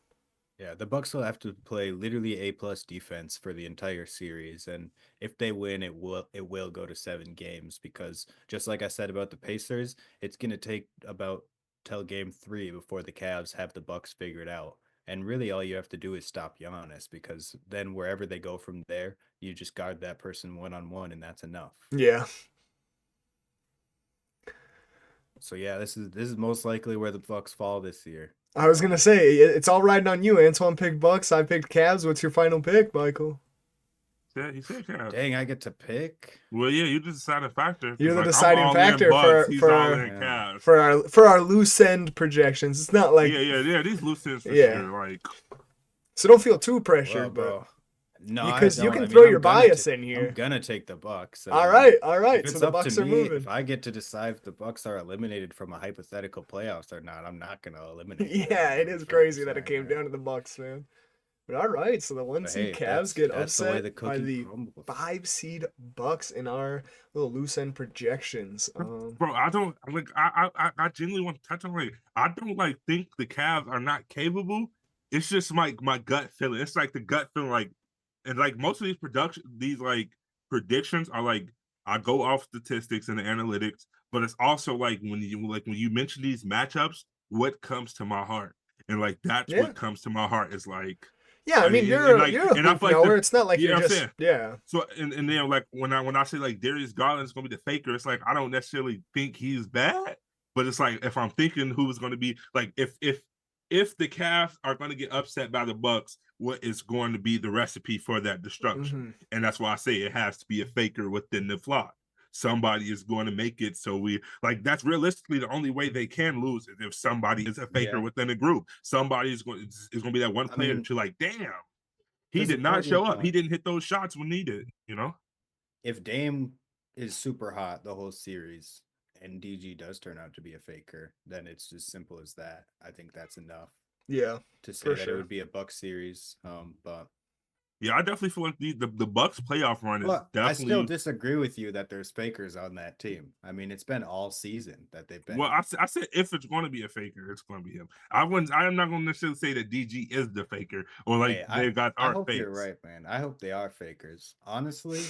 Yeah, the Bucks will have to play literally A+ defense for the entire series, and if they win, it will go to 7 games because just like I said about the Pacers, it's gonna take about till game 3 before the Cavs have the Bucks figured out. And really, all you have to do is stop Giannis because then wherever they go from there, you just guard that person 1-on-1, and that's enough. Yeah. So yeah, this is most likely where the Bucks fall this year. I was gonna say it's all riding on you. Antoine picked Bucks. I picked Cavs. What's your final pick, Michael? Yeah, he said Cavs. Dang, I get to pick. Well, yeah, you just decided factor. You're Because the like I'm deciding all in factor Bucks, he's all in Yeah. Cavs. for our loose end projections. It's not like Yeah. These loose ends for Yeah. sure. Like, so don't feel too Well, pressured, but bro. No, I because you don't. can I mean, throw your bias in I'm here. gonna take the Bucks. I All mean, right, if So it's the up to Bucks are me, moving. if I get to decide if the Bucks are eliminated from a hypothetical playoffs or not, I'm not gonna eliminate them. Yeah, I'm it gonna is be crazy that it focused came on that. down to the Bucks, man. But all right, so the one But seed hey, Cavs that's get that's the way upset the by cookie the crumbles. 5 seed Bucks in our little loose end projections. bro, I don't like. I genuinely want to touch on like I don't like think the Cavs are not capable. It's just my gut feeling. It's like the gut feeling, like, and like most of these like predictions are like I go off statistics and the analytics, but it's also like when you mention these matchups, what comes to my heart, and like that's Yeah, what comes to my heart is like, yeah. I mean, and like, you're a and I hoop feel like knower. It's not like yeah, you're I'm just saying. yeah. So and then like when I say like Darius Garland's gonna be the faker, it's like I don't necessarily think he's bad, but it's like if I'm thinking who's gonna be like if the Cavs are gonna get upset by the Bucks, what is going to be the recipe for that destruction? Mm-hmm. And that's why I say it has to be a faker within the flock. Somebody is going to make it. So we like that's realistically the only way they can lose is if somebody is a faker Yeah, within a group. Somebody is going to be that one I player mean, that you're like, damn, he there's a did not part where show up. He didn't hit those shots when needed, you know? if Dame is super hot the whole series and DG does turn out to be a faker, then it's as simple as that. I think that's enough Yeah, to say for that it sure. would be a Buck series. But Yeah, I definitely feel like the Bucks playoff run is I still definitely disagree with you that there's fakers on that team. I mean, it's been all season that they've been. well, I said if it's going to be a faker, it's going to be him. I am not going to necessarily say that DG is the faker or like Hey, they got I our hope you're fakes. right, man. I hope they are fakers. Honestly,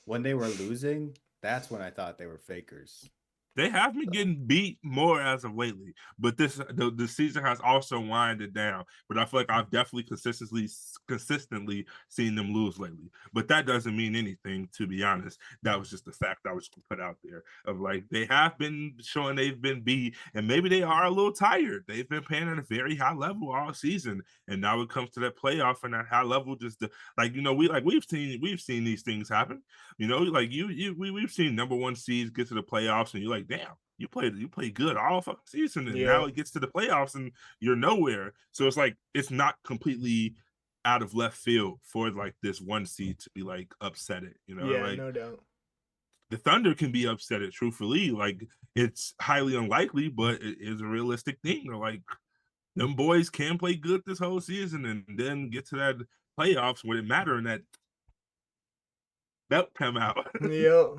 when they were losing, that's when I thought they were fakers. They have been So, getting beat more as of lately, but the season has also winded down. But I feel like I've definitely consistently seen them lose lately. But that doesn't mean anything, to be honest. That was just the fact I was put out there of like they have been showing they've been beat, and maybe they are a little tired. They've been playing at a very high level all season, and now it comes to that playoff and that high level. Like we've seen these things happen. You know, like we've seen number one seeds get to the playoffs, and you're like, damn, you played good all fucking season, and Yeah, now it gets to the playoffs and you're nowhere. So it's like it's not completely out of left field for like this one seed to be like upset it. You know, yeah, like no doubt. the Thunder can be upset it. Truthfully, like it's highly unlikely, but it is a realistic thing. Like them boys can play good this whole season and then get to that playoffs when it matter and that belt come out. Yeah,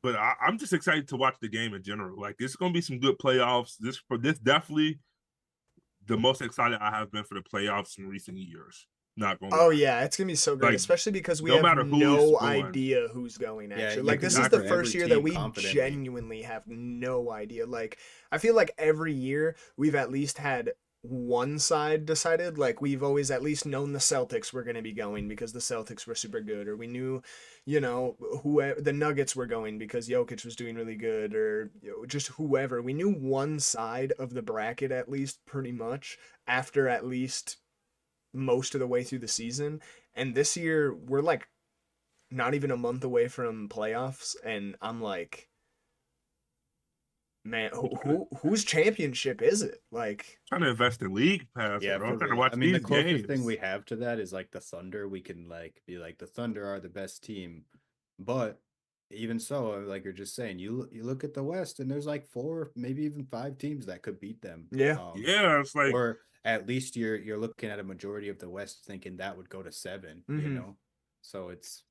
But I'm just excited to watch the game in general. Like this is gonna be some good playoffs. This definitely the most excited I have been for the playoffs in recent years. Not gonna oh lie. yeah, it's gonna be so great, Like especially because we no have matter who's no going. idea who's going. yeah, Actually, you like can this is root the for first every year that team we confidently. genuinely have no idea. Like I feel like every year we've at least had one side decided. Like we've always at least known the Celtics were gonna be going because the Celtics were super good, or we knew, who the Nuggets were going because Jokic was doing really good, or just whoever. We knew one side of the bracket at least pretty much after at least most of the way through the season. And this year we're like not even a month away from playoffs, and I'm like, man, whose championship is it? Like, Trying to invest in league pass, Yeah, bro. I'm for trying to real. watch I mean, the these closest thing games. we have to that is like the Thunder. We can like be like the Thunder are the best team, but even so, like you're just saying, you look at the West, and there's like 4, maybe even 5 teams that could beat them. Yeah. Yeah, it's like Or at least you're looking at a majority of the West thinking that would go to 7. So it's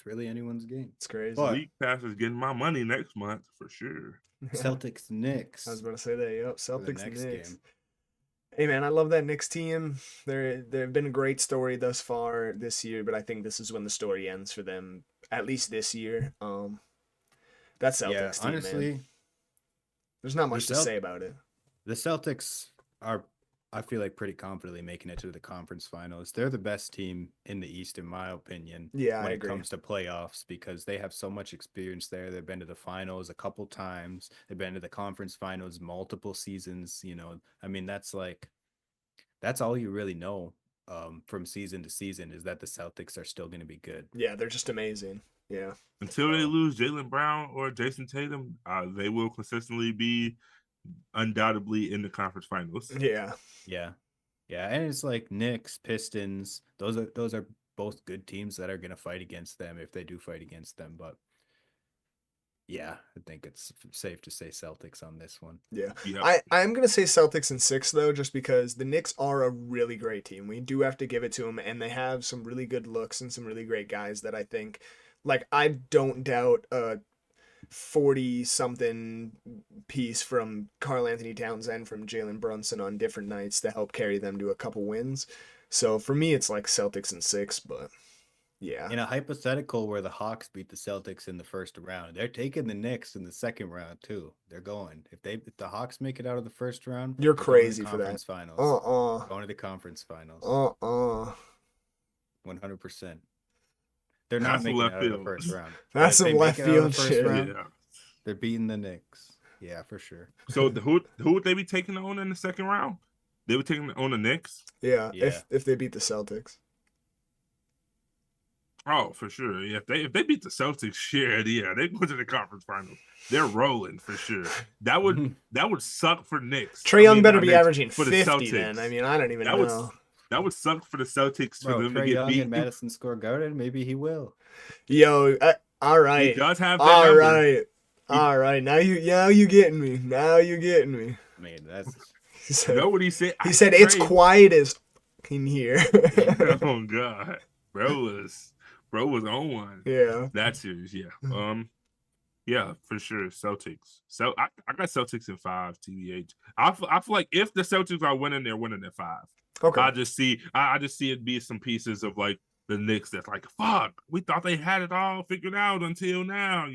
really anyone's game. It's crazy. But League Pass is getting my money next month for sure. Celtics Knicks. I was about to say that. Yep, for the Celtics next Knicks. game. Hey man, I love that Knicks team. They've been a great story thus far this year, but I think this is when the story ends for them. At least this year. That Celtics team, honestly, man. There's not much to say about it. The Celtics are, I feel like, pretty confidently making it to the conference finals. They're the best team in the East, in my opinion. Yeah, when I it agree. comes to playoffs, because they have so much experience there. They've been to the finals a couple times. They've been to the conference finals multiple seasons. I mean, that's all you really know from season to season, is that the Celtics are still going to be good. Yeah, they're just amazing. Yeah. Until they lose Jaylen Brown or Jason Tatum, they will consistently be undoubtedly in the conference finals. Yeah. And it's like Knicks, Pistons. Those are both good teams that are going to fight against them if they do fight against them. But yeah, I think it's safe to say Celtics on this one. Yeah. Yep. I'm going to say Celtics in 6, though, just because the Knicks are a really great team. We do have to give it to them, and they have some really good looks and some really great guys that I think, like, I don't doubt 40-something piece from Karl Anthony Towns and from Jalen Brunson on different nights to help carry them to a couple wins. So for me, it's like Celtics in 6, but yeah. In a hypothetical where the Hawks beat the Celtics in the first round, they're taking the Knicks in the second round too. They're going. If the Hawks make it out of the first round, You're crazy for that. Finals. Going to the conference finals. 100%. They're not making it out of the first round. That's some left field shit. Yeah. They're beating the Knicks. Yeah, for sure. So who would they be taking on in the second round? They were taking on the Knicks? Yeah. If they beat the Celtics. Oh, for sure. Yeah, if they beat the Celtics, they go to the conference finals. They're rolling for sure. That would suck for Knicks. Trae Young better be averaging 50 then. I mean, I don't even know. That would suck for the Celtics for them to Trae get Young beat. and Madison Square Garden, maybe he will. All right. He does have that all number. right. All right. Now you getting me. I mean, that's you know what he said? He said it's quiet as in here. Oh God. Bro was on one. Yeah. That series, yeah. Yeah, for sure. Celtics. So I got Celtics in 5, TBH. I feel like if the Celtics are winning, they're winning at 5. Okay. I just see it be some pieces of like the Knicks that's like, fuck, we thought they had it all figured out until now,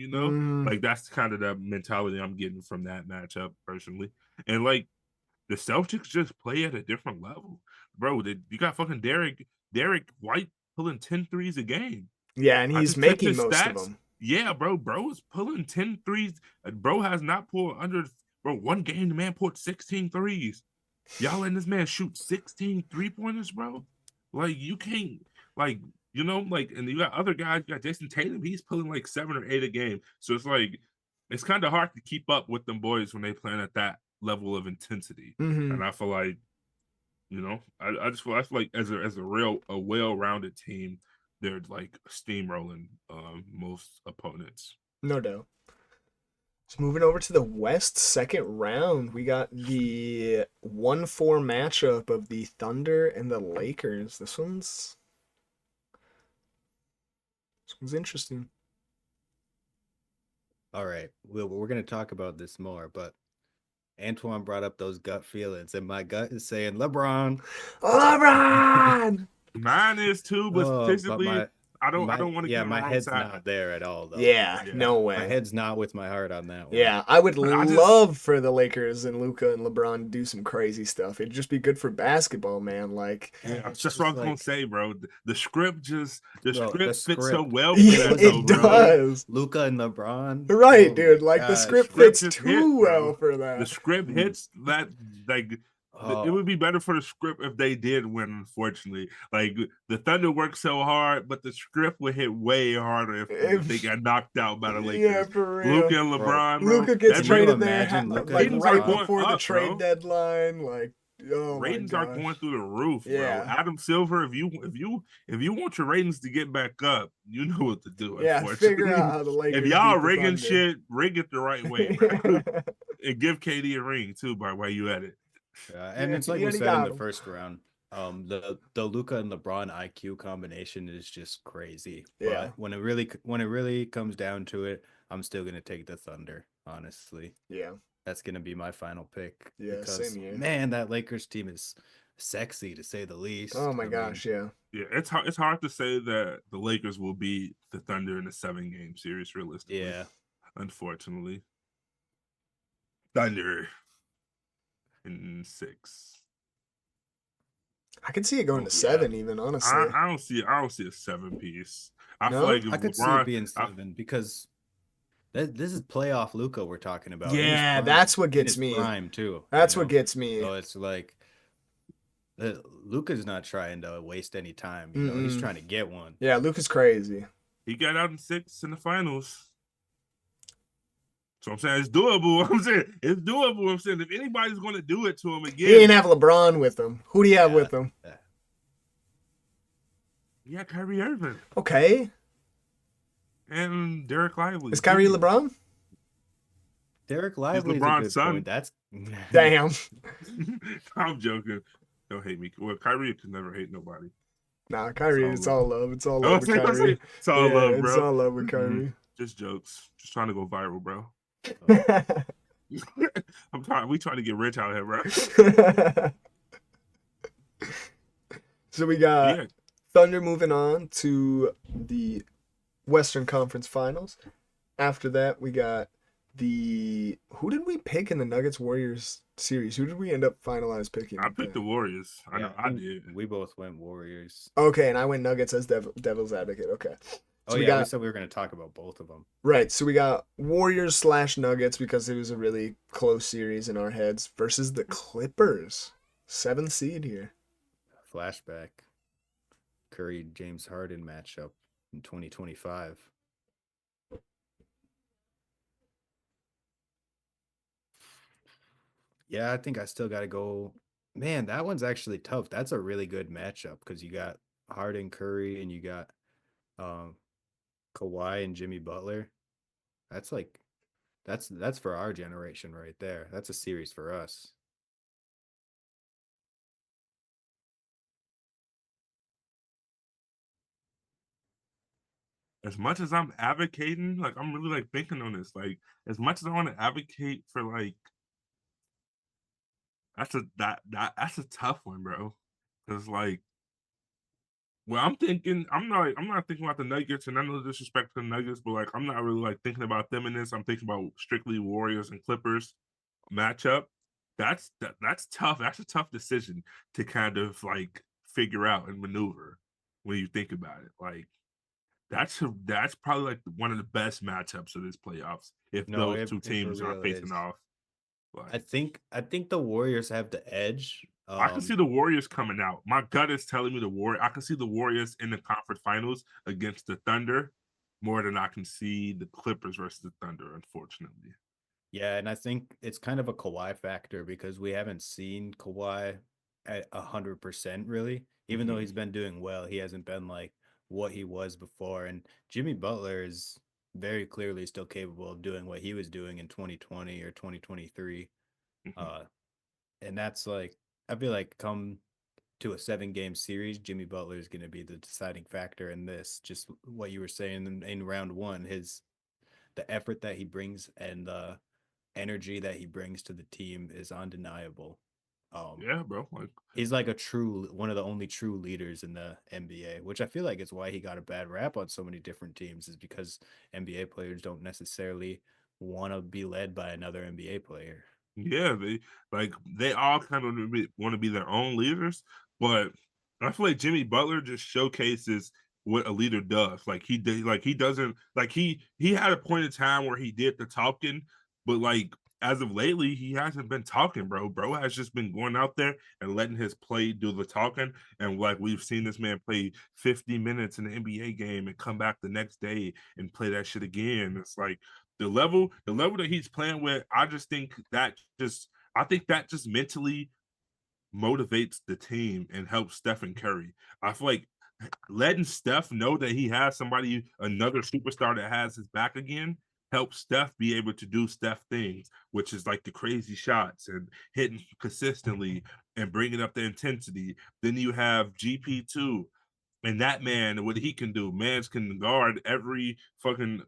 Like that's kind of the mentality I'm getting from that matchup personally. And like the Celtics just play at a different level. Bro, you got fucking Derek White pulling 10 threes a game. Yeah, and he's making most of them. Yeah, bro is pulling 10 threes. Bro has not pulled under, one game the man pulled 16 threes. Y'all letting this man shoot 16 3-pointers, bro? Like, you can't, like, and you got other guys, you got Jason Tatum, he's pulling like 7 or 8 a game. So it's like, it's kind of hard to keep up with them boys when they playing at that level of intensity. Mm-hmm. And I feel like, I feel like as a well-rounded team, they're like steamrolling most opponents. No doubt. So moving over to the West, second round, we got the 1-4 matchup of the Thunder and the Lakers. This one's interesting. all right. We're going to talk about this more, but Antoine brought up those gut feelings, and my gut is saying LeBron. Mine is too, but statistically, I don't want to. Yeah, my head's not there at all, though. Yeah, no way. My head's not with my heart on that one. Yeah, I would love for the Lakers and Luka and LeBron to do some crazy stuff. It'd just be good for basketball, man. Like, that's just what I'm gonna say, bro. The script fits so well. It does. Luka and LeBron, right, dude? Like the script fits too well for that. The script hits that like. It would be better for the script if they did win, unfortunately. Like, the Thunder worked so hard, but the script would hit way harder if they got knocked out by the Lakers. Yeah, for real. Luka and LeBron, Luka gets traded there Luka right before the trade deadline. Like, Oh my Ratings are gosh. going through the roof, bro. Yeah. Adam Silver, if you want your ratings to get back up, you know what to do. Yeah, figure out Unfortunately, how the if Lakers y'all beat the rigging Thunder. shit, rig it the right way, bro. And give KD a ring too, by while you at it. And Yeah, it's like he we already said in got the him. first round, the Luca and LeBron IQ combination is just crazy. Yeah. But when it really comes down to it, I'm still gonna take the Thunder. Honestly, Yeah. that's gonna be my final pick Yeah, same because here. man, that Lakers team is sexy to say the Oh least. my I mean, gosh, yeah. Yeah, it's hard to say that the Lakers will beat the Thunder in a 7-game series, realistically. yeah, Unfortunately, Thunder in 6. I could see it going Oh to yeah. 7 even, honestly. I don't see a 7 piece. I feel No? like if I could see it LeBron, being seven because this is playoff Luca we're talking about Yeah, that's what in gets his me. prime too. That's what gets me. So it's like Luca's not trying to waste any time. He's Mm-mm. trying to get one. Yeah, Luke is crazy. he got out in 6 in the finals. So I'm saying it's doable. I'm saying it's doable. I'm saying if anybody's going to do it to him He didn't again, have LeBron with him. Who do you have Yeah. with him? yeah, Kyrie Irving Okay. and Derek Lively. Is Kyrie Period. LeBron? Derek He's Lively is a LeBron's good son. point. That's Damn. I'm joking. Don't hate me. Well, Kyrie can never hate nobody. Nah, Kyrie, it's all love. It's all I love was with saying, Kyrie. it's all Yeah, love, it's bro. all love with Kyrie. Just jokes. Just trying to go viral, bro. We trying to get rich out here, bro. So we got Yeah, Thunder moving on to the Western Conference Finals. After that, we got who did we pick in the Nuggets Warriors series? Who did we end up finalize picking? I picked the Warriors. I know I think did. we both went Warriors. Okay, and I went Nuggets as devil's advocate. Okay. Oh So we yeah, we got said we were going to talk about both of them. right. So we got Warriors / Nuggets because it was a really close series in our heads versus the Clippers, 7th seed here. Flashback, Curry James Harden matchup in 2025. Yeah, I think I still got to go. Man, that one's actually tough. That's a really good matchup because you got Harden, Curry, and you got um, Kawhi and Jimmy Butler. That's like that's for our generation right there. That's a series for us. As much as I'm advocating, like I'm really like thinking on this. Like as much as I want to advocate for like that's a tough one, bro. Because like well, I'm not thinking about the Nuggets, and I know disrespect to the Nuggets, but like I'm not really like thinking about them in this. I'm thinking about strictly Warriors and Clippers matchup. That's tough. That's a tough decision to kind of like figure out and maneuver when you think about it. Like that's probably like one of the best matchups of this playoffs if No, those it, two it for teams are real facing is. off. Like I think the Warriors have the edge. I can see the Warriors coming out. My gut is telling me I can see the Warriors in the conference finals against the Thunder more than I can see the Clippers versus the Thunder, unfortunately. Yeah, and I think it's kind of a Kawhi factor because we haven't seen Kawhi at 100% really. Even though he's been doing well, he hasn't been like what he was before. And Jimmy Butler is very clearly still capable of doing what he was doing in 2020 or 2023. Mm-hmm. Uh, and that's like I feel like come to a 7 game series, Jimmy Butler is going to be the deciding factor in this. Just what you were saying in round one, the effort that he brings and the energy that he brings to the team is undeniable. Yeah, bro. Like He's like one of the only true leaders in the NBA, which I feel like is why he got a bad rap on so many different teams, is because NBA players don't necessarily want to be led by another NBA player. yeah, they all kind of want to be their own leaders, but I feel like Jimmy Butler just showcases what a leader does. Like he did, like he doesn't like he had a point in time where he did the talking, but like as of lately, he hasn't been talking, bro. Bro has just been going out there and letting his play do the talking. And like we've seen this man play 50 minutes in the NBA game and come back the next day and play that shit again. It's like the level that he's playing with, I think that just mentally motivates the team and helps Stephen Curry. I feel like letting Steph know that he has somebody, another superstar that has his back again, helps Steph be able to do Steph things, which is like the crazy shots and hitting consistently and bringing up the intensity. Then you have GP2, and that man, what he can do, man's can guard every fucking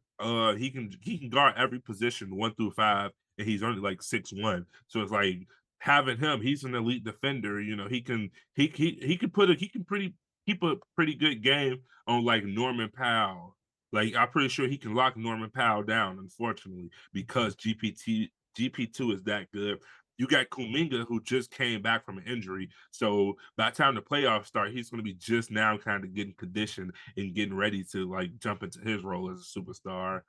he can guard every position 1 through 5, and he's only like 6'1". So it's like having him, he's an elite defender. He can put a he can pretty keep a pretty good game on like Norman Powell. Like I'm pretty sure he can lock Norman Powell down, unfortunately, because GP2 is that good. You got Kuminga, who just came back from an injury. So by the time the playoffs start, he's going to be just now kind of getting conditioned and getting ready to like jump into his role as a superstar.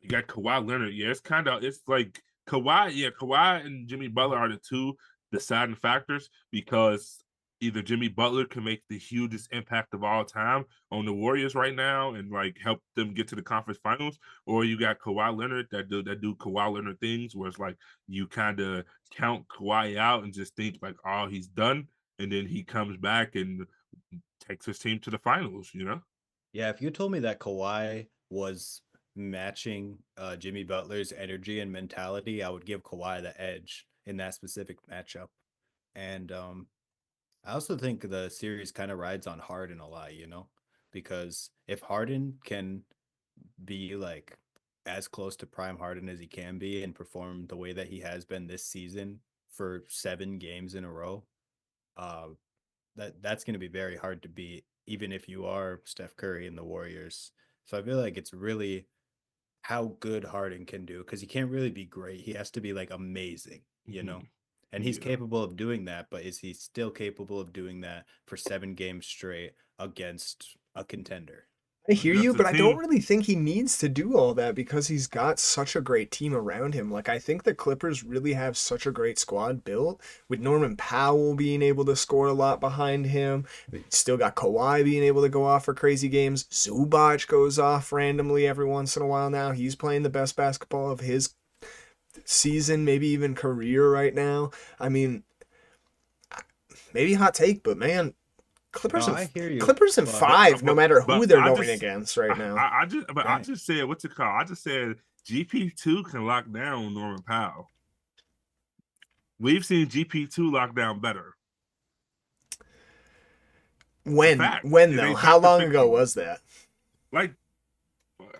You got Kawhi Leonard. Yeah, it's like Kawhi and Jimmy Butler are the two deciding factors, because either Jimmy Butler can make the hugest impact of all time on the Warriors right now and like help them get to the conference finals, or you got Kawhi Leonard that do Kawhi Leonard things where it's like you kind of count Kawhi out and just think like, oh, he's done, and then he comes back and takes his team to the finals. Yeah, if you told me that Kawhi was matching Jimmy Butler's energy and mentality, I would give Kawhi the edge in that specific matchup. And I also think the series kind of rides on Harden a lot, because if Harden can be like as close to prime Harden as he can be and perform the way that he has been this season for 7 games in a row, uh, that's going to be very hard to beat, even if you are Steph Curry and the Warriors. So I feel like it's really how good Harden can do, because he can't really be great. He has to be like amazing. And he's Yeah. capable of doing that, but is he still capable of doing that for 7 games straight against a contender? I hear you, Against the but I don't team. really think he needs to do all that because he's got such a great team around him. Like, I think the Clippers really have such a great squad built with Norman Powell being able to score a lot behind him. Still got Kawhi being able to go off for crazy games. Zubac goes off randomly every once in a while now. He's playing the best basketball of his season, maybe even career right now. I mean, maybe hot take, but man, No, I hear you, Clippers in but five, no matter who But they're I going just against right now. I right. just said what's it called? I just said GP2 can lock down Norman Powell. We've seen GP2 lock down better. It's a When? fact. When It though? ain't How fact or long ago fiction. was that?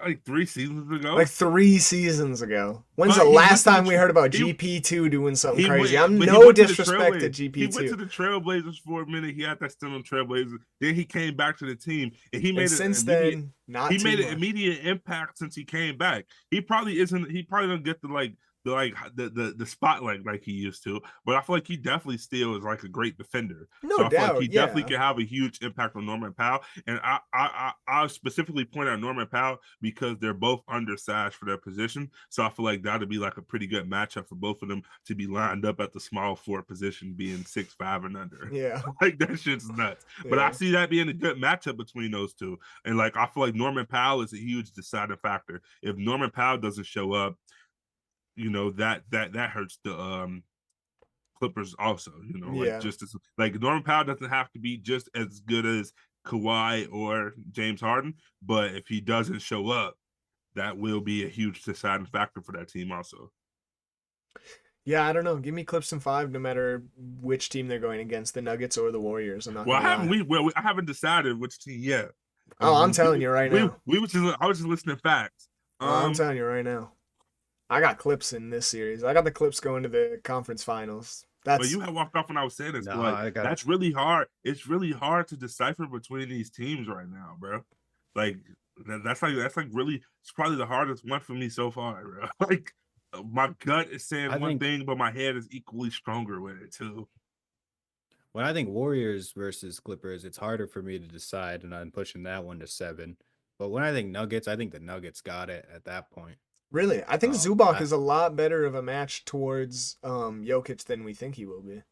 Like 3 seasons Like ago. 3 seasons ago. When's the But he went last to the time we heard about he GP2 doing something he crazy? went, I'm but he no went to the disrespect to Trailblazers. He went to GP2. the Trailblazers for a minute. He had that stint on Trailblazers. Then he came back to the team, and he And made an since immediate. then, not He too made an much. immediate impact since he came back. He probably isn't. He probably don't get the spotlight like he used to. But I feel like he definitely still is like a great defender. No So I feel like he doubt, definitely yeah. can have a huge impact on Norman Powell. And I specifically point out Norman Powell because they're both undersized for their position. So I feel like that'd be like a pretty good matchup for both of them to be lined up at the small forward position, being 6'5" and under. Yeah. Like that shit's nuts. But I Yeah. see that being a good matchup between those two. And like I feel like Norman Powell is a huge deciding factor. If Norman Powell doesn't show up, that hurts the Clippers also. Like Yeah. just as like Norman Powell doesn't have to be just as good as Kawhi or James Harden, but if he doesn't show up, that will be a huge deciding factor for that team also. Yeah, I don't know. Give me Clips in five no matter which team they're going against, the Nuggets or the Warriors. I'm not Well, gonna lie. I haven't decided which team yet. Oh, I'm telling you right now. I was just listening to facts. Oh, I'm telling you right now. I got Clips in this series. I got the Clips going to the conference finals. But That's you had walked off when I was saying this. No, But I got that's really hard. It's really hard to decipher between these teams right now, bro. Like that's like really. It's probably the hardest one for me so far, bro. Like my gut is saying I one think thing, but my head is equally stronger with it too. when I think Warriors versus Clippers, it's harder for me to decide, and I'm pushing that one to 7. But when I think Nuggets, I think the Nuggets got it at that point. really. I think Zubac I is a lot better of a match towards Jokic than we think he will be.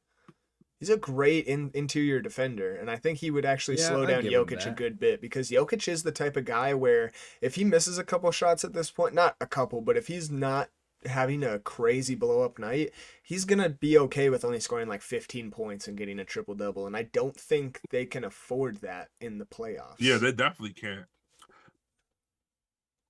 He's a great interior defender, and I think he would actually Yeah, slow I down give him Jokic a that. good bit because Jokic is the type of guy where if he misses a couple shots at this point, not a couple, but if he's not having a crazy blow up night, he's going to be okay with only scoring like 15 points and getting a triple double. And I don't think they can afford that in the Yeah, playoffs. they definitely can't.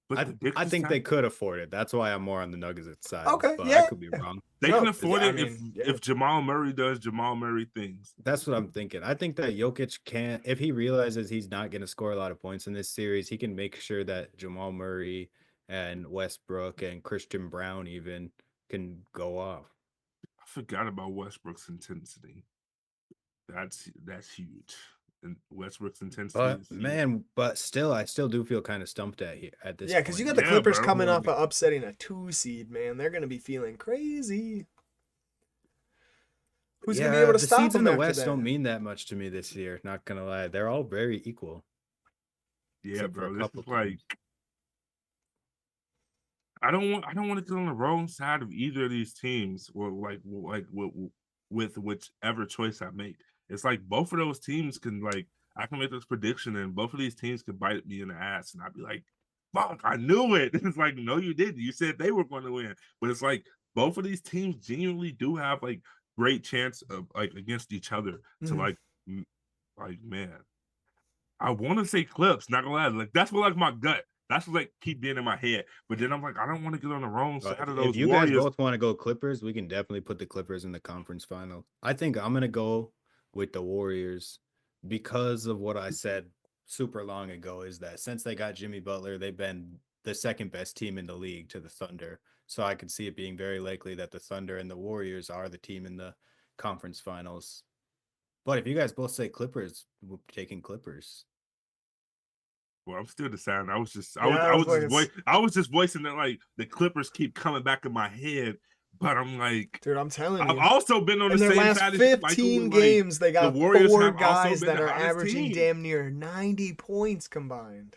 But the I biggest think they time could afford it. That's why I'm more on the Nuggets side, Okay. but I Yeah. could be Yeah. wrong. they can No, afford I it mean, yeah. if Jamal Murray does Jamal Murray things. That's what I'm thinking. I think that Jokic can't, if he realizes he's not going to score a lot of points in this series, he can make sure that Jamal Murray and Westbrook and Christian Brown even can go off. I forgot about Westbrook's intensity. That's huge. And Westbrook's intensity But is huge. man, but still, I still do feel kind of stumped at this Yeah, because you point. got the Yeah, Clippers bro. coming off Like, of upsetting a 2 seed, man. They're going to be feeling crazy. Who's going to be able yeah, to the stop seeds in them the after West that? don't mean that much to me this year. Not gonna lie, they're all very equal, Yeah, except for a bro. This couple is like teams. I don't want to get on the wrong side of either of these teams, or with whichever choice I make. It's like both of those teams can like I can make this prediction, and both of these teams can bite me in the ass, and I'd be like, "Fuck, I knew it." It's like, no, you didn't. You said they were going to win, but it's like both of these teams genuinely do have like great chance of like against each other to Mhm. like man. I want to say Clips, not gonna lie. Like that's what like my gut. That's what like keep being in my head. But then I'm like, I don't want to get on the wrong But side of if those you guys Warriors. both want to go Clippers, we can definitely put the Clippers in the conference final. I think I'm gonna go with the Warriors because of what I said super long ago. Is that since they got Jimmy Butler, they've been the second best team in the league to the Thunder. So I could see it being very likely that the Thunder and the Warriors are the team in the conference finals. But if you guys both say Clippers, we're taking Clippers. Well, I'm still deciding. I was just I Yeah, was I I was was like, just I was just voicing that like the Clippers keep coming back in my head, but I'm like dude, I'm telling I've you. also been on the In their same last side as you, Michael, 15 with like games, they the got Warriors four have also guys been that the are hottest averaging team. damn near 90 points combined.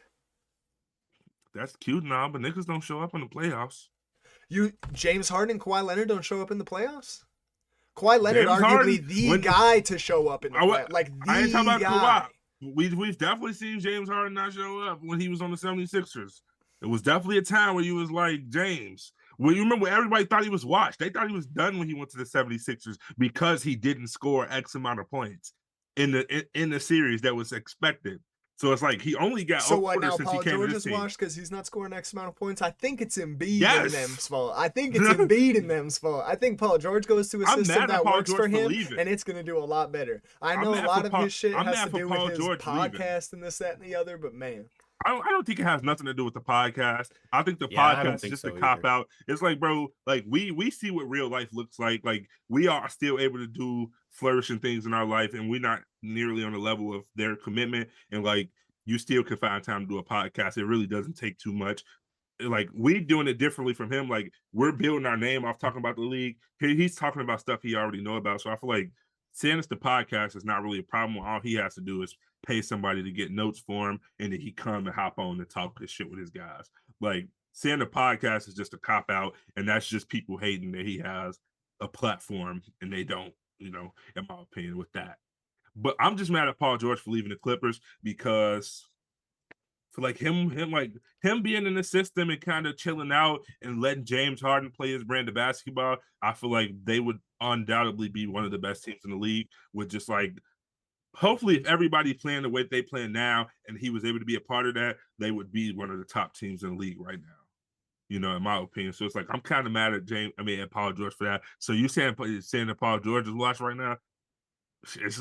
That's cute now, but niggas don't show up in the playoffs. James Harden and Kawhi Leonard don't show up in the playoffs? Kawhi Leonard, James Harden, arguably the when guy to show up in the I, playoffs. Like, I ain't talking the about Kawhi. guy. We've definitely seen James Harden not show up when he was on the 76ers. It was definitely a time where you was like, James. Well, you remember everybody thought he was washed. They thought he was done when he went to the 76ers because he didn't score X amount of points in the series that was expected. So it's like he only got So what older now? since he Paul came to George this is team. washed because he's not scoring X amount of points. I think it's Embiid in Yes. them's fault. I think it's Embiid in them's fault. I think Paul George goes to a I'm system mad at that Paul works George for for him, leaving. and it's gonna do a lot better. I I'm know a mad lot for of Paul. his shit I'm has mad to for do with Paul his George leaving. podcast and this, that, and the other, but man. I don't think it has nothing to do with the podcast. I think the Yeah, I don't podcast is think just a so cop either. out. It's like, bro, like we see what real life looks like. Like we are still able to do flourishing things in our life, and we're not nearly on the level of their commitment. And like you still can find time to do a podcast. It really doesn't take too much. Like we doing it differently from him. Like we're building our name off talking about the league. He's talking about stuff he already know about. So I feel like saying it's the podcast is not really a problem. All he has to do is pay somebody to get notes for him, and then he come and hop on and talk this shit with his guys. Like saying the podcast is just a cop out, and that's just people hating that he has a platform and they don't. In my opinion, with that. But I'm just mad at Paul George for leaving the Clippers because for like him being in the system and kind of chilling out and letting James Harden play his brand of basketball, I feel like they would undoubtedly be one of the best teams in the league with just like hopefully if everybody playing the way they play now and he was able to be a part of that, they would be one of the top teams in the league right now. In my opinion. So it's like I'm kind of mad at at Paul George for that. So you saying that Paul George is watched right now? She's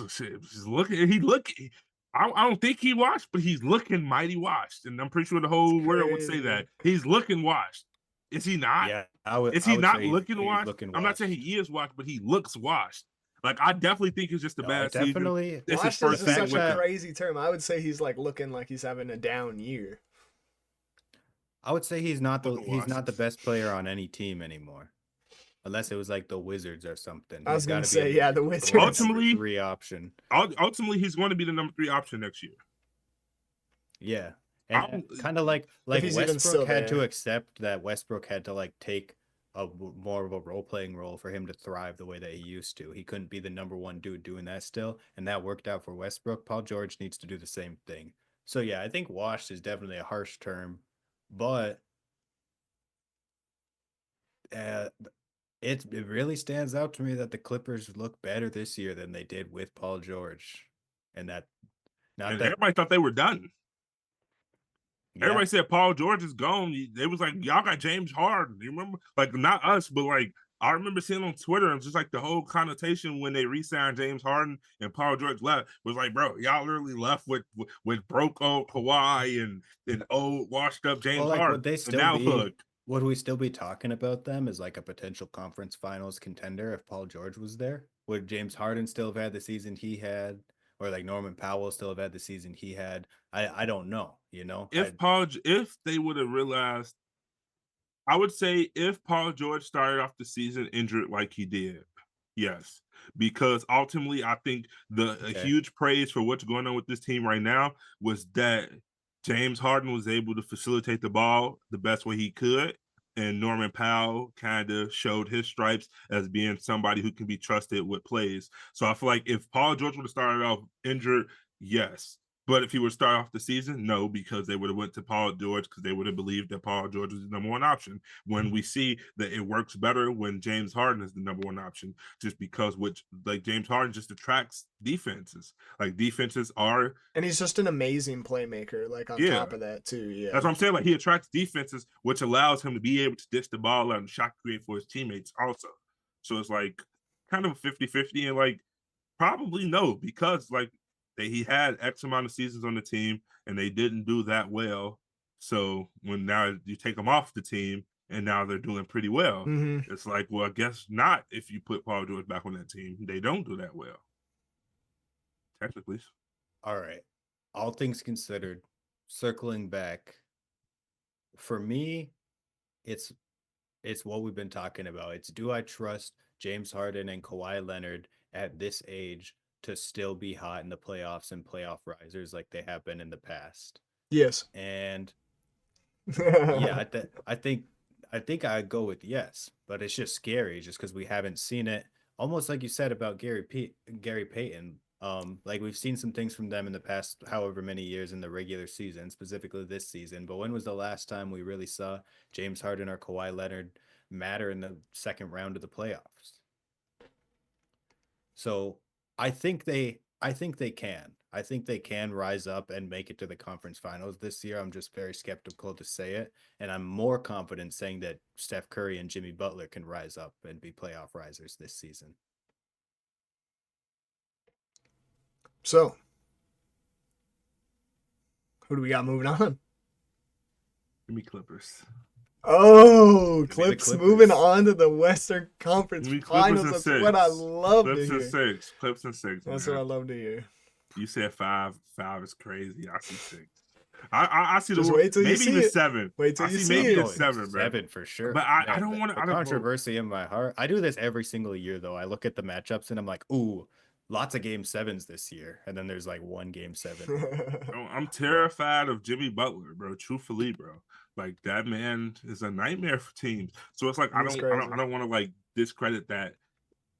looking. He looking. I don't think he washed, but he's looking mighty washed, and I'm pretty sure the It's whole world would say crazy. that he's looking washed. Is he not? Yeah, Is I he would not say looking he's washed? looking I'm not saying washed. he is washed, but he looks washed. Like I definitely think it's just a No, bad it season. definitely It's his Washed is the first just season fact such a with the. that crazy term. I would say he's like looking like he's having a down year. I would say Looking he's washed. not the best player on any team anymore. Unless it was like the Wizards or something. I was He's got gonna to be say, yeah, the like a Wizards. number Ultimately, 3 option. ultimately, he's going to be the number 3 option next year. Yeah. I And kind of like If he's even Westbrook still had to there. accept that Westbrook had to like take more of a role-playing role for him to thrive the way that he used to. He couldn't be the number 1 dude doing that still, and that worked out for Westbrook. Paul George needs to do the same thing. So yeah, I think washed is definitely a harsh term, but uh, it really stands out to me that the Clippers look better this year than they did with Paul George, and that not And that everybody thought they were done. yeah. Everybody said Paul George is gone. They was like, y'all got James Harden. You remember? Like, not us, but like, I remember seeing on Twitter, and just like the whole connotation when they re-signed James Harden and Paul George left was like, bro, y'all literally left with broke old Kawhi and old washed up Well, James like Harden. And now look, would we still be talking about them as like a potential conference finals contender if Paul George was there? Would James Harden still have had the season he had? Or like Norman Powell still have had the season he had? I don't know, you know? if they would have realized, I would say if Paul George started off the season injured like he did, yes, because ultimately I think the a Okay. huge praise for what's going on with this team right now was that James Harden was able to facilitate the ball the best way he could, and Norman Powell kind of showed his stripes as being somebody who can be trusted with plays. So I feel like if Paul George would have started off injured, yes. But if he would start off the season, no, because they would have went to Paul George because they would have believed that Paul George was the number one option. When we see that it works better when James Harden is the number one option, just because which like James Harden just attracts defenses. Like defenses are, And he's just an amazing playmaker, like on yeah. top of that too. That's Yeah. what I'm saying. Like he attracts defenses, which allows him to be able to dish the ball out and shot create for his teammates also. So it's like kind of 50-50 and like probably no, because like he had X amount of seasons on the team and they didn't do that well. So when now you take them off the team and now they're doing pretty well, Mm-hmm. it's like, well, I guess not if you put Paul George back on that team. They don't do that well, technically. All right. All things considered, circling back, for me, it's it's what we've been talking about. It's do I trust James Harden and Kawhi Leonard at this age to still be hot in the playoffs and playoff risers like they have been in the past? Yes. And yeah, I think I'd go with yes, but it's just scary just because we haven't seen it. Almost like you said about Gary Payton. Like we've seen some things from them in the past, however many years in the regular season, specifically this season. But when was the last time we really saw James Harden or Kawhi Leonard matter in the second round of the playoffs? So I think they can. I think they can rise up and make it to the conference finals this year. I'm just very skeptical to say it. And I'm more confident saying that Steph Curry and Jimmy Butler can rise up and be playoff risers this season. So, who do we got moving on? Give me Clippers. Oh, Give me the Clips moving Clippers. on to the Western Conference Give me Clippers Finals. and That's what I six. love to Clips and hear. six. Clips and six, That's man. what I love to hear. You said five. Five is crazy. I see six. I see Just the wait till you maybe see even it. seven. Wait till I you see see I'm maybe even it. going seven, bro. 7 for sure. But I Man, don't want to. the I don't, bro. controversy in my heart. I do this every single year, though. I look at the matchups and I'm like, ooh, lots of game sevens this year. And then there's like one game 7. I'm But terrified of Jimmy Butler, bro. Truthfully, bro. Like that man is a nightmare for teams. So it's like He's I crazy. don't want to like discredit that.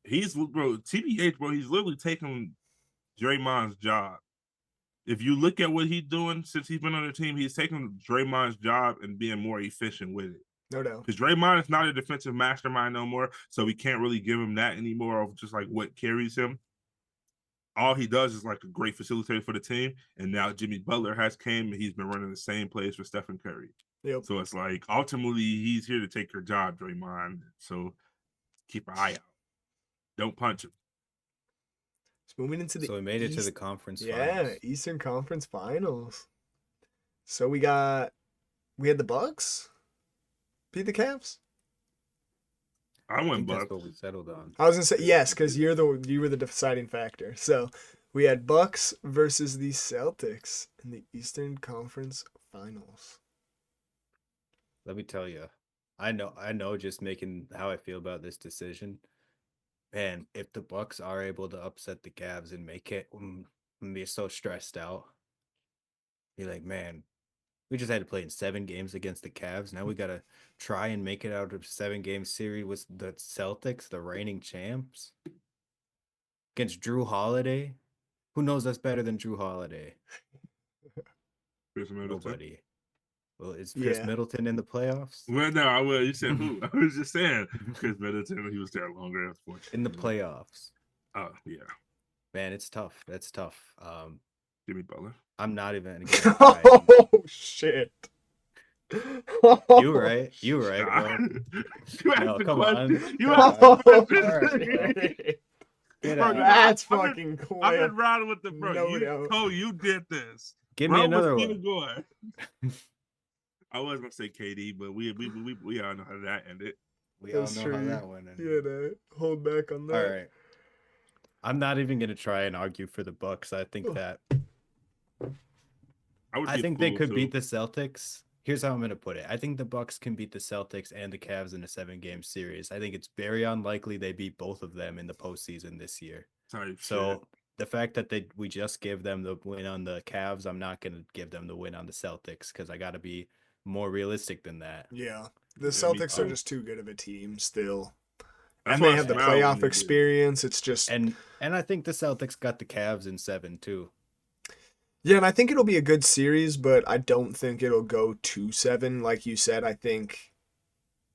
He's bro, TBH, bro, he's literally taking Draymond's job. If you look at what he's doing since he's been on the team, he's taking Draymond's job and being more efficient with it. No doubt. Because Draymond is not a defensive mastermind no more, so we can't really give him that anymore of just like what carries him. All he does is like a great facilitator for the team. And now Jimmy Butler has came and he's been running the same plays for Stephen Curry. Yep. So it's like ultimately he's here to take your job, Draymond. So keep an eye out. Don't punch him. It's moving into the so we made it to the East. conference Yeah, finals. Eastern Conference Finals. So we had the Bucks beat the Cavs. I I went think that's Bucks. what we settled on. I was gonna say yes, because you were the deciding factor. So we had Bucks versus the Celtics in the Eastern Conference Finals. Let me tell you, I know just making how I feel about this decision. Man, if the Bucks are able to upset the Cavs and make it, I'm gonna be so stressed out. Be like, man, we just had to play in 7 games against the Cavs. Now we gotta try and make it out of 7 game series with the Celtics, the reigning champs, against Drew Holiday. Who knows us better than Drew Holiday? Chris Middleton. Nobody. Well, is Chris Yeah. Middleton in the playoffs? Well, no, I will. You said who? I was just saying Chris Middleton. He was there longer, In the unfortunately. playoffs. Oh yeah, Man, it's tough. That's tough. Jimmy Butler. I'm not even gonna try. Oh shit. You were right. You were right, Nah. bro. You asked No, the come question. on. You Come asked the on. Oh question. All right, bro. shit. Get Bro, out. That's I've fucking I've quick. been riding with the bro. No You, doubt. Cole, you did this. Give me Bro was another still one. going. I was gonna say KD, but we all know how that ended. We all That's know how true. that went. Yeah, hold back on All that. right. I'm not even gonna try and argue for the Bucks. I think Oh. that I I think they cool could too. beat the Celtics. Here's how I'm gonna put it. I think the Bucks can beat the Celtics and the Cavs in a 7-game series. I think it's very unlikely they beat both of them in the postseason this year. Type So shit. the fact that we just give them the win on the Cavs, I'm not gonna give them the win on the Celtics because I gotta be more realistic than that. Yeah. The Yeah, me Celtics are too. just too good of a team still. That's And why they I have the smiled when playoff they did. experience. It's just And I think the Celtics got the Cavs in 7 too. yeah, and I think it'll be a good series, but I don't think it'll go to 7 like you said. I think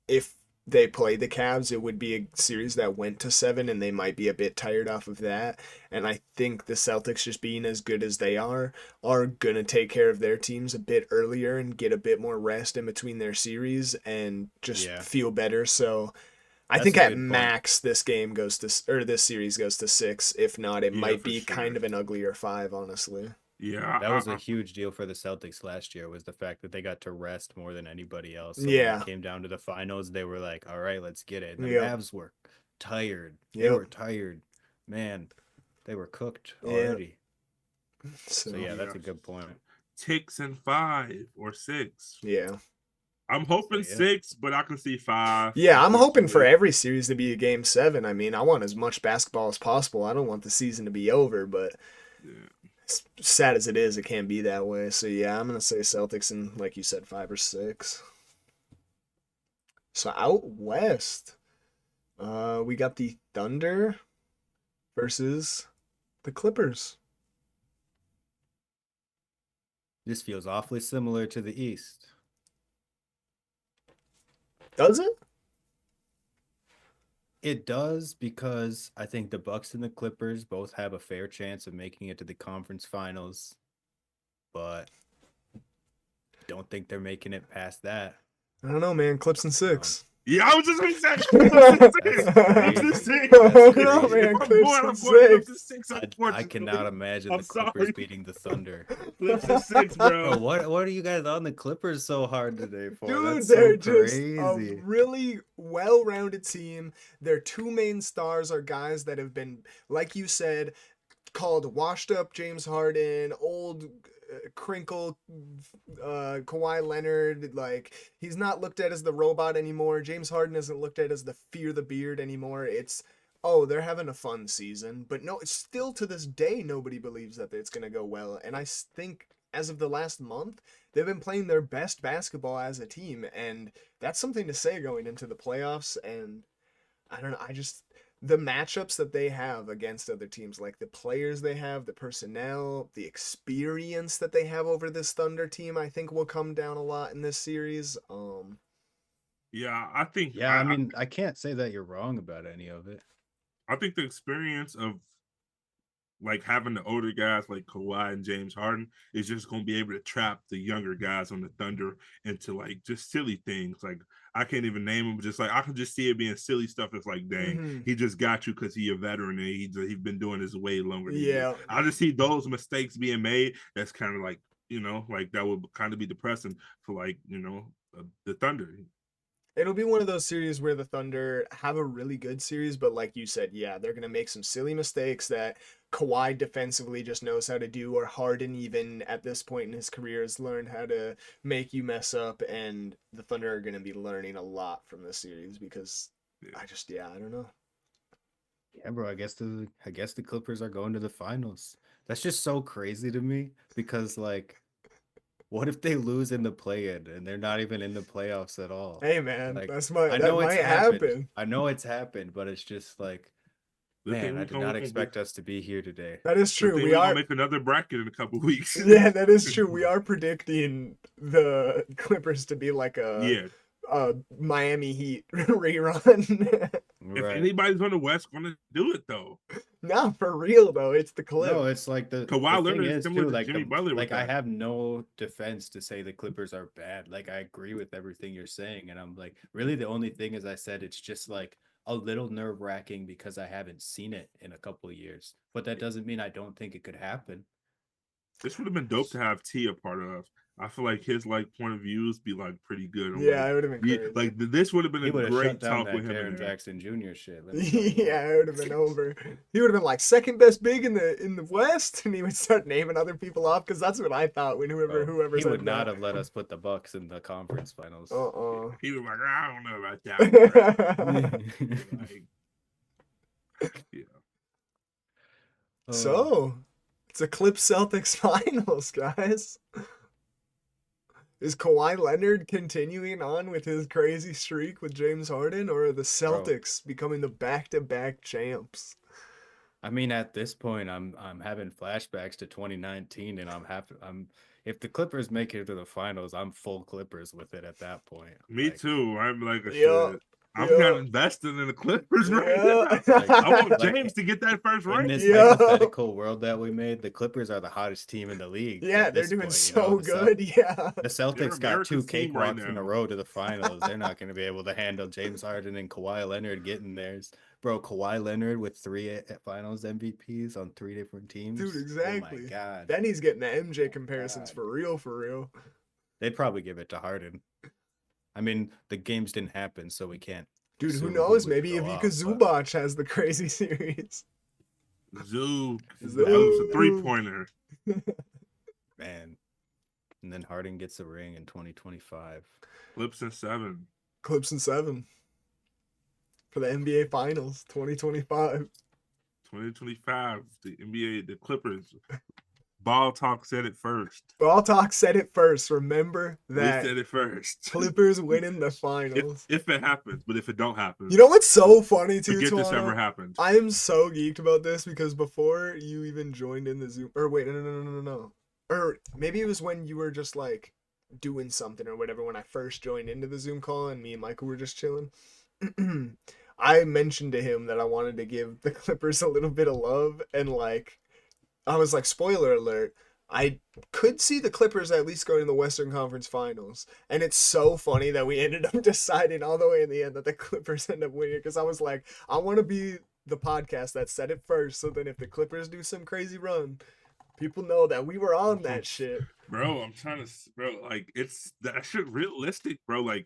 if they play the Cavs, it would be a series that went to 7 and they might be a bit tired off of that. And I think the Celtics, just being as good as they are going to take care of their teams a bit earlier and get a bit more rest in between their series and just Yeah. feel better. So I That's think a at good point. max this game goes to, or this series goes to 6. If not, it Yeah, might for be sure. kind of an uglier 5, honestly. Yeah, That was a huge deal for the Celtics last year, was the fact that they got to rest more than anybody else. So when Yeah. it came down to the finals, they were like, all right, let's get it. And the Yep. Mavs were tired. They Yep. were tired. Man, they were cooked Yep. already. So So yeah, that's a good point. Ticks and 5 or 6. yeah. I'm hoping So, yeah. 6, but I can see 5. Yeah, I'm hoping for unfortunately. every series to be a game 7. I mean, I want as much basketball as possible. I don't want the season to be over, but Yeah. as sad as it is, it can't be that way. So yeah, I'm gonna say Celtics and like you said, 5 or 6. So out west, we got the Thunder versus the Clippers. This feels awfully similar to the East. Does it? It does, because I think the Bucks and the Clippers both have a fair chance of making it to the conference finals, but don't think they're making it past that. I don't know, man. Clips and 6. Yeah, I was just gonna say. That's crazy. No, man. I'm Clips going. and I'm going. Clips and 6. 6. I Unfortunately, cannot imagine I'm the Clippers sorry. beating the Thunder. Clips and 6, Bro, bro. what are you guys on the Clippers so hard today for? Dude, That's they're so just a crazy. really well-rounded team. Their two main stars are guys that have been, like you said, called washed up James Harden, old crinkle Kawhi Leonard. Like, he's not looked at as the robot anymore. James Harden isn't looked at as the fear the beard anymore. It's, oh, they're having a fun season. But no, it's still to this day, nobody believes that it's going to go well. And I think as of the last month, they've been playing their best basketball as a team. And that's something to say going into the playoffs. And I don't know, the matchups that they have against other teams, like the players they have, the personnel, the experience that they have over this Thunder team, I think will come down a lot in this series. Yeah, I think. Yeah, I mean, I can't say that you're wrong about any of it. I think the experience of like having the older guys like Kawhi and James Harden is just going to be able to trap the younger guys on the Thunder into like just silly things. Like I can't even name them, but just like I can just see it being silly stuff. It's like, dang, he just got you because he's a veteran and he's been doing this way longer than you. I just see those mistakes being made. That's kind of like, like that would kind of be depressing for like, the Thunder. It'll be one of those series where the Thunder have a really good series, but like you said, yeah, they're going to make some silly mistakes that Kawhi defensively just knows how to do, or Harden even at this point in his career has learned how to make you mess up, and the Thunder are going to be learning a lot from this series because I don't know. Yeah, bro, I guess the Clippers are going to the finals. That's just so crazy to me because like what if they lose in the play-in and they're not even in the playoffs at all? Hey man, Like, that I know it's might happened. happen. I know it's happened, but it's just like Good thing Man, I we did gonna not expect us to be here today. That is good true. thing We we gonna are. make another bracket in a couple weeks. Yeah, that is true. We are predicting the Clippers to be like Yeah. a Miami Heat rerun. If Right. anybody's on the West gonna do it though. Not for real though. It's the No, Clips. it's like the Kawhi thing Leonard is is similar too, to like Jimmy Butler with I that. have no defense to say the Clippers are bad. Like I agree with everything you're saying, and I'm like, really the only thing is I said it's just like a little nerve-wracking because I haven't seen it in a couple of years. But that doesn't mean I don't think it could happen. This would have been dope to have T a part of. I feel like his like point of views be like pretty good. I'm Yeah, like, it would have been crazy. this would have been He a would have shut great down talk with that him in Jaren there. Jackson Jr. shit. Let me tell you what. Yeah, it would have been over. He would have been like second best big in the West, and he would start naming other people off because that's what I thought when whoever He said would not that. have let us put the Bucks in the conference finals. He was like, I don't know about that one, bro. Like, yeah. So, it's a Clip Celtics finals, guys. Is Kawhi Leonard continuing on with his crazy streak with James Harden, or are the Celtics becoming the back-to-back champs? I mean, at this point, I'm having flashbacks to 2019, and I'm if the Clippers make it to the finals, I'm full Clippers with it at that point. Me Like, too. I'm like a Yeah, shit. I'm yeah, kind of invested in the Clippers right yeah, now. like, I want like James to get that first in ring. this yeah. hypothetical world that we made, the Clippers are the hottest team in the league Yeah, at they're this doing point. so good. Yeah. The They're Celtics got two America's team right cakewalks in a now. row to the finals. They're not going to be able to handle James Harden and Kawhi Leonard getting theirs. Bro, Kawhi Leonard with three finals MVPs on three different teams. Dude, Oh my exactly. God. Then he's getting the MJ comparisons God. for real, for real. They'd probably give it to Harden. I mean, the games didn't happen, so we can't Dude, who assume knows? would Maybe go Ivica off, but Zubac has the crazy series. Zoo. That was a Zoo. 3-pointer. man. And then Harden gets a ring in 2025. Clips in 7. Clips in 7 for the NBA Finals 2025. 2025. The NBA, the Clippers. Ball Talk said it first. Ball Talk said it first. Remember that. We said it first. Clippers winning the finals. If it happens, but if it don't happen, You know what's so funny too, forget this Tuano? ever happened. I am so geeked about this because before you even joined in the Zoom, or wait, no. Or maybe it was when you were just like doing something or whatever when I first joined into the Zoom call and me and Michael were just chilling. I mentioned to him that I wanted to give the Clippers a little bit of love, and like I was like, spoiler alert, I could see the Clippers at least going to the Western Conference Finals. And it's so funny that we ended up deciding all the way in the end that the Clippers end up winning, because I was like, I want to be the podcast that said it first, so then if the Clippers do some crazy run, people know that we were on that shit. Bro, I'm trying to, bro, like, it's that shit realistic, bro. Like,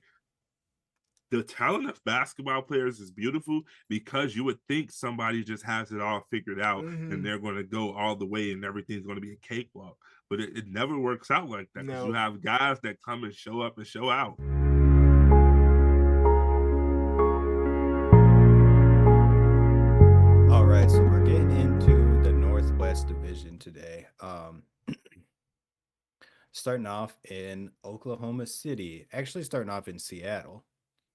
the talent of basketball players is beautiful because you would think somebody just has it all figured out and they're going to go all the way and everything's going to be a cakewalk. But it never works out like that because you have guys that come and show up and show out. All right, so we're getting into the Northwest Division today. Starting off in Oklahoma City, actually starting off in Seattle.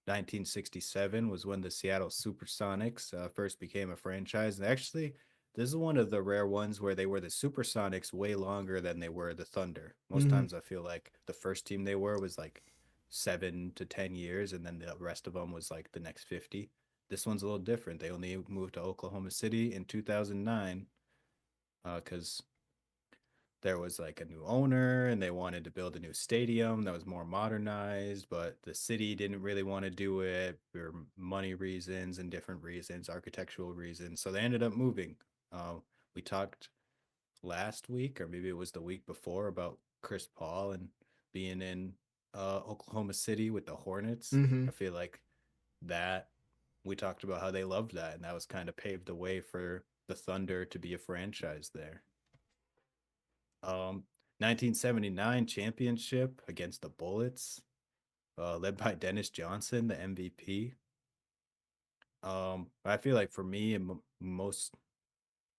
1967 was when the Seattle Supersonics first became a franchise. And actually, this is one of the rare ones where they were the Supersonics way longer than they were the Thunder. Most times I feel like the first team they were was like 7 to 10 years, and then the rest of them was like the next 50. This one's a little different. They only moved to Oklahoma City in 2009 because there was like a new owner and they wanted to build a new stadium that was more modernized, but the city didn't really want to do it for money reasons and different reasons, architectural reasons. So they ended up moving. We talked last week, or maybe it was the week before, about Chris Paul and being in Oklahoma City with the Hornets. I feel like that we talked about how they loved that, and that was kind of paved the way for the Thunder to be a franchise there. 1979 championship against the Bullets, led by Dennis Johnson, the MVP. I feel like for me and most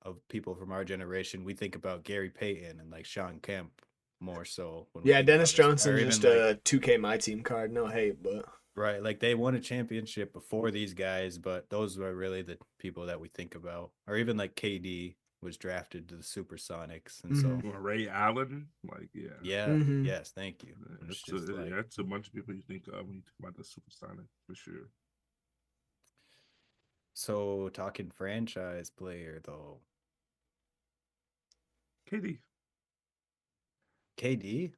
of people from our generation, we think about Gary Payton and like Sean Kemp more so. When we think Dennis about this, Johnson or just even a 2K My Team card. No hate, but Right. Like they won a championship before these guys, but those were really the people that we think about. Or even like KD was drafted to the Supersonics. And Mm-hmm. so, Or Ray Allen, like yeah, yeah, Mm-hmm. yes, thank you. It's it's just like, a bunch of people you think of when you think about the Supersonic for sure. so talking franchise player though, KD. KD,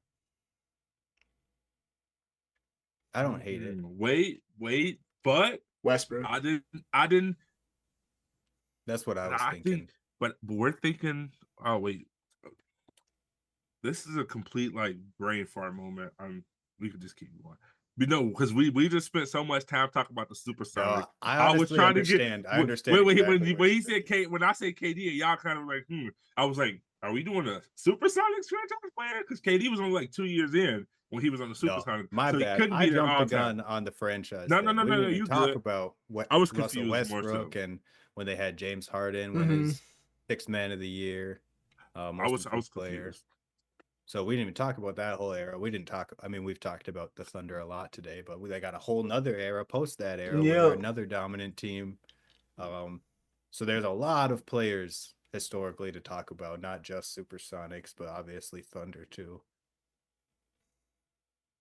I don't hate it. Wait, but Westbrook. I didn't, That's what I but was I think, thinking. but we're thinking. Oh wait, this is a complete like brain fart moment. We could just keep going. But no, because we just spent so much time talking about the No, Supersonics. I I was honestly trying to get understand. I wait, understand wait, exactly what when you're he said thinking. K when I say KD, y'all kind of like, I was like, are we doing a Supersonics franchise player? Because KD was only like 2 years in when he was on the No, Supersonics, my so he bad. couldn't I be there jumped all the the time. gun on the franchise No, no, thing. no, We no, didn't no. even You talk good. about what I was Russell confused more so. Westbrook and when they had James Harden win Mm-hmm. his sixth man of the year, I most was improved player. confused. So we didn't even talk about that whole era. We didn't talk. I mean, we've talked about the Thunder a lot today, but they got a whole nother era post that era where they're Yeah. another dominant team. Um, so there's a lot of players historically to talk about, not just Supersonics, but obviously Thunder too.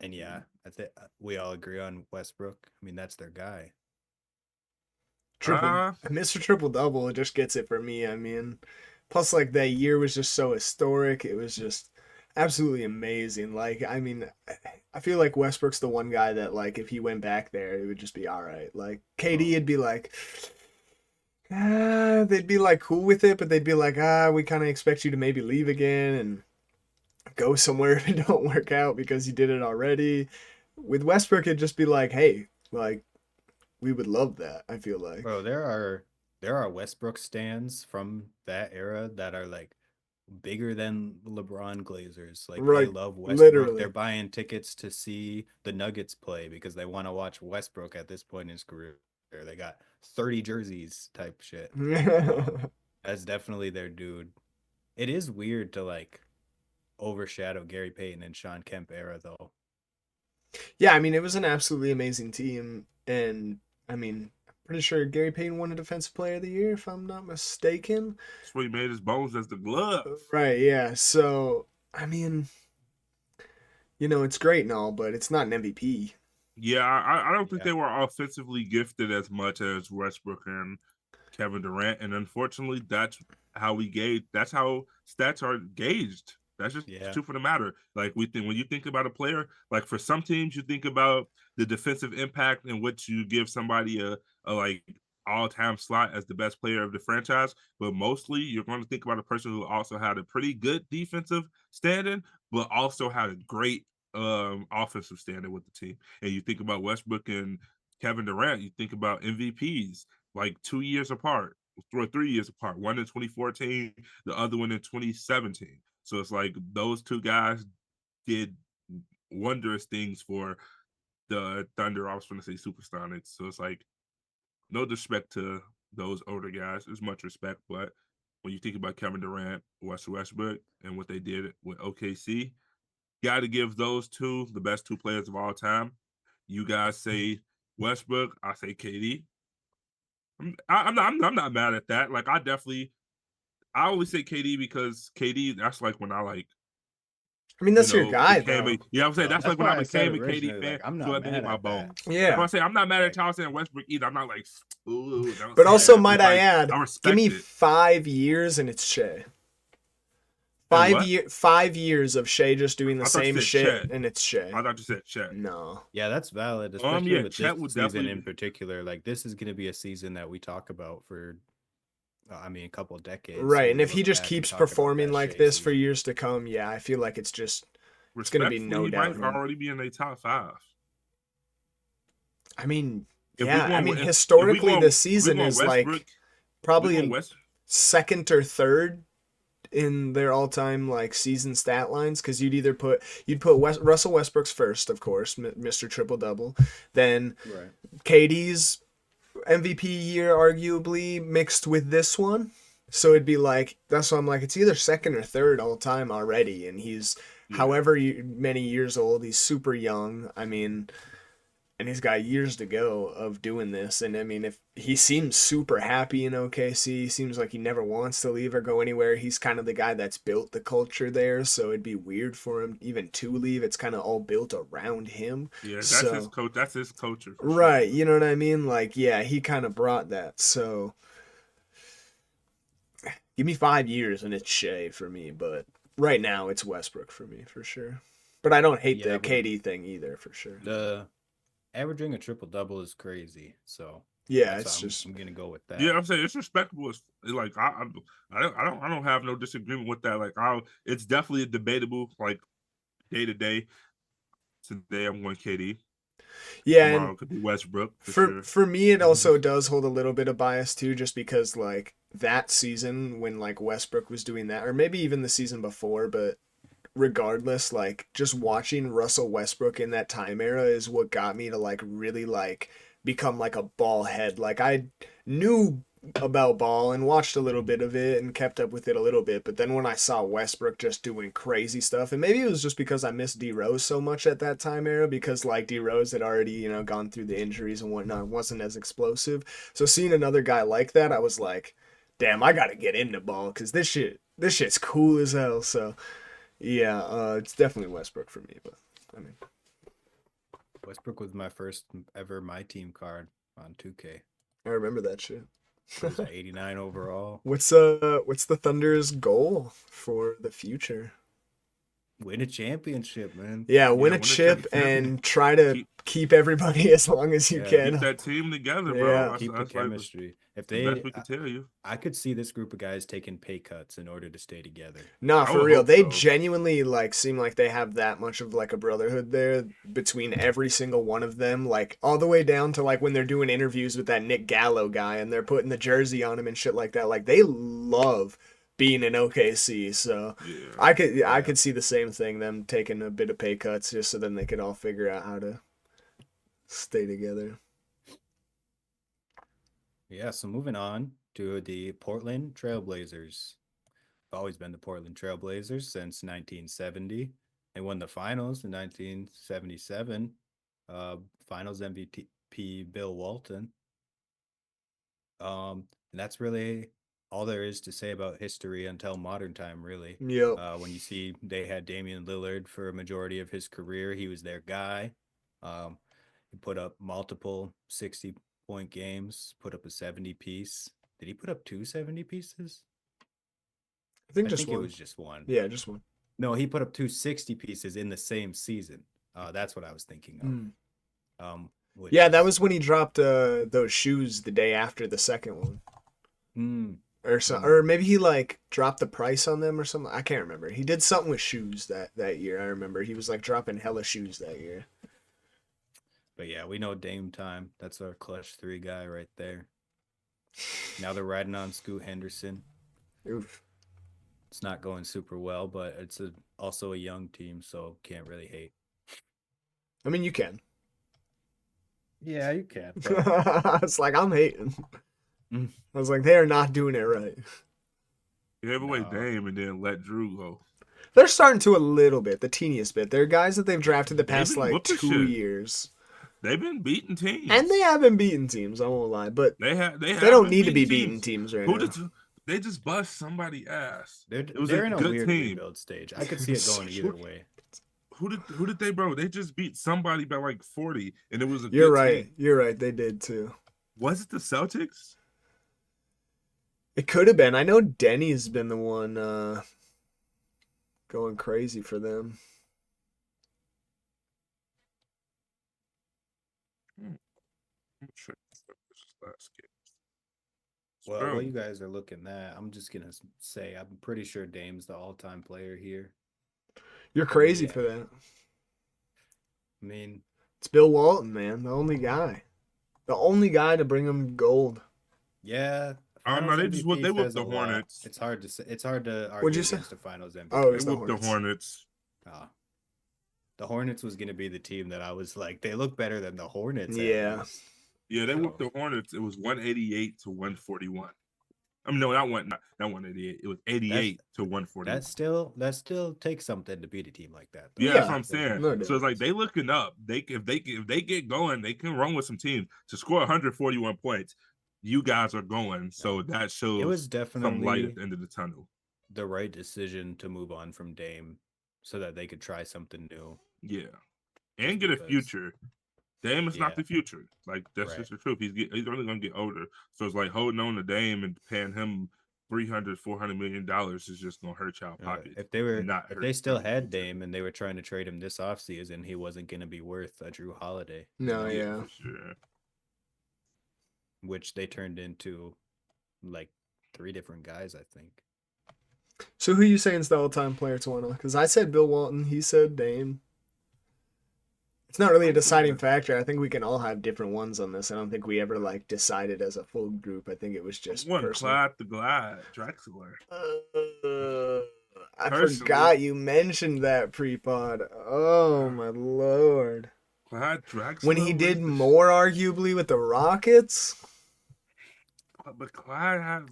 And yeah, I think we all agree on Westbrook. I mean, that's their guy. Triple Uh Mr. Triple Double just gets it for me. I mean, plus like that year was just so historic. It was just absolutely amazing. Like, I mean, I feel like Westbrook's the one guy that like if he went back there, it would just be all right. Like KD would be like, they'd be like cool with it, but they'd be like, we kind of expect you to maybe leave again and go somewhere if it don't work out because you did it already. With Westbrook, it'd just be like, hey, like we would love that. I feel like. Bro, there are Westbrook stands from that era that are like bigger than LeBron Glazers. Like they Right, love Westbrook. They're literally. buying tickets to see the Nuggets play because they want to watch Westbrook at this point in his career. They got 30 jerseys type shit. That's definitely their dude. It is weird to like overshadow Gary Payton and Sean Kemp era though. Yeah, I mean, it was an absolutely amazing team, and I mean, I'm pretty sure Gary Payton won a Defensive Player of the Year, if I'm not mistaken. that's where he made his bones as the glove. Right? Yeah. So, I mean, it's great and all, but it's not an MVP. Yeah, I don't think Yeah. they were offensively gifted as much as Westbrook and Kevin Durant, and unfortunately, that's how we gauge. That's how stats are gauged. That's just the Yeah. truth of the matter. Like we think when you think about a player, like for some teams, you think about the defensive impact in which you give somebody a like all-time slot as the best player of the franchise, but mostly you're going to think about a person who also had a pretty good defensive standing, but also had a great offensive standing with the team. And you think about Westbrook and Kevin Durant, you think about MVPs like 2 years apart, or 3 years apart, one in 2014, the other one in 2017. So it's like those two guys did wondrous things for the Thunder. I was going to say Supersonics. So it's like no disrespect to those older guys. There's much respect, but when you think about Kevin Durant, Russell Westbrook, and what they did with OKC, got to give those two the best two players of all time. You guys say Westbrook, I say KD. I'm not mad at that. Like I always say KD because KD. That's like when I like I mean, that's your guy, became a though. I'm saying No, that's that's like when I why I said became a KD originally, fan. like, I'm So not I think in mad my at that. bones. That's why Yeah. I say I'm not mad at Like, y'all saying Westbrook either. I'm not like, ooh, don't But say also, that. But might it's I like add, I give respect me it. 5 years and it's Shea. And what? 5 years of Shea just doing the I thought you same said shit Chet. and it's Shea. I thought you said Chet. No. yeah, that's valid, especially Yeah, with this Chet would season definitely in be. particular. Like this is going to be a season that we talk about for, I mean, a couple of decades Right, when and we if he look just back and keeps talk about performing that like Shea this for season. years to come, yeah, I feel like it's gonna be Respectfully, no he doubt might him. already be in a top five. I mean, If we yeah, I going mean if we historically going this if we season going is Westbrook, like we going probably West. second or third in their all-time like season stat lines because you'd put Russell Westbrook's first, of course, Mr. Triple Double, then Right. KD's MVP year arguably mixed with this one. So it'd be like that's why I'm like it's either second or third all time already, and he's Yeah, however many years old. He's super young. I mean, and he's got years to go of doing this. And I mean, if he seems super happy in OKC, seems like he never wants to leave or go anywhere. He's kind of the guy that's built the culture there, so it'd be weird for him even to leave. It's kind of all built around him. Yeah, that's his So, coach. That's his culture for sure. right, you know what I mean? Like, yeah, he kind of brought that. So, give me 5 years and it's Shea for me, but right now it's Westbrook for me for sure. But I don't hate Yeah, the but KD thing either for sure. the averaging a triple double is crazy. So Yeah, that's how it's just I'm gonna go with Yeah, that. I'm saying it's respectable. It's like I don't have no disagreement with that. Like it's definitely a debatable like day to day. Today I'm going KD. yeah, and Tomorrow could be Westbrook for for sure. for me it also does hold a little bit of bias too, just because like that season when like Westbrook was doing that, or maybe even the season before, but regardless, like just watching Russell Westbrook in that time era is what got me to like really like become like a ball head. Like I knew about ball and watched a little bit of it and kept up with it a little bit, but then when I saw Westbrook just doing crazy stuff, and maybe it was just because I missed D Rose so much at that time era, because like D Rose had already, gone through the injuries and whatnot, wasn't as explosive. So seeing another guy like that, I was like, damn, I gotta get into ball because this shit's cool as hell. So yeah, it's definitely Westbrook for me, but I mean, Westbrook was my first ever my team card on 2K. I remember that shit. He was at 89 overall. What's the Thunder's goal for the future? Win a championship, man. Yeah, win Yeah, a when the chip champion and try to keep keep everybody as long as you Yeah, keep can. that team together, bro. Yeah. That's, keep the that's like chemistry. If the best they, we could tell you. I could see this group of guys taking pay cuts in order to stay together. Nah, I for would real. hope They so. genuinely like seem like they have that much of like a brotherhood there between every single one of them, like all the way down to like when they're doing interviews with that Nick Gallo guy and they're putting the jersey on him and shit like that. Like they love being in OKC. So Yeah. I Yeah. could see the same thing, them taking a bit of pay cuts just so then they could all figure out how to stay together. Yeah, so moving on to the Portland Trailblazers. Always been the Portland Trailblazers since 1970. They won the finals in 1977. Finals MVP Bill Walton. And that's really all there is to say about history until modern time, really. Yep. When you see they had Damian Lillard for a majority of his career, he was their guy. Um, he put up multiple 60-point games, put up a 70 piece. Did he put up two 70 pieces? I think I just think it one. was just one. Yeah, just one. No, he put up two 60 pieces in the same season. That's what I was thinking of. Mm. Which Yeah, that is was when he dropped those shoes the day after the second one. mm, Or so, mm. or maybe he like dropped the price on them or something. I can't remember. He did something with shoes that year. I remember he was like dropping hella shoes that year. But yeah, we know Dame time. That's our clutch three guy right there. Now they're riding on Scoot Henderson. Oof. It's not going super well, but it's also a young team, so can't really hate. I mean, you can. Yeah, you can. But It's like I'm hating. Mm. I was like, they are not doing it right. You gave away No. Dame and then let Drew go. They're starting to a little bit, the teeniest bit. They're guys that they've drafted the They've past been like whooping 2 years, They've been beating teams. and they haven't beaten teams. I won't lie, but They they don't been need to be beating beating teams right Who now. did they just bust somebody ass? It was a they're in a good weird team. rebuild stage. I could see it going either way. Who did they bro? They just beat somebody by like 40 and it was a You're good right. team. You're right. They did too. Was it the Celtics? It could have been. I know Denny's been the one going crazy for them. I'm sure this last game. Well, Bro, while you guys are looking that, I'm just gonna say I'm pretty sure Dame's the all-time player here. You're crazy Yeah. for that. I mean, It's Bill Walton, man. The only guy. The only guy to bring him gold. yeah, I don't know. Finals They MVP whooped says the a lot. Hornets. It's hard to say. It's hard to What'd argue you say? against the Finals MVP. Oh, They it's whooped the Hornets. Hornets. The Hornets was gonna be the team that I was like, they look better than the Hornets. Yeah. At least. Yeah, they So- whooped the Hornets. It was 188 to 141. I mean, no, that one, not that 188. It was 88 to 141. That still takes something to beat a team like that, though. Yeah, that's Yeah, what I'm saying. no So it's like difference. they looking up. If they get going, they can run with some teams to score 141 points. You guys are going, so that It shows was some light definitely at the end of the tunnel. the right decision to move on from Dame so that they could try something new. Yeah, Just and get a because, future. Dame is not yeah, the future. Like that's right. just the truth. He's only gonna get older. So it's like holding on to Dame and paying him 300-400 million dollars is just gonna hurt y'all pockets and not If hurt they still the had future. Dame and they were trying to trade him this offseason, he wasn't going to be worth a Drew Holiday, No, Yeah, yeah. for sure. which they turned into like 3 different guys, I think. So who you saying is the all-time player to win? Because I said Bill Walton. He said Dame. It's not really a deciding factor. I think we can all have different ones on this. I don't think we ever like decided as a full group. I think it was just One personal. Clyde the Glide Drexler. I Personally. forgot you mentioned that pre-pod. Oh my lord! Clyde Drexler. When he did more, arguably with the Rockets. But Clyde had,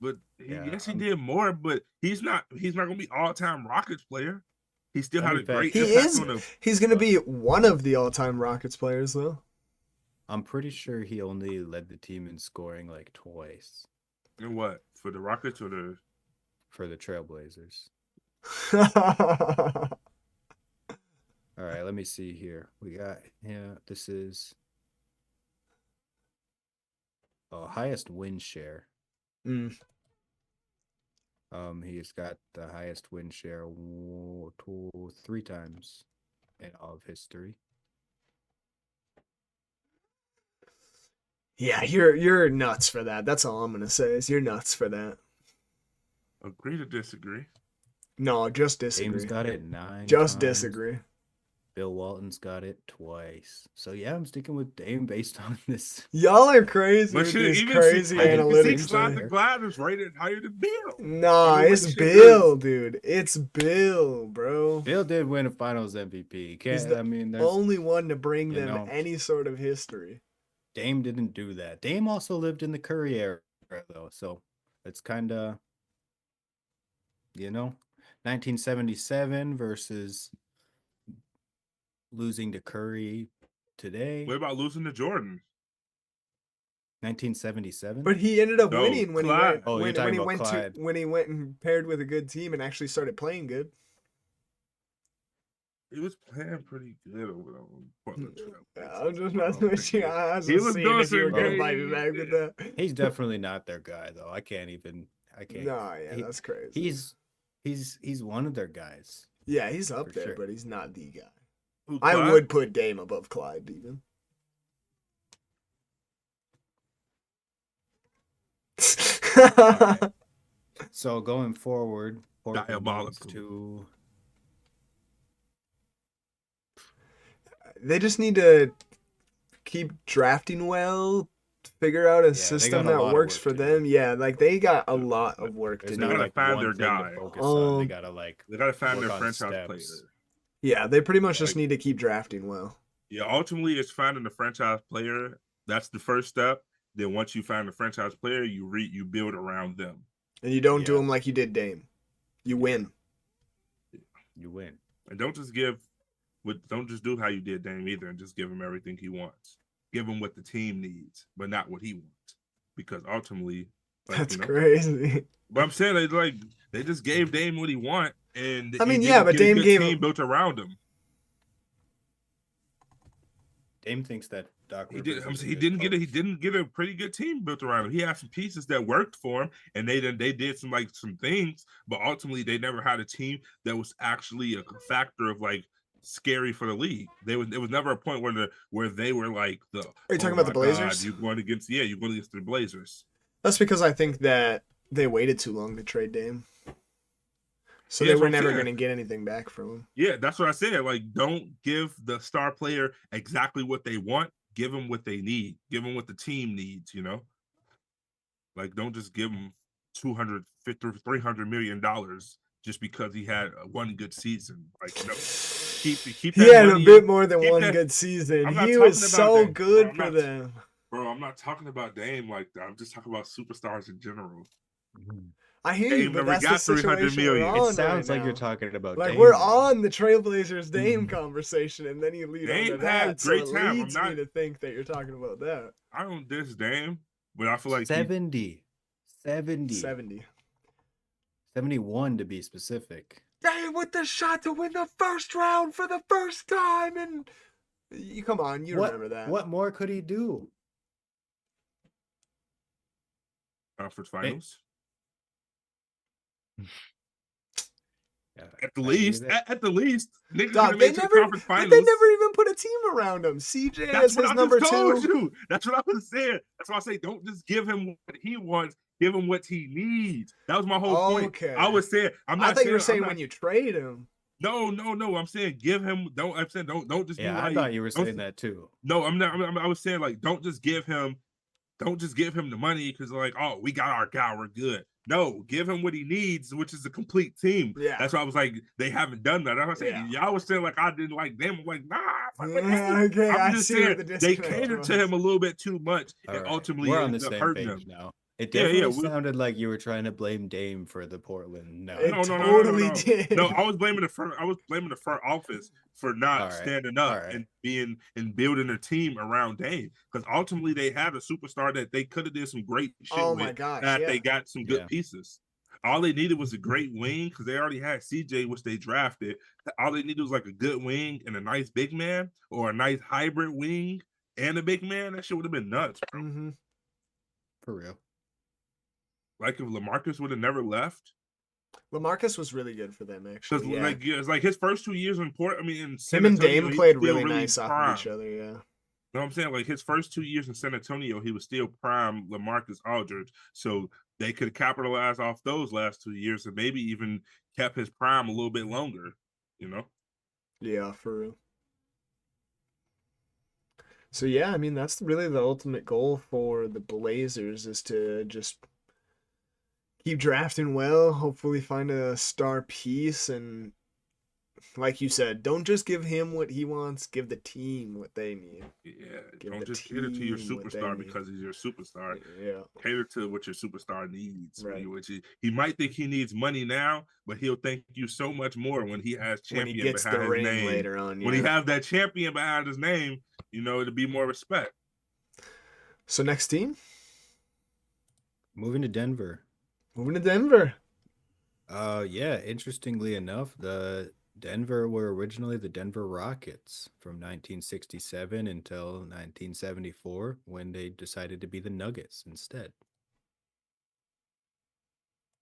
but Yeah, yes, he did more. But he's not gonna be all-time Rockets player. He still Let had me a great fact He impact is. on the. He's gonna be one of the all-time Rockets players, though. I'm pretty sure he only led the team in scoring like twice And what for the Rockets or the? for the Trailblazers. All right, let me see here. We got this is highest win share. Mm. He's got the highest win share 3 times in all of history. Yeah, you're nuts for that. That's all I'm gonna say is you're nuts for that. Agree to disagree. No, just Dame's disagree. got it 9 Just times. disagree. Bill Walton's got it twice. So yeah, I'm sticking with Dame based on this. Y'all are crazy But with you this even crazy see, you can see analytics. Clyde the thing. Glide is rated higher than Bill. Nah, I mean, it's what shit Bill, dude. It's Bill, bro. Bill did win a Finals MVP. He's the there's only one to bring you them know, any sort of history. Dame didn't do that. Dame also lived in the Curry era though, so it's kind of 1977 versus losing to Curry today. What about losing to Jordan? 1977. But he ended up No, winning when Clyde. he went Oh, you're when talking he about went Clyde. to when he went and paired with a good team and actually started playing good. He was playing pretty good over on Portland Trail. I'm just messing with you. I was He just was seeing doing if you were some gonna good. bite me back with that. He's definitely not their guy though. I can't. No, yeah, that's crazy. He's one of their guys. Yeah, he's up For there, sure. but he's not the guy. Who, I Clyde? would put Dame above Clyde even. Alright. So going forward, Portland needs Diabolical. to They just need to keep drafting well, figure out a system got a that lot of works work for to do. them. Yeah, like they got a lot of work There's to not do. gotta like find one their thing guy. to focus on. They Um, gotta They gotta find work their on franchise steps. player. Yeah, they pretty much just Like- need to keep drafting well. Yeah, ultimately it's finding the franchise player. That's the first step. Then once you find the franchise player, you build around them. And you don't do Yeah. them like you did Dame. You win. You win. And don't just do how you did Dame either, and just give him everything he wants. Give him what the team needs, but not what he wants. Because ultimately, That's crazy. But I'm saying they just gave Dame what he want, and I mean, he yeah, didn't but get a Dame good gave team him. built around him. Dame thinks that Doc He Rivers is a he good didn't coach. get a pretty good team built around him. He had some pieces that worked for him, and they did some things, but ultimately they never had a team that was actually a factor of scary for the league. There was never a point where they were like the. Are you talking about the Blazers? You're going against the Blazers. That's because I think that they waited too long to trade Dame. So Yeah, they that's were what I'm never saying. going to get anything back from him. Yeah, that's what I said. Don't give the star player exactly what they want. Give them what they need. Give them what the team needs. Don't just give them $250-300 million just because he had one good season. Keep He that had money a bit more than keep one that- good season. I'm not He talking was about so Dame. good I'm for not- them. Bro, I'm not talking about Dame like that. I'm just talking about superstars in general. I hear you, Dame but never that's the got 300 situation we're million. It on right sounds like you're now. talking about Like Dame, we're though. on the Trailblazers Dame conversation, and then you lead on to Dame that, had so great it time. leads me to think that you're talking about that. I don't diss Dame, but I feel like 70. 70. 70. 71 to be specific. Dame with the shot to win the first round for the first time, and you come on, you remember that. What more could he do? conference finals. Yeah, At the I hear least, that. at the least, niggas could Dog, have they made it to the never, conference but finals. they never even put a team around him. CJ That's as what his I number just told 2. you. That's what I was saying. That's why I say don't just give him what he wants. Give him what he needs. That was my whole point. Okay. I was saying I'm I not thought you were saying saying when you trade him. No. I'm saying give him. I'm saying don't just be Yeah, like. I thought you were don't- saying that too. No, I'm not. I was saying like don't just give him the money because like, oh, we got our guy, we're good. No, give him what he needs, which is a complete team. Yeah. That's why I was like, they haven't done that. I was saying, Yeah. y'all was saying like I didn't like them. I'm like, nah. Okay, I'm I just see saying what the they disconnect catered was. to him a little bit too much, All and right. ultimately We're it on the ended up same hurting page him. now. It Yeah, definitely we- sounded like you were trying to blame Dame for the Portland. No, It No. totally did. No, I was blaming the front. I was blaming the front office for not All right. standing All up right. and being and building a team around Dame. Because ultimately they had a superstar that they could have did some great shit Oh with. my gosh, That yeah. they got some good Yeah. pieces. All they needed was a great wing because they already had CJ, which they drafted. All they needed was like a good wing and a nice big man, or a nice hybrid wing and a big man. That shit would have been nuts, bro. Mm-hmm. For real. Like if LaMarcus would have never left. LaMarcus was really good for them, Because actually. Yeah. like it's like his first 2 years in Port. I mean, in San Him and Antonio, Dame he played was still really nice off prime. of each other, yeah. You know what I'm saying? Like his first 2 years in San Antonio, he was still prime LaMarcus Aldridge. So they could capitalize off those last 2 years and maybe even kept his prime a little bit longer, you know? Yeah, for real. So yeah, I mean that's really the ultimate goal for the Blazers is to just keep drafting well, hopefully find a star piece, and like you said, don't just give him what he wants, give the team what they need. Yeah. Give Don't the just cater to your team what they superstar need. because he's your superstar. Yeah. Cater to what your superstar needs. Right. Which he might think he needs money now, but he'll thank you so much more when he has When he champion gets behind the his ring name. later on, yeah. When he have that champion behind his name, it'll be more respect. So next team? Moving to Denver. Moving to Denver. Yeah, interestingly enough, the Denver were originally the Denver Rockets from 1967 until 1974 when they decided to be the Nuggets instead.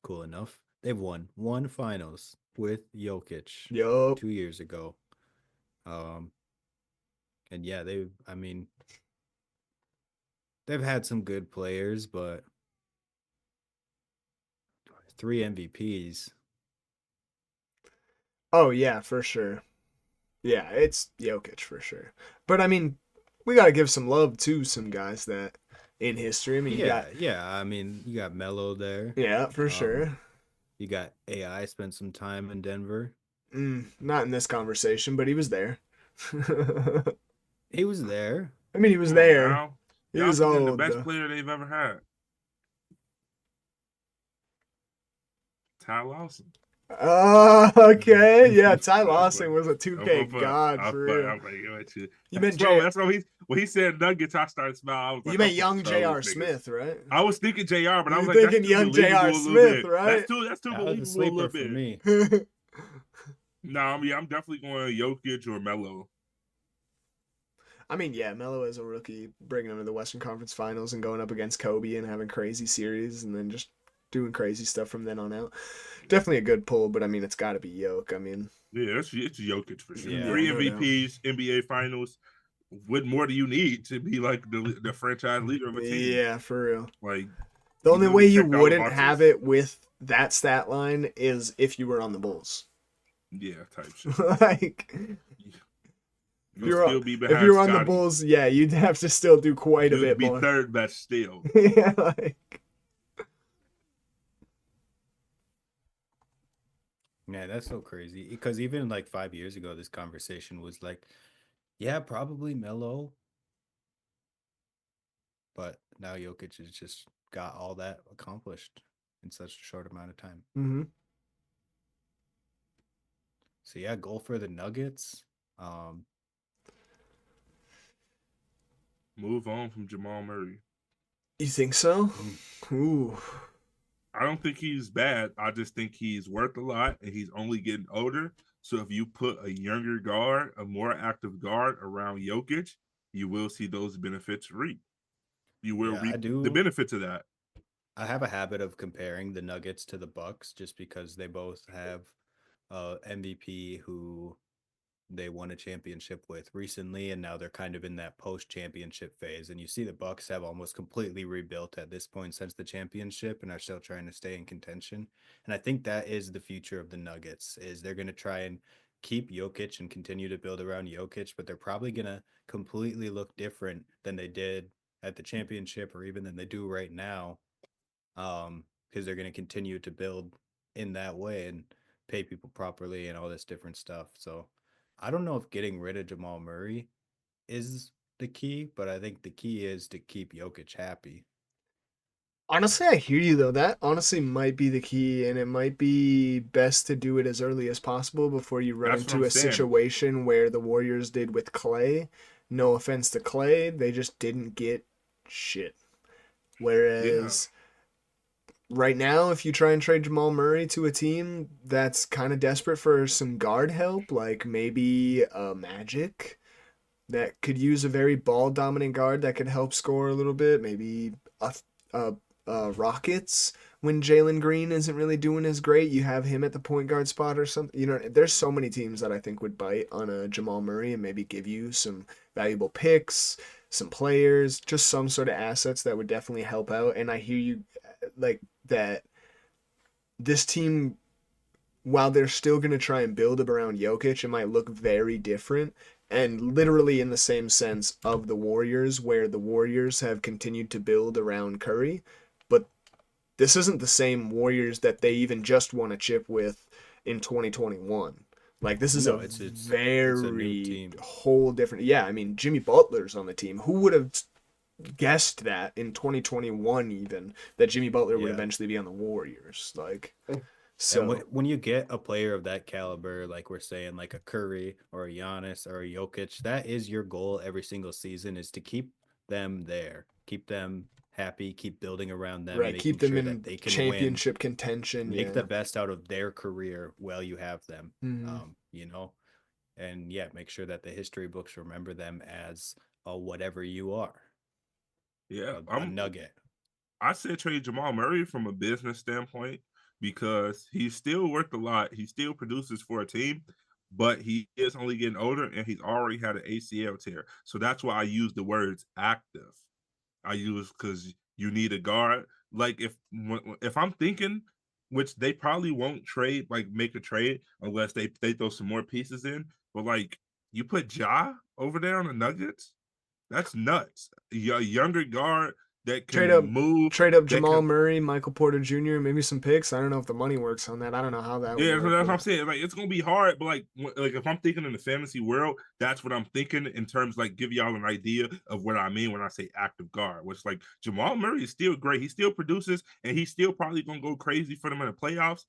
Cool enough. They've won one finals with Jokic Yup. 2 years ago. And yeah, they've had some good players, but 3 MVPs. Oh yeah, for sure. Yeah, it's Jokic for sure. But I mean, we gotta give some love to some guys that in history. I mean, you got you got Melo there. yeah, for sure. You got AI spent some time in Denver. Not in this conversation, but he was there. He was there. I mean, he was Come on there. now. He Y'all was forgetting the old. best Though. player they've ever had. Ty Lawson. Okay. Yeah, Ty That's Lawson funny. was a 2K god for real. I'm like, You meant that's what when he said Nuggets, I started smiling. I was like, You meant okay, young so J.R. niggas. Smith, right? I was thinking JR, but I was You're like, that's thinking too young believable J.R. a little Smith, bit. right? That's too That was a believable a sleeper little for bit. me. No, I'm definitely going Jokic or Melo. I mean, yeah, Melo as a rookie, bringing him to the Western Conference Finals and going up against Kobe and having crazy series and then just doing crazy stuff from then on out. Definitely a good pull, but I mean, it's got to be Yoke. I mean, yeah, it's Jokic for sure. Yeah. 3 no MVPs, NBA Finals. What more do you need to be like the franchise leader of a team? Yeah, for real. Like the only way you checked all the wouldn't boxes. have it with that stat line is if you were on the Bulls. Yeah, type shit. Like, You'll still be behind if you were on the Scottie. Bulls, yeah, you'd have to still do quite a You'd bit be more. third best still. Yeah, like. Yeah, that's so crazy. Because even like 5 years ago, this conversation was like, yeah, probably Melo. But now Jokic has just got all that accomplished. in such a short amount of time. Mm-hmm. So yeah, goal for the Nuggets. Um, Move on from Jamal Murray. You think so? mm, Ooh. I don't think he's bad. I just think he's worth a lot and he's only getting older. So if you put a younger guard, a more active guard around Jokic, you will see those benefits reap. You will yeah, I reap the do. benefits of that. I have a habit of comparing the Nuggets to the Bucks just because they both have MVP who they won a championship with recently, and now they're kind of in that post-championship phase. And you see the Bucks have almost completely rebuilt at this point since the championship and are still trying to stay in contention. And I think that is the future of the Nuggets, is they're going to try and keep Jokic and continue to build around Jokic, but they're probably going to completely look different than they did at the championship or even than they do right now, because they're going to continue to build in that way and pay people properly and all this different stuff. So I don't know if getting rid of Jamal Murray is the key, but I think the key is to keep Jokic happy. Honestly, I hear you though. That honestly might be the key, and it might be best to do it as early as possible before you run That's what into I'm a saying. situation where the Warriors did with Clay. No offense to Clay, they just didn't get shit. Yeah. Whereas right now, if you try and trade Jamal Murray to a team that's kind of desperate for some guard help, like maybe a Magic that could use a very ball dominant guard that could help score a little bit, maybe a Rockets when Jalen Green isn't really doing as great, you have him at the point guard spot or something. You know, there's so many teams that I think would bite on a Jamal Murray and maybe give you some valuable picks, some players, just some sort of assets that would definitely help out. And I hear you like that this team, while they're still going to try and build up around Jokic, it might look very different. And literally in the same sense of the Warriors, where the Warriors have continued to build around Curry, but this isn't the same Warriors that they even just won a chip with in 2021. Like this is a No, it's a new very team. whole different. Yeah, I mean Jimmy Butler's on the team. Who would have guessed that in 2021 even that Jimmy Butler would Yeah. eventually be on the Warriors? Like And so. when you get a player of that caliber, like we're saying, like a Curry or a Giannis or a Jokic, that is your goal every single season, is to keep them there, keep them happy, keep building around them, Right, keep making them sure that in they can win, championship contention. make the Yeah. best out of their career while you have them. Hmm. You know, and yeah, make sure that the history books remember them as a whatever you are, Yeah. a nugget. I said trade Jamal Murray from a business standpoint because he's still worth a lot. He still produces for a team, but he is only getting older and he's already had an ACL tear. So that's why I use the words active. I use because you need a guard. Like if I'm thinking, which they probably won't trade, like make a trade unless they throw some more pieces in. But like you put Ja over there on the Nuggets, that's nuts. A younger guard that Trade can up, move, trade up that Jamal can. Murray, Michael Porter Jr., maybe some picks. I don't know if the money works on that. I don't know how that would Yeah, so work, that's what I'm but saying. Like it's gonna be hard, but like if I'm thinking in the fantasy world, that's what I'm thinking in terms like give y'all an idea of what I mean when I say active guard. Which like Jamal Murray is still great. He still produces, and he's still probably gonna go crazy for them in the playoffs.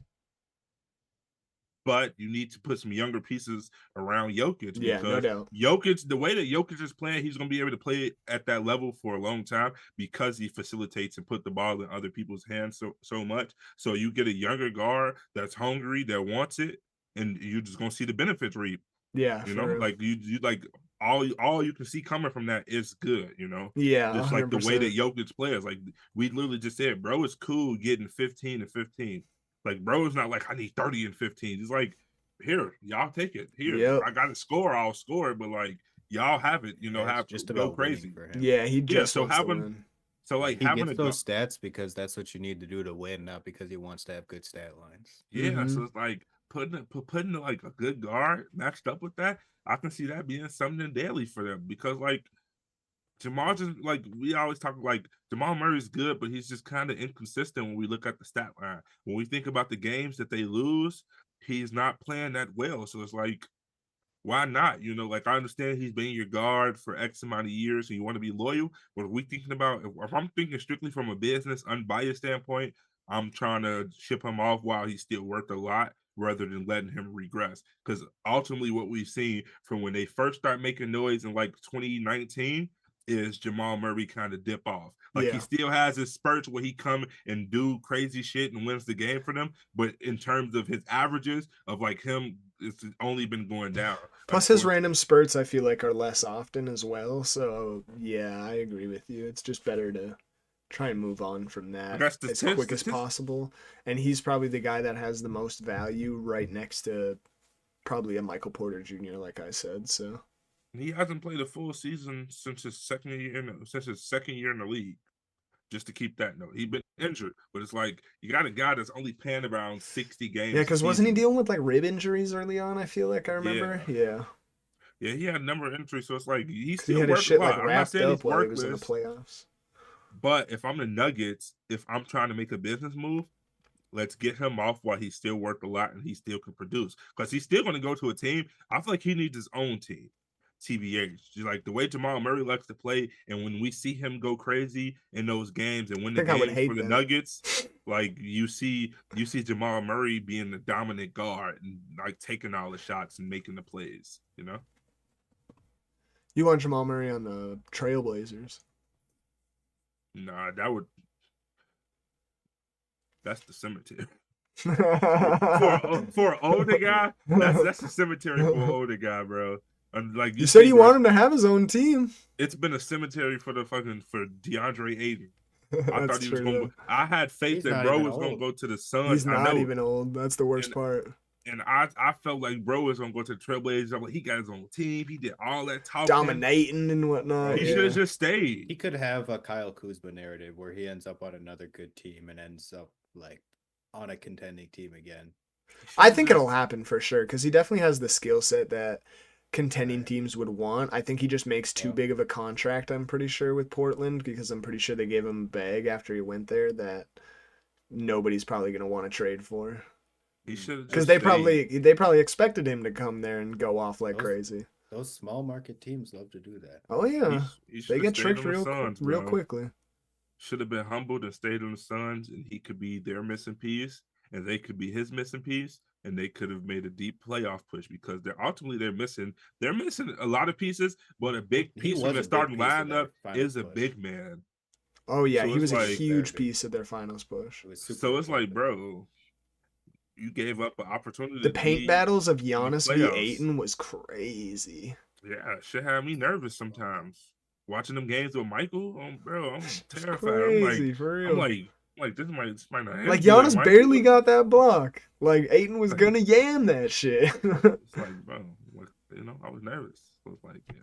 But you need to put some younger pieces around Jokic yeah, no because doubt. Jokic, the way that Jokic is playing, he's going to be able to play at that level for a long time because he facilitates and put the ball in other people's hands so much. So you get a younger guard that's hungry, that wants it, and you're just going to see the benefits reap. Yeah, You for know, real. like you like all you can see coming from that is good. You know, Yeah, just like the way 100%. that Jokic plays. Like we literally just said, bro, it's cool getting 15 and 15. Like, bro, it's not like I need 30 and 15. It's like, here, y'all take it. Here, Yep. I got to score, I'll score it. But like, y'all have it. You Yeah, know, it's have just go about winning crazy. for him. Yeah, he Yeah. just So wants to having win. so Yeah, like he having gets a those stats because that's what you need to do to win, not because he wants to have good stat lines. yeah. Mm-hmm. So it's like putting like a good guard matched up with that. I can see that being something daily for them because like Jamal just like we always talk like Jamal Murray's good, but he's just kind of inconsistent when we look at the stat line. When we think about the games that they lose, he's not playing that well. So it's like, why not? You know, like I understand he's been your guard for X amount of years and you want to be loyal. But if we thinking about if I'm thinking strictly from a business unbiased standpoint, I'm trying to ship him off while he's still worth a lot rather than letting him regress. Because ultimately, what we've seen from when they first start making noise in like 2019 is Jamal Murray kind of dip off. Like he Yeah. still has his spurts where he come and do crazy shit and wins the game for them, but in terms of his averages of like him, it's only been going down. Plus his random spurts I feel like are less often as well. So yeah, I agree with you. It's just better to try and move on from I that got as quick as possible. And he's probably the guy that has the most value right next to probably a Michael Porter Jr., like I said. So he hasn't played a full season since his second year in the league. Just to keep that note, he's been injured, but it's like you got a guy that's only playing around 60 yeah, games a because wasn't he season. dealing with like rib injuries early on? I feel like I remember. Yeah, Yeah, yeah, he had a number of injuries, so it's like he's because he still had his worth a shit like lot. I'm not wrapped saying up he's while he was in the worthless, playoffs. but if I'm the Nuggets, if I'm trying to make a business move, let's get him off while he's still worth a lot and he still can produce because he's still going to go to a team. I feel like he needs his own team. TBH, like the way Jamal Murray likes to play, and when we see him go crazy in those games and I win the think I would games for hate the that. Nuggets, like you see Jamal Murray being the dominant guard and like taking all the shots and making the plays. You know, You want Jamal Murray on the Trailblazers? nah, that's the cemetery. For an older guy, that's a cemetery for an older guy, bro. And like You you said see, you bro, want him to have his own team. it's been a cemetery for DeAndre Ayton. I That's thought he was true going. though. I had faith He's that not bro even was going to old. go to the Suns. He's I not know, even old. That's the worst and part. I felt like bro was going to go to the Trailblazers. I'm like, he got his own team. He did all that talking. Dominating and whatnot. He Bro, should have Yeah. just stayed. he could have a Kyle Kuzma narrative where he ends up on another good team and ends up like on a contending team again. I think it'll happen for sure because he definitely has the skill set that contending Right. teams would want. I think he just makes too Well, big of a contract, I'm pretty sure, with Portland because I'm pretty sure they gave him a bag after he went there that nobody's probably going to want to trade for. He should have Because just stayed. they probably expected him to come there and go off like those crazy. those small market teams love to do that. Oh yeah, He they should have get stayed tricked on the Suns, real bro. quickly. Should have been humbled and stayed on the Suns, and he could be their missing piece, and they could be his missing piece, and they could have made a deep playoff push because they're missing a lot of pieces, but a big He piece from was their a big starting piece of lineup their finals is a push. big man. Oh yeah, So he it's was a like Very huge big. piece of their finals push. It was super so it's like, important. bro, you gave up an opportunity The to paint be battles of in the Giannis v. playoffs. Aiton was crazy. Yeah, shit had me nervous sometimes. Watching them games with Michael, bro, I'm It's terrified. I'm like, crazy for I'm real. like, this might not Like end good. Giannis Michael, barely got that block. Like Aiton was like, gonna yam that shit. it's like, bro, like, I was nervous. So it's like, yeah,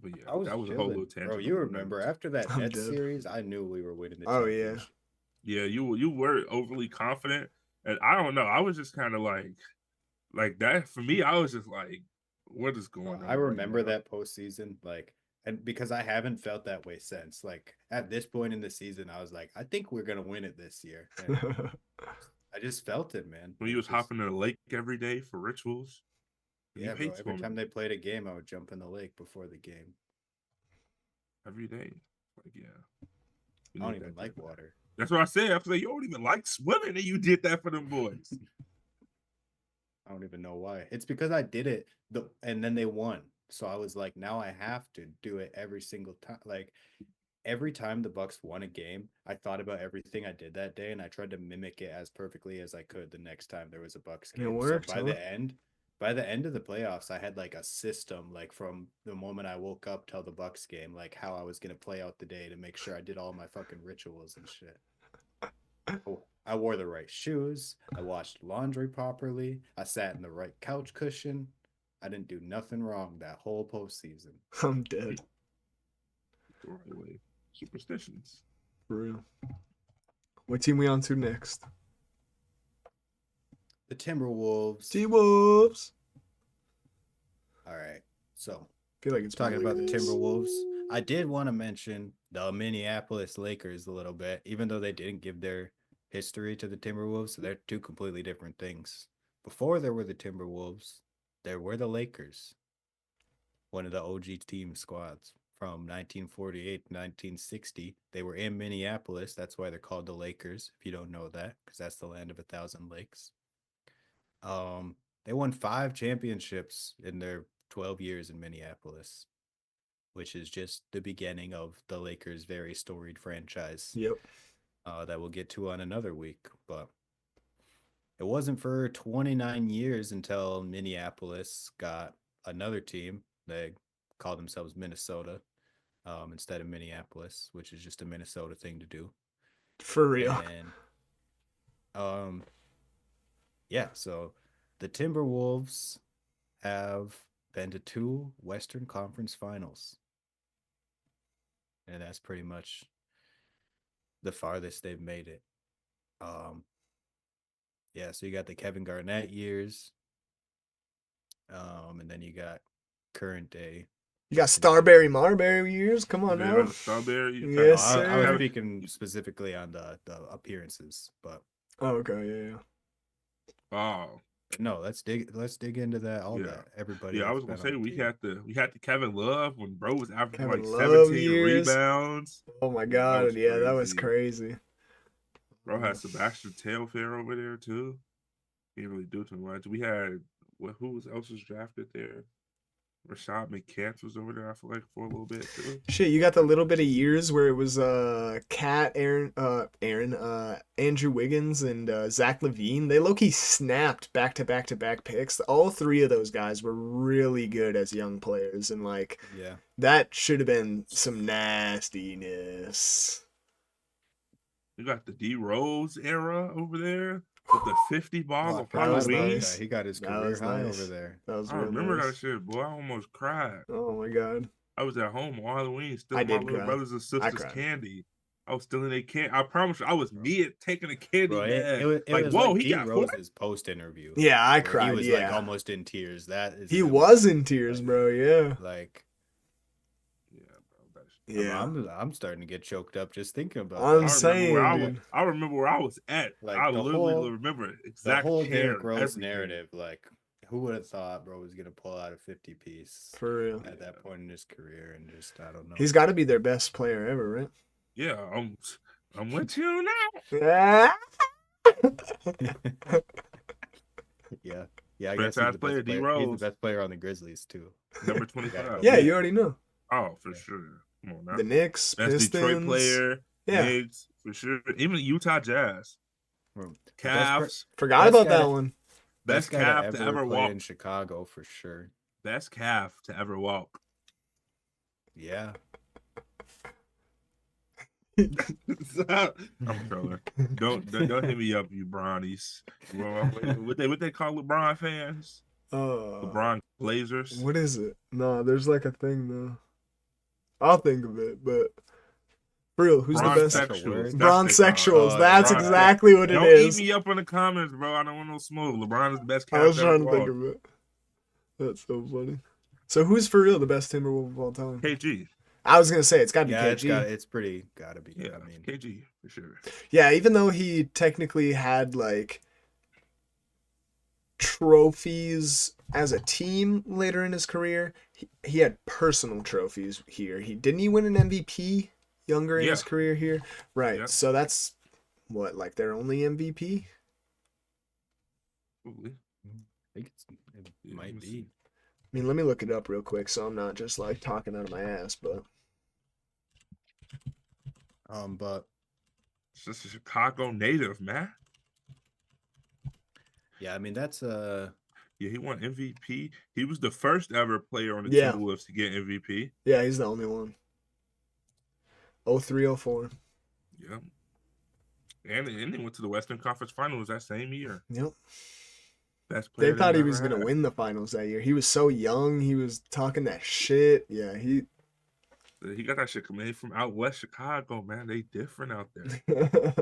but yeah, I was that was a whole little chilling, bro. tangent You on the remember Nuggets. after that I'm Nets dead. series, I knew we were winning the Oh yeah. championship. Yeah, you were overly confident, and I don't know. I was just kind of like that for me. I was just like, what is Bro, going I on right remember now? that postseason, like, and because I haven't felt that way since. Like at this point in the season, I was like, I think we're gonna win it this year, and I just felt it, man. When It you was was just hopping in the lake every day for rituals, and you yeah, bro. hate Every time swimming they played a game, I would jump in the lake before the game. every day. Like, yeah, we I don't need even that like drip back. water. That's what I said. I was like, you don't even like swimming, and you did that for them boys. I don't even know why. It's because I did it, and then they won. So I was like, now I have to do it every single time. Like every time the Bucks won a game, I thought about everything I did that day, and I tried to mimic it as perfectly as I could the next time there was a Bucks And it game. So worked, huh? by the end of the playoffs, I had like a system, like from the moment I woke up till the Bucks game, like how I was gonna play out the day to make sure I did all my fucking rituals and shit. Oh, I wore the right shoes. I washed laundry properly. I sat in the right couch cushion. I didn't do nothing wrong that whole postseason. I'm dead. The right way. Superstitions. For real. What team we on to next? The Timberwolves. T-Wolves. All right. So, Feel like it's talking about the Blazers. Timberwolves, I did want to mention the Minneapolis Lakers a little bit, even though they didn't give their history to the Timberwolves. They're two completely different things. Before there were the Timberwolves, there were the Lakers, one of the OG team squads from 1948 to 1960. They were in Minneapolis. That's why they're called the Lakers, if you don't know that, because that's the land of 1,000 lakes. They won 5 championships in their 12 years in Minneapolis, which is just the beginning of the Lakers' very storied franchise Yep. that we'll get to on another week. But it wasn't for 29 years until Minneapolis got another team. They called themselves Minnesota instead of Minneapolis, which is just a Minnesota thing to do. For real. And yeah, so the Timberwolves have been to 2 Western Conference Finals. And that's pretty much the farthest they've made it. Yeah, so you got the Kevin Garnett years. And then you got current day. You got Starberry Marberry years. Come on Yeah, now. Strawberry. Yes, I was sir. speaking specifically on the appearances, but Oh, okay, yeah. Oh, no, let's dig into that, all yeah. that. Everybody. Yeah, I was that's gonna been say on the team. we had the Kevin Love when bro was averaging Kevin like Love 17 years. rebounds. Oh my Yeah, that god, was yeah, that was crazy. crazy. Bro had Sebastian Telfair over there too. He didn't really do too much. We had else was drafted there? Rashad McCants was over there, I feel like, for a little bit too. Shit, you got the little bit of years where it was Cat, Andrew Wiggins and Zach LaVine. They low-key snapped back to back to back picks. All 3 of those guys were really good as young players, and like Yeah. that should have been some nastiness. You got the D Rose era over there with the 50 ball I of That was forgot about Halloween. nice. He got his That career was high nice. over there. That was I real remember nice. that shit, boy. I almost cried. Oh my god. I was at home on Halloween, I stealing my did little cry. brothers and I sisters' cried. candy. I was stealing their candy. I promise you, I was me at taking a candy Bro, bag. it Like, was whoa, like he D got 4. Rose's post interview. Yeah, I where he cried. was like Yeah, almost in tears. That is he the was one. in tears, Like, bro. Yeah. like Yeah, bro. Yeah. I'm starting to get choked up just thinking about I'm that. saying, dude. I remember where I was at. Like I literally remember the exact whole chair Derrick and Rose everything. narrative, like who would have thought bro was gonna pull out a 50 piece For real. at that point in his career, and just I don't know. He's got to be their best player ever, right? Yeah, I'm with you now. Yeah. yeah. Yeah, I guess Franchise he's the player, best D player. He's the Rose. best player on the Grizzlies too. Number Gotta 25. go Yeah, get you it. already know. Oh, for Yeah. sure. Come on now. The Knicks, Best Pistons. Detroit player, Yeah. Knicks, for sure. Even the Utah Jazz. The Cavs. Forgot best about guy that to- one. Best guy calf to ever play walk. in Chicago for sure. Best calf to ever walk. Yeah. I'm trolling. Don't hit me up, you Brownies. What they call LeBron fans? LeBron Blazers. What is it? No, there's like a thing though. I'll think of it, but for real, who's the best? Bronzexuals. Bronzexuals. That's Bron- exactly what it Don't is. eat me up in the comments, bro. I don't want no smoke. LeBron is the best I calf was to ever trying to think walk. of it. That's so funny. So who's for real the best Timberwolf of all time? KG. I was gonna say it's gotta be Yeah, KG. it's pretty gotta be. Yeah, I mean, KG for sure. Yeah, even though he technically had like trophies as a team later in his career, he had personal trophies here. He didn't he win an MVP younger in his career here? Right. Yeah. So that's what, like their only MVP? Probably. I think it Yeah, might let me be. see. I mean, let me look it up real quick so I'm not just like talking out of my ass, but But It's just a Chicago native, man. yeah, I mean that's Yeah, he won MVP. He was the first ever player on the Yeah. Timberwolves to get MVP. yeah, he's the only one. 03-04. Yep. And he went to the Western Conference Finals that same year. Yep. Best player They thought he they've was ever gonna had. win the finals that year. He was so young. He was talking that shit. Yeah, he. He got that shit coming from out west Chicago, man. They different out there.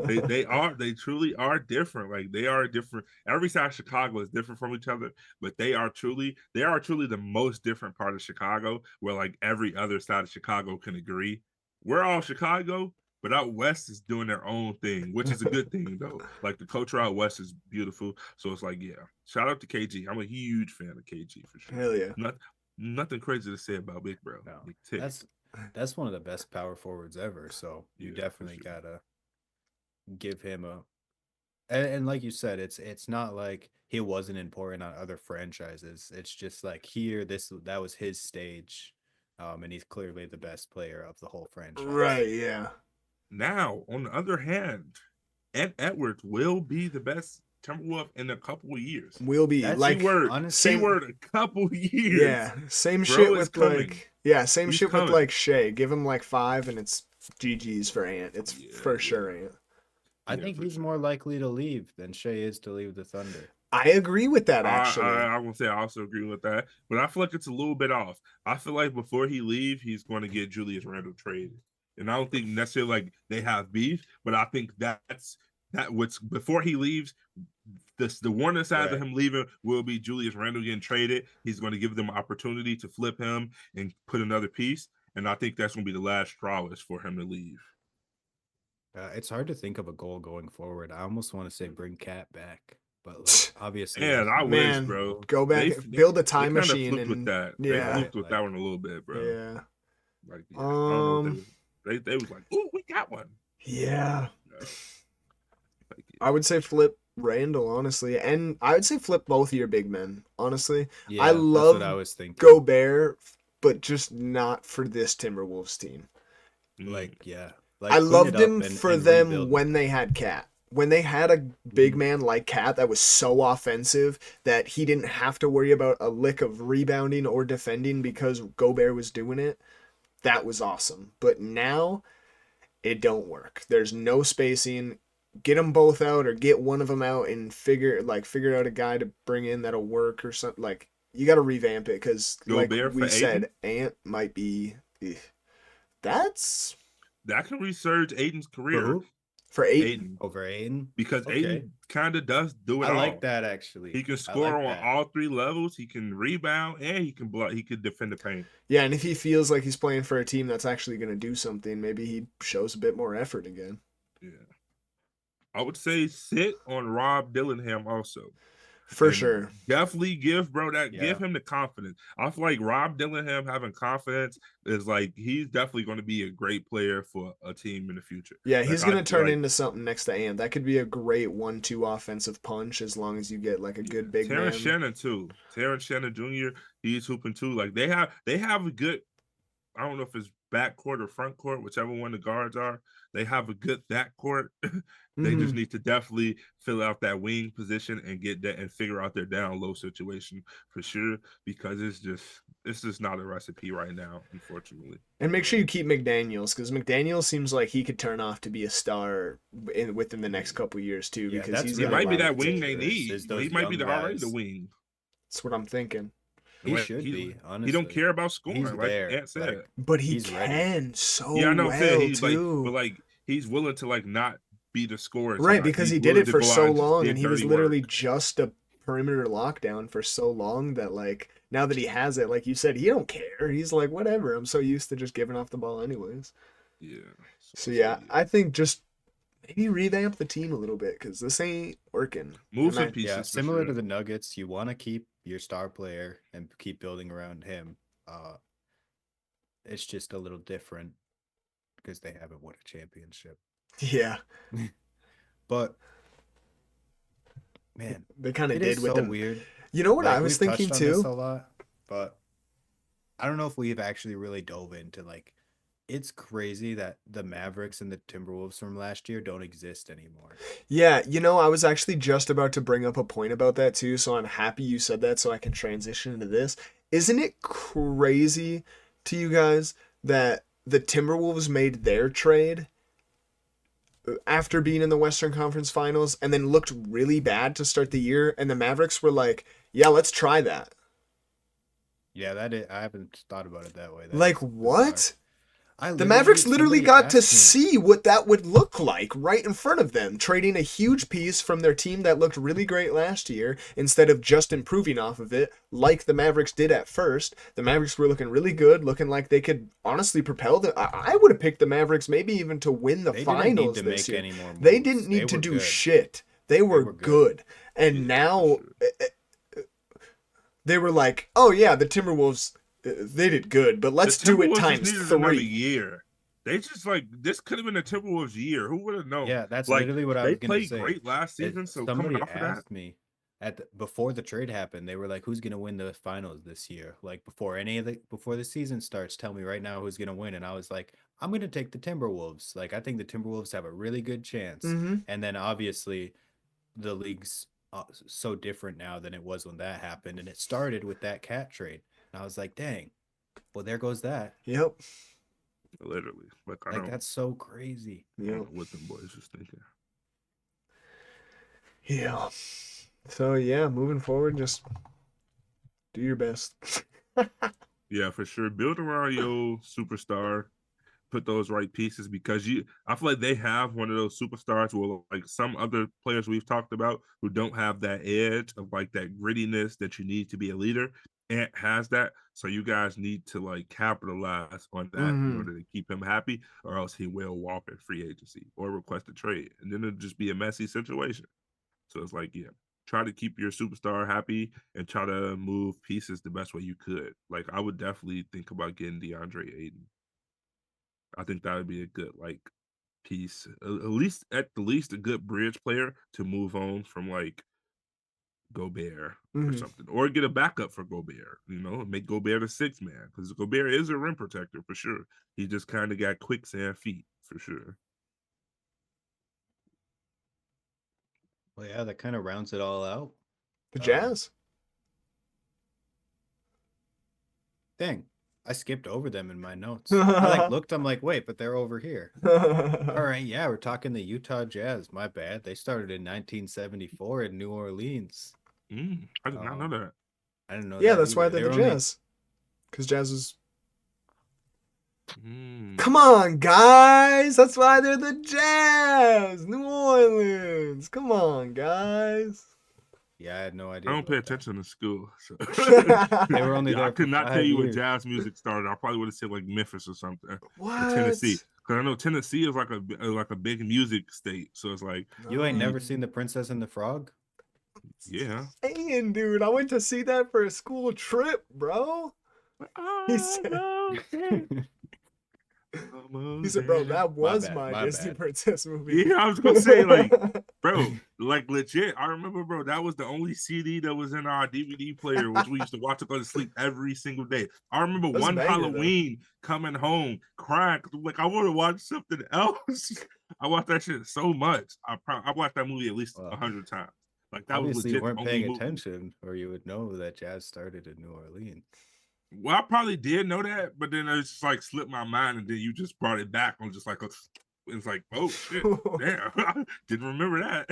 They truly are different. Like they are different. Every side of Chicago is different from each other, but they are truly the most different part of Chicago, where like every other side of Chicago can agree. We're all Chicago, but out west is doing their own thing, which is a good thing though. Like the culture out west is beautiful. So it's like, yeah. Shout out to KG. I'm a huge fan of KG for sure. Hell yeah. Nothing crazy to say about Big Bro. no. Big Tick. That's one of the best power forwards ever. So you Yeah, for definitely sure. gotta give him a. And like you said, it's not like he wasn't important on other franchises. It's just like here, that was his stage, and he's clearly the best player of the whole franchise. Right, yeah. Now, on the other hand, Ed Edwards will be the best Timberwolf in a couple of years. Will be That's like honestly, same Keyword a couple years. yeah, same Bro shit is with coming. like yeah, same He's shit with coming. like Shea. Give him like 5 and it's GG's for Ant. It's Yeah, for yeah, sure Ant. I yeah, think for he's sure. more likely to leave than Shea is to leave the Thunder. I agree with that I, I actually. I will say I also agree with that, but I feel like it's a little bit off. I feel like before he leave, he's going to get Julius Randle traded, and I don't think necessarily like they have beef, but I think that what's before he leaves. The warning side of Right. him leaving will be Julius Randle getting traded. He's going to give them an opportunity to flip him and put another piece, and I think that's going to be the last straw is for him to leave. It's hard to think of a goal going forward. I almost want to say bring Cat back, but like obviously And that's I not wish, Man, bro. possible. go back, They build a they time kind of machine fluked with and that. They yeah, Right. fluked with Like that one a little bit, bro. yeah. Like, yeah, I don't know what Um, they was like, "Ooh, we got one." yeah. No, like, I would say flip Randall, honestly. And I would say flip both of your big men, honestly. I yeah, that's what I love was thinking. Gobert, but just not for this Timberwolves team. mm, Like, yeah. I Like clean it loved up him and for them rebuild with when they him. had Cat. When they had a big mhm. man like Cat that was so offensive that he didn't have to worry about a lick of rebounding or defending because Gobert was doing it, that was awesome. But now it don't work. There's no spacing. Get them both out or get one of them out and figure out a guy to bring in that'll work or something. Like you got to revamp it because, like Gobert for we Aiden. said, Ant might be. That's That can resurge Aiden's For career. who? for Aiton. Aiden, Over Aiden? because Okay. Aiden kind of does do it I like all. that actually. He can I score like on that. all three levels. He can rebound and he can block. He could defend the paint. Yeah, and if he feels like he's playing for a team that's actually going to do something, maybe he shows a bit more effort again. Yeah, I would say sit on Rob Dillingham also. For And sure. definitely give Yeah. him the confidence. I feel like Rob Dillingham having confidence is like he's definitely going to be a great player for a team in the future. Yeah, Like he's I going to turn like into something next to Ant. That could be a great 1-2 offensive punch as long as you get like a yeah, good big Terrence man. Shannon too. Terrence Shannon Jr. He's hooping too. Like they have a good. I don't know if it's back court or front court, whichever one the guards are. They have a good back court. They just Mhm. need to definitely fill out that wing position and get that and figure out their down low situation for sure because it's just not a recipe right now, unfortunately. And make sure you keep McDaniels because McDaniels seems like he could turn off to be a star within the next Yeah. couple years too Yeah, because that's he's He got a really might be what lot the of that wing future they potential. need. is He those might be young already the guys. wing. That's what I'm thinking. He Like, should be, he don't honestly. care about He's scoring, like there. Ant said. Like But he he's ready. can so Yeah, I know what I'm saying. well He's like, but too. like he's willing to like not be the scorer Right, tonight. because He's he did willing it to for go out so and just long and get he was dirty literally work. just a perimeter lockdown for so long that like now that he has it, like you said, he don't care. He's like, whatever, I'm so used to just giving off the ball anyways. Yeah. So So yeah, yeah. I think just maybe revamp the team a little bit because this ain't working. Move And some I Yeah, pieces for similar sure. to the Nuggets, you want to keep your star player and keep building around him. It's just a little different because they haven't won a championship. yeah, But man, they kind of it did is with so them. weird. You know what I Like was we've thinking touched on this too? a lot, but I don't know if we've actually really dove into like it's crazy that the Mavericks and the Timberwolves from last year don't exist anymore. Yeah, you know, I was actually just about to bring up a point about that too, so I'm happy you said that so I can transition into this. Isn't it crazy to you guys that the Timberwolves made their trade after being in the Western Conference Finals and then looked really bad to start the year and the Mavericks were like, "Yeah, let's try that." Yeah, I haven't thought about it that way. That Like, is bizarre. what? I The literally Mavericks literally somebody got to asked me. see what that would look like right in front of them, trading a huge piece from their team that looked really great last year instead of just improving off of it, like the Mavericks did at first. The Mavericks were looking really good, looking like they could honestly propel the. I would have picked the Mavericks maybe even to win the They didn't need finals to this make year. any more They didn't moves. They need to were do good. shit. They They were were good. good. And Yeah, for now sure. they were like, oh yeah, the Timberwolves They did good, but The let's do it Timberwolves just times needed another 3. year. They just like this could have been a Timberwolves year. Who would have known? Yeah, that's Like literally what I they was gonna played say. great last season, so coming Somebody off of that, asked me before the trade happened, they were like, "Who's gonna win the finals this year?" Like before the season starts, tell me right now who's gonna win. And I was like, I'm gonna take the Timberwolves. Like I think the Timberwolves have a really good chance. Mm-hmm. And then obviously the league's so different now than it was when that happened, and it started with that cat trade. And I was like, dang, well there goes that. Yep. literally. Like Like that's so crazy. I don't Yep. know what them boys was thinking. Yeah. So yeah, moving forward, just do your best. Yeah, for sure. Build around your superstar. Put those right pieces because I feel like they have one of those superstars where like some other players we've talked about who don't have that edge of like that grittiness that you need to be a leader. Ant has that. So you guys need to like capitalize on that in Mm-hmm. order to keep him happy, or else he will walk in free agency or request a trade. And then it'll just be a messy situation. So it's like, yeah, try to keep your superstar happy and try to move pieces the best way you could. Like I would definitely think about getting DeAndre Ayton. I think that would be a good like piece, at the least a good bridge player to move on from like Gobert or Mm-hmm. something, or get a backup for Gobert. You know, make Gobert a 6 man because Gobert is a rim protector for sure. He just kind of got quicksand feet for sure. Well, yeah, that kind of rounds it all out. The Um, Jazz. Dang, I skipped over them in my notes. I like looked, I'm like, wait, but they're over here. All right, yeah, we're talking the Utah Jazz. My bad. They started in 1974 in New Orleans. I did not know Um, that. I didn't know Yeah, that that's why either. they're They the were only Jazz. Because Jazz is. Mm. Come on, guys! That's why they're the Jazz! New Orleans! Come on, guys! yeah, I had no I idea don't pay about that. attention to school, so They were only yeah, I there for could not tell 5 you when years. jazz music started. I probably would have said like Memphis or something, or Tennessee, What? because I know Tennessee is like a big music state. So it's like, You ain't No. never seen The Princess and the Frog? yeah, Saying, dude, I went to see that for a school trip, bro. He said, he said, bro, that My was bad, my my Disney bad. princess movie. Yeah, I was gonna say like, bro, like legit. I remember, bro, that was the only CD that was in our DVD player, which we used to watch to go to sleep every single day. I remember That was a one banger, though. Halloween coming home crying, 'cause I'm like I want to watch something else. I watched that shit so much. I watched that movie at least Well, 100 times. Like that was obviously you legit the weren't only paying movie. attention, or you would know that jazz started in New Orleans. Well, I probably did know that, but then it just like slipped my mind, and then you just brought it back. I'm just like, it's like, oh shit, damn, I didn't remember that.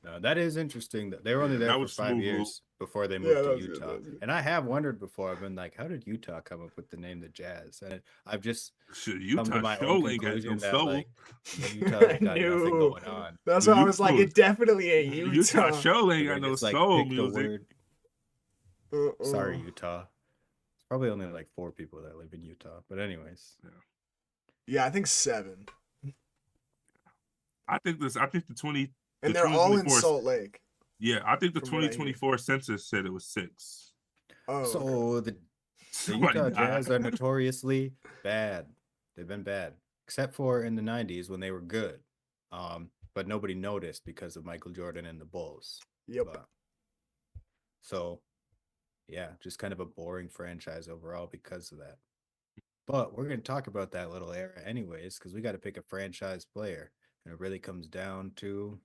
No, that is interesting. That they were only Yeah, there that for was 5 smooth move. years before they Yeah, moved to that was good. That Utah. was good. And I have wondered before. I've been like, how did Utah come up with the name the Jazz? And I've just Shit, come to Utah my own show ain't got no conclusion that soul. like Utah's I got nothing knew. going on. That's why I was like, Utah, it definitely ain't Utah Utah. show ain't They got no just like soul picked a music. word. Uh-uh. Sorry, Utah. It's probably only like 4 people that live in Utah. But anyways, Yeah, I think 7. I think the And they're all in 2024. Salt Lake, Yeah, I think the from what I hear. 2024 census said it was 6. Oh, okay. so the Somebody Utah died. Jazz are notoriously bad. They've been bad, except for in the 90s when they were good. But nobody noticed because of Michael Jordan and the Bulls. Yep. But, so, yeah, just kind of a boring franchise overall because of that. But we're going to talk about that little era anyways, because we got to pick a franchise player. And it really comes down to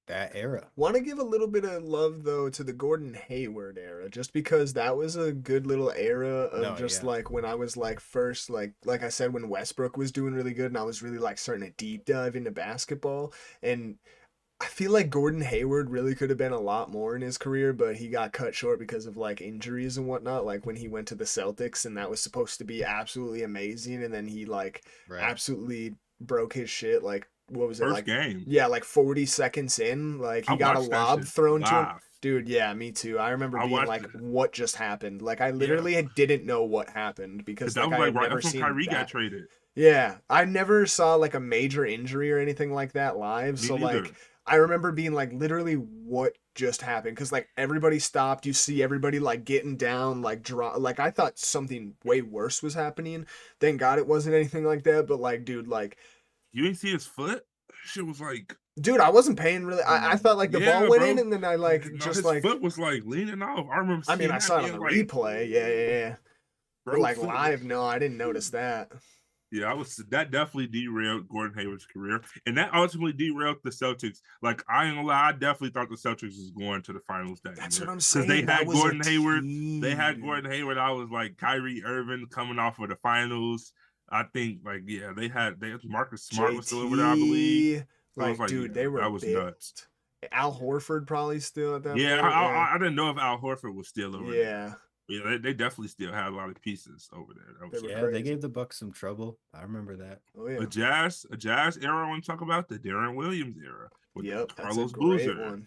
that era. Want to give a little bit of love though to the Gordon Hayward era, just because that was a good little era of No, just yeah. like when I was like first like I said when Westbrook was doing really good and I was really like starting to deep dive into basketball, and I feel like Gordon Hayward really could have been a lot more in his career, but he got cut short because of like injuries and whatnot. Like when he went to the Celtics and that was supposed to be absolutely amazing, and then he like Right. absolutely broke his shit. Like what was it First like? game. Yeah, like 40 seconds in, like he I got a watched that lob shit thrown to him. live. Dude, yeah, me too. I remember I being watched like, it. what just happened? Like I literally didn't know what happened because That like was I like had right. never That's when seen Kyrie got that. traded. Yeah, I never saw like a major injury or anything like that live. Me So neither. like I remember being like, literally, what just happened? Because like everybody stopped. You see everybody like getting down, like like I thought something way worse was happening. Thank God it wasn't anything like that. But like, dude, like, You ain't see his foot? Shit was like, dude, I wasn't paying really. I thought like the ball yeah, went in, bro. and then I like No, just his like. foot was like leaning off. I remember I mean, seeing I that saw it on being the like, replay. Yeah, yeah, yeah. But bro, like foot was. live, no, I didn't notice that. Yeah, I was that definitely derailed Gordon Hayward's career, and that ultimately derailed the Celtics. Like I ain't gonna lie, I definitely thought the Celtics was going to the finals that That's what year I'm because they saying. That had was a Gordon Hayward. They team, had dude. Gordon Hayward. I was like Kyrie Irving coming off of the finals. I think like yeah, they Marcus Smart was still over there, I believe. JT, So it was like, like dude, yeah, they were that was nuts. built. Al Horford probably still at that Yeah, point. Yeah, I didn't know if Al Horford was still over there. yeah, Yeah, they definitely still had a lot of pieces over there. That they was were Yeah, they crazy. gave the Bucks some trouble. I remember that. Oh yeah, a jazz era I want to talk about the Darren Williams era with yep, that's a Carlos great Boozer. one.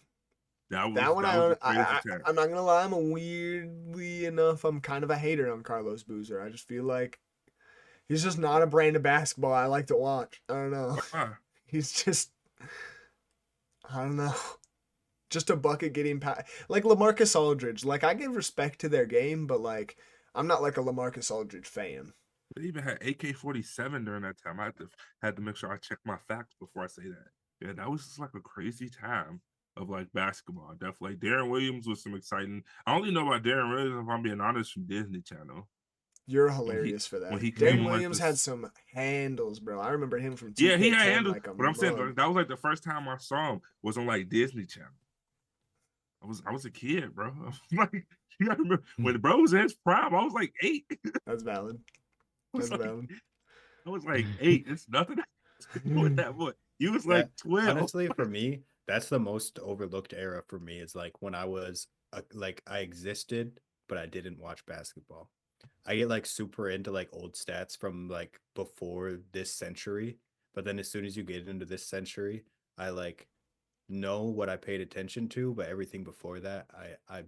That That one, was a crazy I time. I'm not gonna lie, I'm a weirdly enough, I'm kind of a hater on Carlos Boozer. I just feel like he's just not a brand of basketball I like to watch. I don't know. Ah, He's just, I don't know. Just a bucket getting past, like LaMarcus Aldridge. Like I give respect to their game, but like I'm not like a LaMarcus Aldridge fan. they even had AK-47 during that time. I had to make sure I check my facts before I say that. Yeah, that was just like a crazy time of like basketball. Definitely, like, Darren Williams was some exciting. I only know about Darren Williams if I'm being honest from Disney Channel You're when he hilarious for when that. he came Darren on like Williams had this. some handles, bro. I remember him from Yeah, he had 2K10 handles, like a but I'm saying mug. that was like the first time I saw him was on like Disney Channel. I was a kid, bro. Like you gotta remember when bro was in his prime, I was like 8. That's valid. I was That's like valid. I was like 8. It's nothing to do with that boy. He was like That 12. honestly, for me, that's the most overlooked era for me. Is like when I was like I existed, but I didn't watch basketball. I get like super into like old stats from like before this century, but then as soon as you get into this century, I like know what I paid attention to, but everything before that, I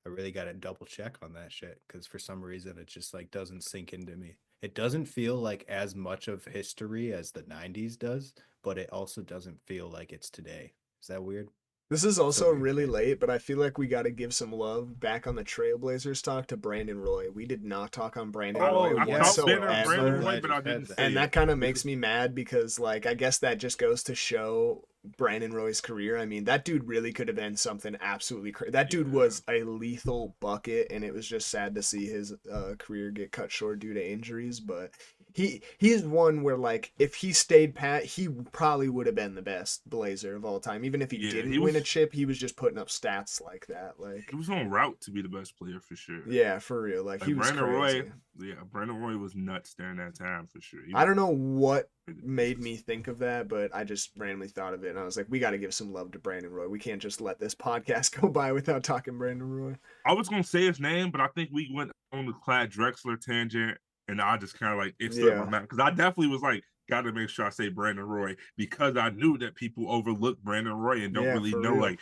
really got to double check on that shit because for some reason it just like doesn't sink into me. It doesn't feel like as much of history as the 90s does, but it also doesn't feel like it's today. Is that weird? This is So also weird really saying that. late, but I feel like we got to give some love back on the Trailblazers talk to Brandon Roy. We did not talk on Brandon I, Roy Oh I yes, thought bro. I'm so Brandon whatsoever. Roy, glad but you I said didn't that. say And it that kind of because makes me mad because, like, I guess that just goes to show Brandon Roy's career. I mean, that dude really could have been something absolutely crazy. That dude yeah, was a lethal bucket, and it was just sad to see his career get cut short due to injuries. But he's one where, like, if he stayed pat, he probably would have been the best Blazer of all time. Even if he yeah, didn't win a chip, he was just putting up stats like that. he Like, was on route to be the best player for sure. yeah, for real. Like, he Like was Brandon Roy, crazy. yeah, Brandon Roy was nuts during that time for sure. He I was don't know what crazy made pieces. me think of that, but I just randomly thought of it, and I was like, we got to give some love to Brandon Roy. We can't just let this podcast go by without talking Brandon Roy. I was gonna say his name, but I think we went on the Clyde Drexler tangent, and I just kind of like it slipped my Yeah, mind because I definitely was like, got to make sure I say Brandon Roy because I knew that people overlook Brandon Roy and don't yeah, really for know real. like,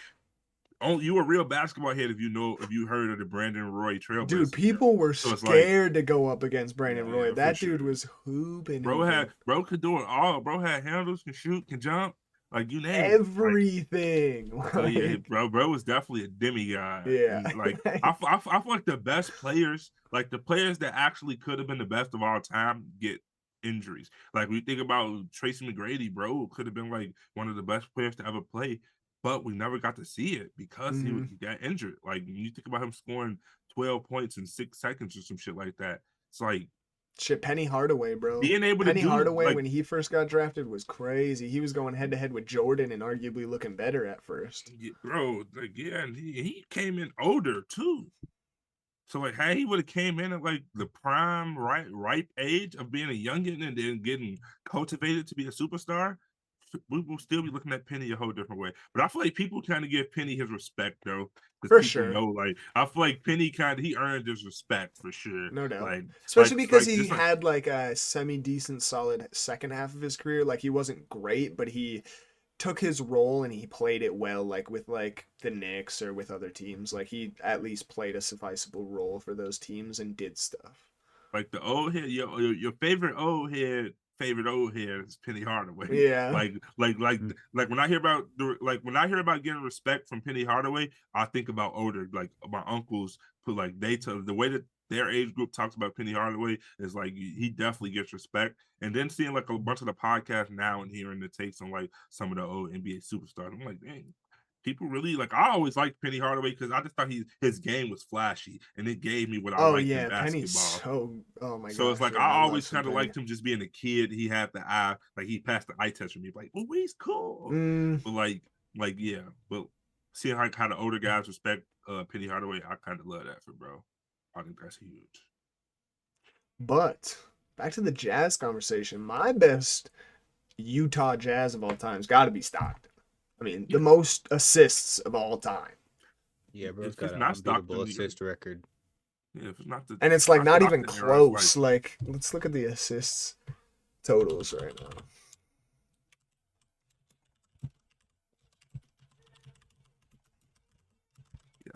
oh, you a real basketball head if you heard of the Brandon Roy Dude, Trailblazers era. people were So it's like, scared to go up against Brandon Roy. yeah, for That dude sure. was hooping. Bro could do it all. Bro had handles, can shoot, can jump, like you name it. Like Everything. so, yeah, Like, bro was definitely a demigod, yeah. and like I feel like the best players, like the players that actually could have been the best of all time, get injuries. Like we think about Tracy McGrady, bro, could have been like one of the best players to ever play, but we never got to see it because Mhm. he got injured. Like you think about him scoring 12 points in 6 seconds or some shit like that. It's like Shit, Penny Hardaway, bro. being able to Penny do Hardaway, like when he first got drafted, was crazy. He was going head to head with Jordan and arguably looking better at first. yeah, bro, like yeah, and he came in older too. So like, had he would have came in at like the prime ripe age of being a youngin and then getting cultivated to be a superstar, we will still be looking at Penny a whole different way. But I feel like people kind of give Penny his respect though, because For people sure. know like I feel like Penny kind of he earned his respect for sure. No doubt. Like Especially because like he just like had like a semi decent solid second half of his career. Like he wasn't great, but he took his role and he played it well, like with like the Knicks or with other teams. Like he at least played a sufficeable role for those teams and did stuff. like the old head, your favorite old head favorite old head is Penny Hardaway. Yeah. Like when I hear about getting respect from Penny Hardaway, I think about older, like my uncles who like the way that their age group talks about Penny Hardaway is like he definitely gets respect. And then seeing like a bunch of the podcasts now and hearing the takes on like some of the old NBA superstars, I'm like, dang, people really like. I always liked Penny Hardaway because I just thought his game was flashy and it gave me what I Oh liked in yeah, Penny's basketball. so. Oh my So it's gosh. like Yeah, I I love always some kind of Penny. liked him just being a kid. He had the eye, like he passed the eye test for me. Like, oh, he's cool. Mm, But like yeah. But seeing how the older guys respect Penny Hardaway, I kind of love that for bro. I think that's huge. but back to the Jazz conversation. My best Utah Jazz of all time's got to be Stockton. I mean, the Yeah. most assists of all time. Yeah, bro's If got it's an not unbeatable Stockton, assist record. yeah, if it's not the And it's like not even Stockton era, it's close. Like, let's look at the assists totals right now.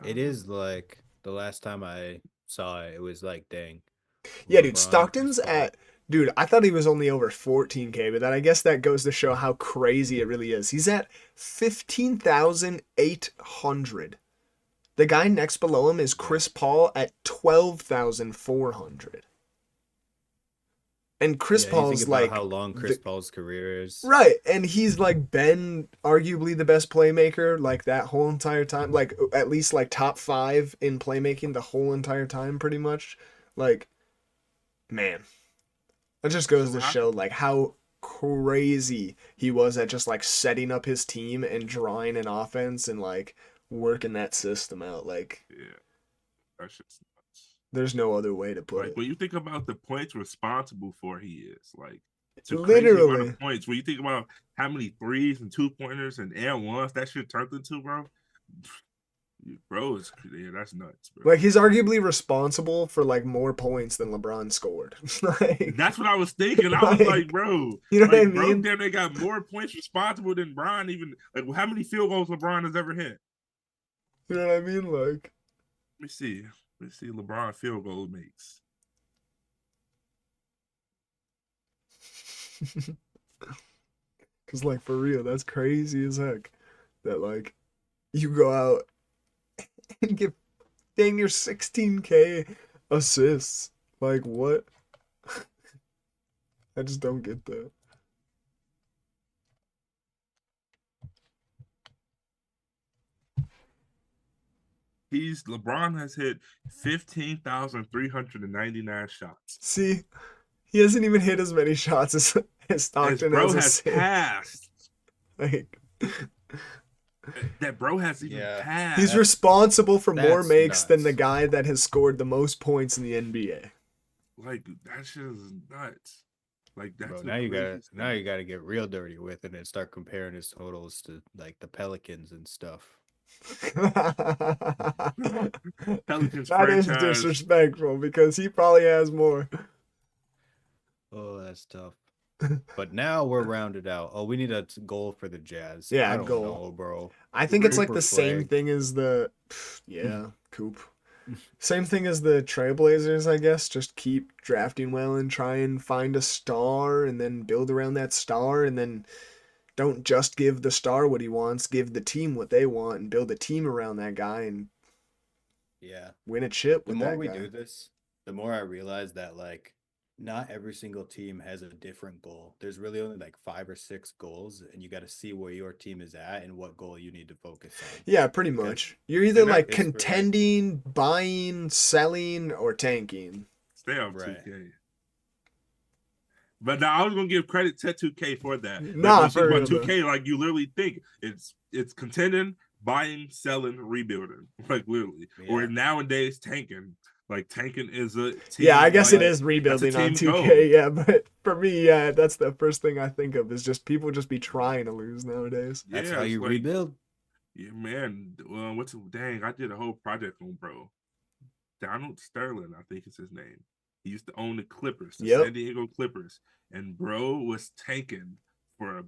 yeah, It is like the last time I saw it, it was like, dang. Yeah, dude, LeBron, Chris Stockton's Paul. at. Dude, I thought he was only over 14K, but then I guess that goes to show how crazy it really is. He's at 15,800. The guy next below him is Chris Paul at 12,400. And Chris Yeah, you think Paul's about like how long Chris Paul's career is. right, and he's like been arguably the best playmaker like that whole entire time, like at least like top 5 in playmaking the whole entire time pretty much. Like man, that just goes to show like how crazy he was at just like setting up his team and drawing an offense and like working that system out. Like yeah, that's just nuts. there's no other way to put Like it. when you think about the points responsible for, he is like it's a crazy amount Literally. of points. When you think about how many threes and 2-pointers and ones that shit turned into, bro, that's nuts, bro. Like he's arguably responsible for like more points than LeBron scored. Like, That's what I was thinking. I was like, bro, you know like, what I bro, mean? damn, they got more points responsible than Bron. Even like, how many field goals LeBron has ever hit? You know what I mean? Like, Let me see. Let's see. LeBron field goal makes. cause like for real, that's crazy as heck. That like you go out and get dang near 16K assists. Like what? I just don't get that. LeBron has hit 15,399 shots. See, he hasn't even hit as many shots as Stockton bro has has assists. passed. Like that bro has even passed. he's responsible for more that's makes than the nuts. guy that has scored the most points in the NBA. Like that shit is nuts. Like that's Bro, the now you craziest gotta get real dirty with it and start comparing his totals to like the Pelicans and stuff. Pelicans That is franchise. disrespectful because he probably has more. Oh, that's tough. But now we're rounded out. Oh, we need a goal for the Jazz. Yeah, I don't goal. know, bro. I think it's like Cooper the same Flag. thing as the Coop. Same thing as the Trailblazers, I guess. Just keep drafting well and try and find a star and then build around that star and then don't just give the star what he wants, give the team what they want and build a team around that guy and Yeah. win a chip The with more that we guy. do this, the more I realize that like not every single team has a different goal. There's really only like 5 or 6 goals, and you got to see where your team is at and what goal you need to focus on. Yeah, pretty Because much. You're either that like is for, like- contending, buying, selling, or tanking. Stay on Right. 2K. But now I was gonna give credit to 2K for that. Nah, Like, for real, 2K, like you literally think it's contending, buying, selling, rebuilding, like literally. Yeah. Or nowadays tanking. Like tanking is a team. Yeah, I guess like, it is rebuilding on team 2K. goal. Yeah, but for me, yeah, that's the first thing I think of is just people just be trying to lose nowadays. That's Yeah, how it's you like- rebuild. Yeah, man. Dang, I did a whole project on bro. Donald Sterling, I think is his name. He used to own the Clippers, the Yep. San Diego Clippers. And bro was tanking for a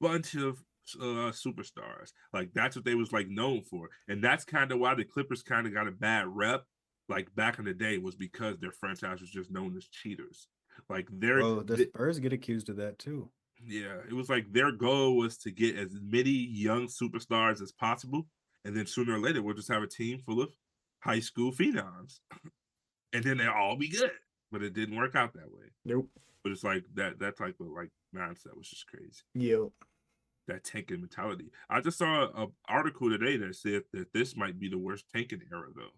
bunch of superstars. Like that's what they was like known for. And that's kind of why the Clippers kind of got a bad rep. Like back in the day was because their franchise was just known as cheaters. Like Bro, the Spurs get accused of that too. yeah, it was like their goal was to get as many young superstars as possible, and then sooner or later we'll just have a team full of high school phenoms, and then they'll all be good. But it didn't work out that way. Nope. But it's like that type of like mindset was just crazy. Yep. That tanking mentality. I just saw an article today that said that this might be the worst tanking era though.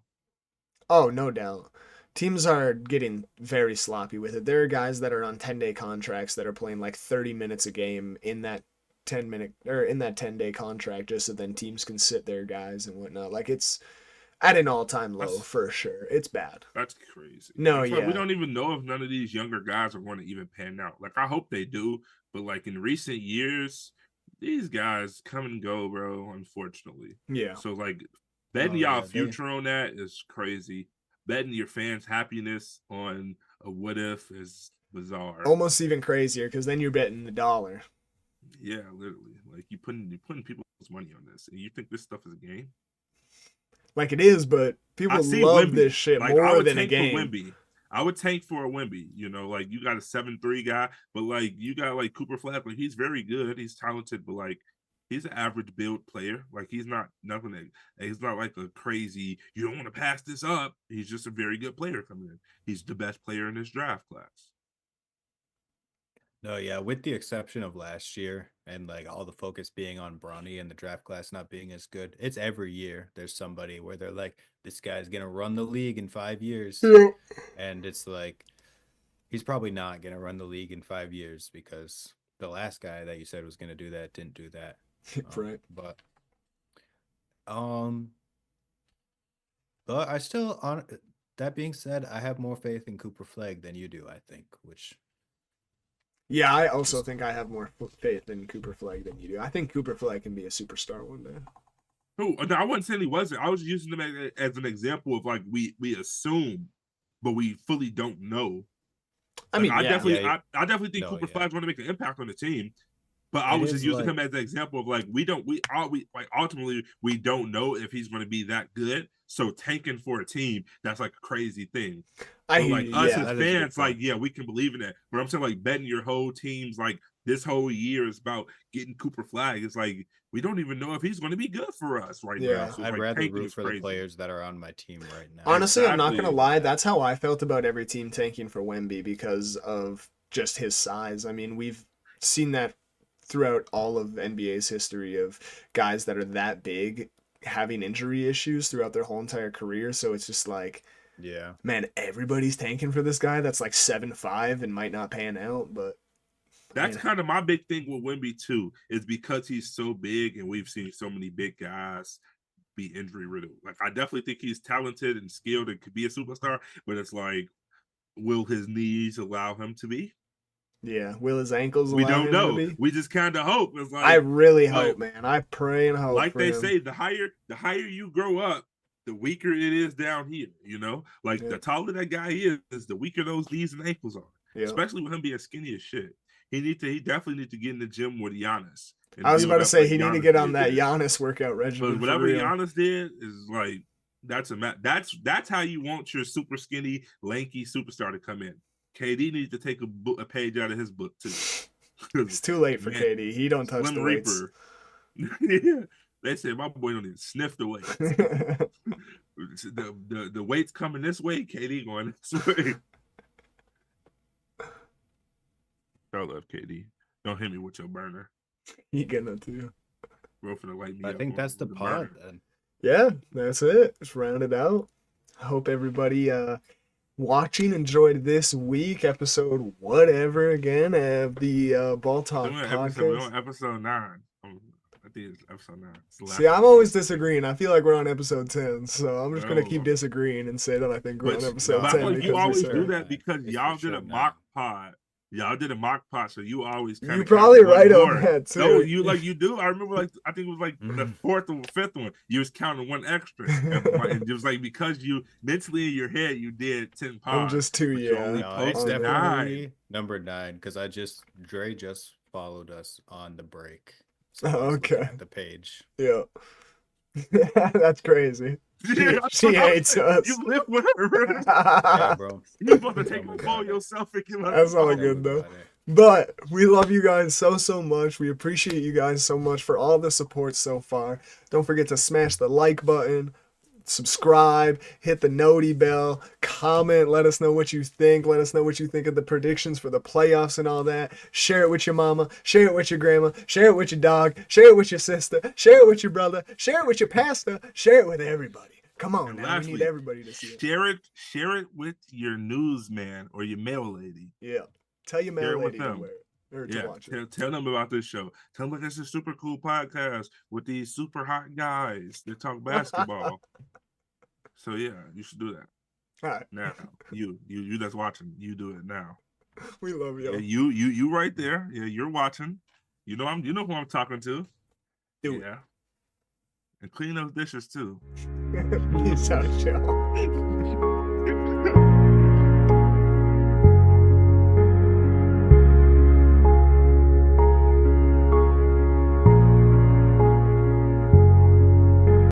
Oh, no doubt. Teams are getting very sloppy with it. There are guys that are on 10-day contracts that are playing like 30 minutes a game in that 10-day contract just so then teams can sit their guys and whatnot. Like it's at an all-time low for sure. It's bad. That's crazy. No, like, yeah. we don't even know if none of these younger guys are going to even pan out. Like I hope they do, but like in recent years, these guys come and go, bro, unfortunately. Yeah. So like betting y'all future on that is crazy. Betting your fans' happiness on a what if is bizarre. Almost even crazier because then you're betting the dollar. Yeah, literally. Like you're putting people's money on this, and you think this stuff is a game? Like it is, but people love this shit like, more than a game. I would tank for a Wemby, you know, like you got a 7'3" guy, but like you got like Cooper Flag, like he's very good, he's talented, but like he's an average build player. Like he's not nothing that he's not like a crazy, you don't want to pass this up. He's just a very good player coming in. He's the best player in this draft class. No, yeah, with the exception of last year and like all the focus being on Bronny and the draft class not being as good, it's every year there's somebody where they're like, this guy's gonna run the league in 5 years. Yeah. And it's like he's probably not gonna run the league in 5 years because the last guy that you said was gonna do that didn't do that. Right. But I still on that being said, I have more faith in Cooper Flag than you do, I think, which yeah, I also think I have more faith in Cooper Flag than you do. I think Cooper Flag can be a superstar one day. Oh, no, I wasn't saying he wasn't. I was using him as an example of like we assume, but we fully don't know. I mean, I yeah. definitely think Cooper Flag's going to make an impact on the team. But I was just using him as an example of like we ultimately we don't know if he's going to be that good. So tanking for a team, that's like a crazy thing. But like us as fans, like we can believe in that. But I'm saying like betting your whole team's like this whole year is about getting Cooper Flag. It's like we don't even know if he's going to be good for us right now. So I'd like, rather root for the players that are on my team right now. Honestly, I'm not going to lie. That's how I felt about every team tanking for Wemby because of just his size. I mean, we've seen that throughout all of NBA's history of guys that are that big having injury issues throughout their whole entire career. So it's just like, yeah, man, everybody's tanking for this guy that's like 7'5" and might not pan out. But that's kind of my big thing with Wemby too, is because he's so big and we've seen so many big guys be injury riddled. Like I definitely think he's talented and skilled and could be a superstar, but it's like, will his knees allow him to be? Yeah, will his ankles allow we don't him know. to be? We just kind of hope. It's like, I really hope, man. I pray and hope. Like for they him. say, the higher you grow up, the weaker it is down here. You know, like the taller that guy is, the weaker those knees and ankles are. Yep. Especially with him being skinny as shit. He definitely need to get in the gym with Giannis. I was about to say he need to get on that Giannis workout regimen. But whatever Giannis did is like that's how you want your super skinny, lanky superstar to come in. KD needs to take a page out of his book too. It's too late for KD. He don't touch the weights. Yeah. They said my boy don't even sniff the weights. the weights coming this way, KD going this way. I love KD. Don't hit me with your burner. He gonna too. Bro, for the light me I think that's the pod then. Yeah, that's it. Just round it out. I hope everybody watching enjoyed this week episode whatever again of the Ball Talk podcast. We're on episode 9. I think it's episode 9. See, I'm always disagreeing. I feel like we're on episode 10, so I'm just gonna keep disagreeing and say that I think we're on episode 10. I feel like you always do that because y'all did a mock pod. Y'all did a mock pot, so you always kind of. You probably right on that too. No, you do. I remember, like I think it was like the 4th or 5th one. You was counting one extra, and it was like because you mentally in your head you did 10 pods. I'm just too it's definitely number 9 because Dre just followed us on the break. So okay. The page. Yeah, that's crazy. She hates us. You live with her, bro. Yeah, bro. You about to Oh take my a ball God. yourself and give her That's the all ball. good though. Got it. But we love you guys so much. We appreciate you guys so much for all the support so far. Don't forget to smash the like button, subscribe, hit the noti bell, comment, let us know what you think. Let us know what you think of the predictions for the playoffs and all that. Share it with your mama, share it with your grandma, share it with your dog, share it with your sister, share it with your brother, share it with your pastor, share it with everybody. Come on And now, we lastly, need everybody to see it. Share it with your newsman or your mail lady. Yeah. Tell your Share mail it with lady to them. wear it or to Yeah, watch it. tell them about this show. Tell them it's a super cool podcast with these super hot guys that talk basketball. So yeah, you should do that. All right. Now, you that's watching, you do it now. We love you. Yeah, you right there. Yeah, you're watching. You know who I'm talking to. Do yeah. And clean those dishes too. Peace out, y'all.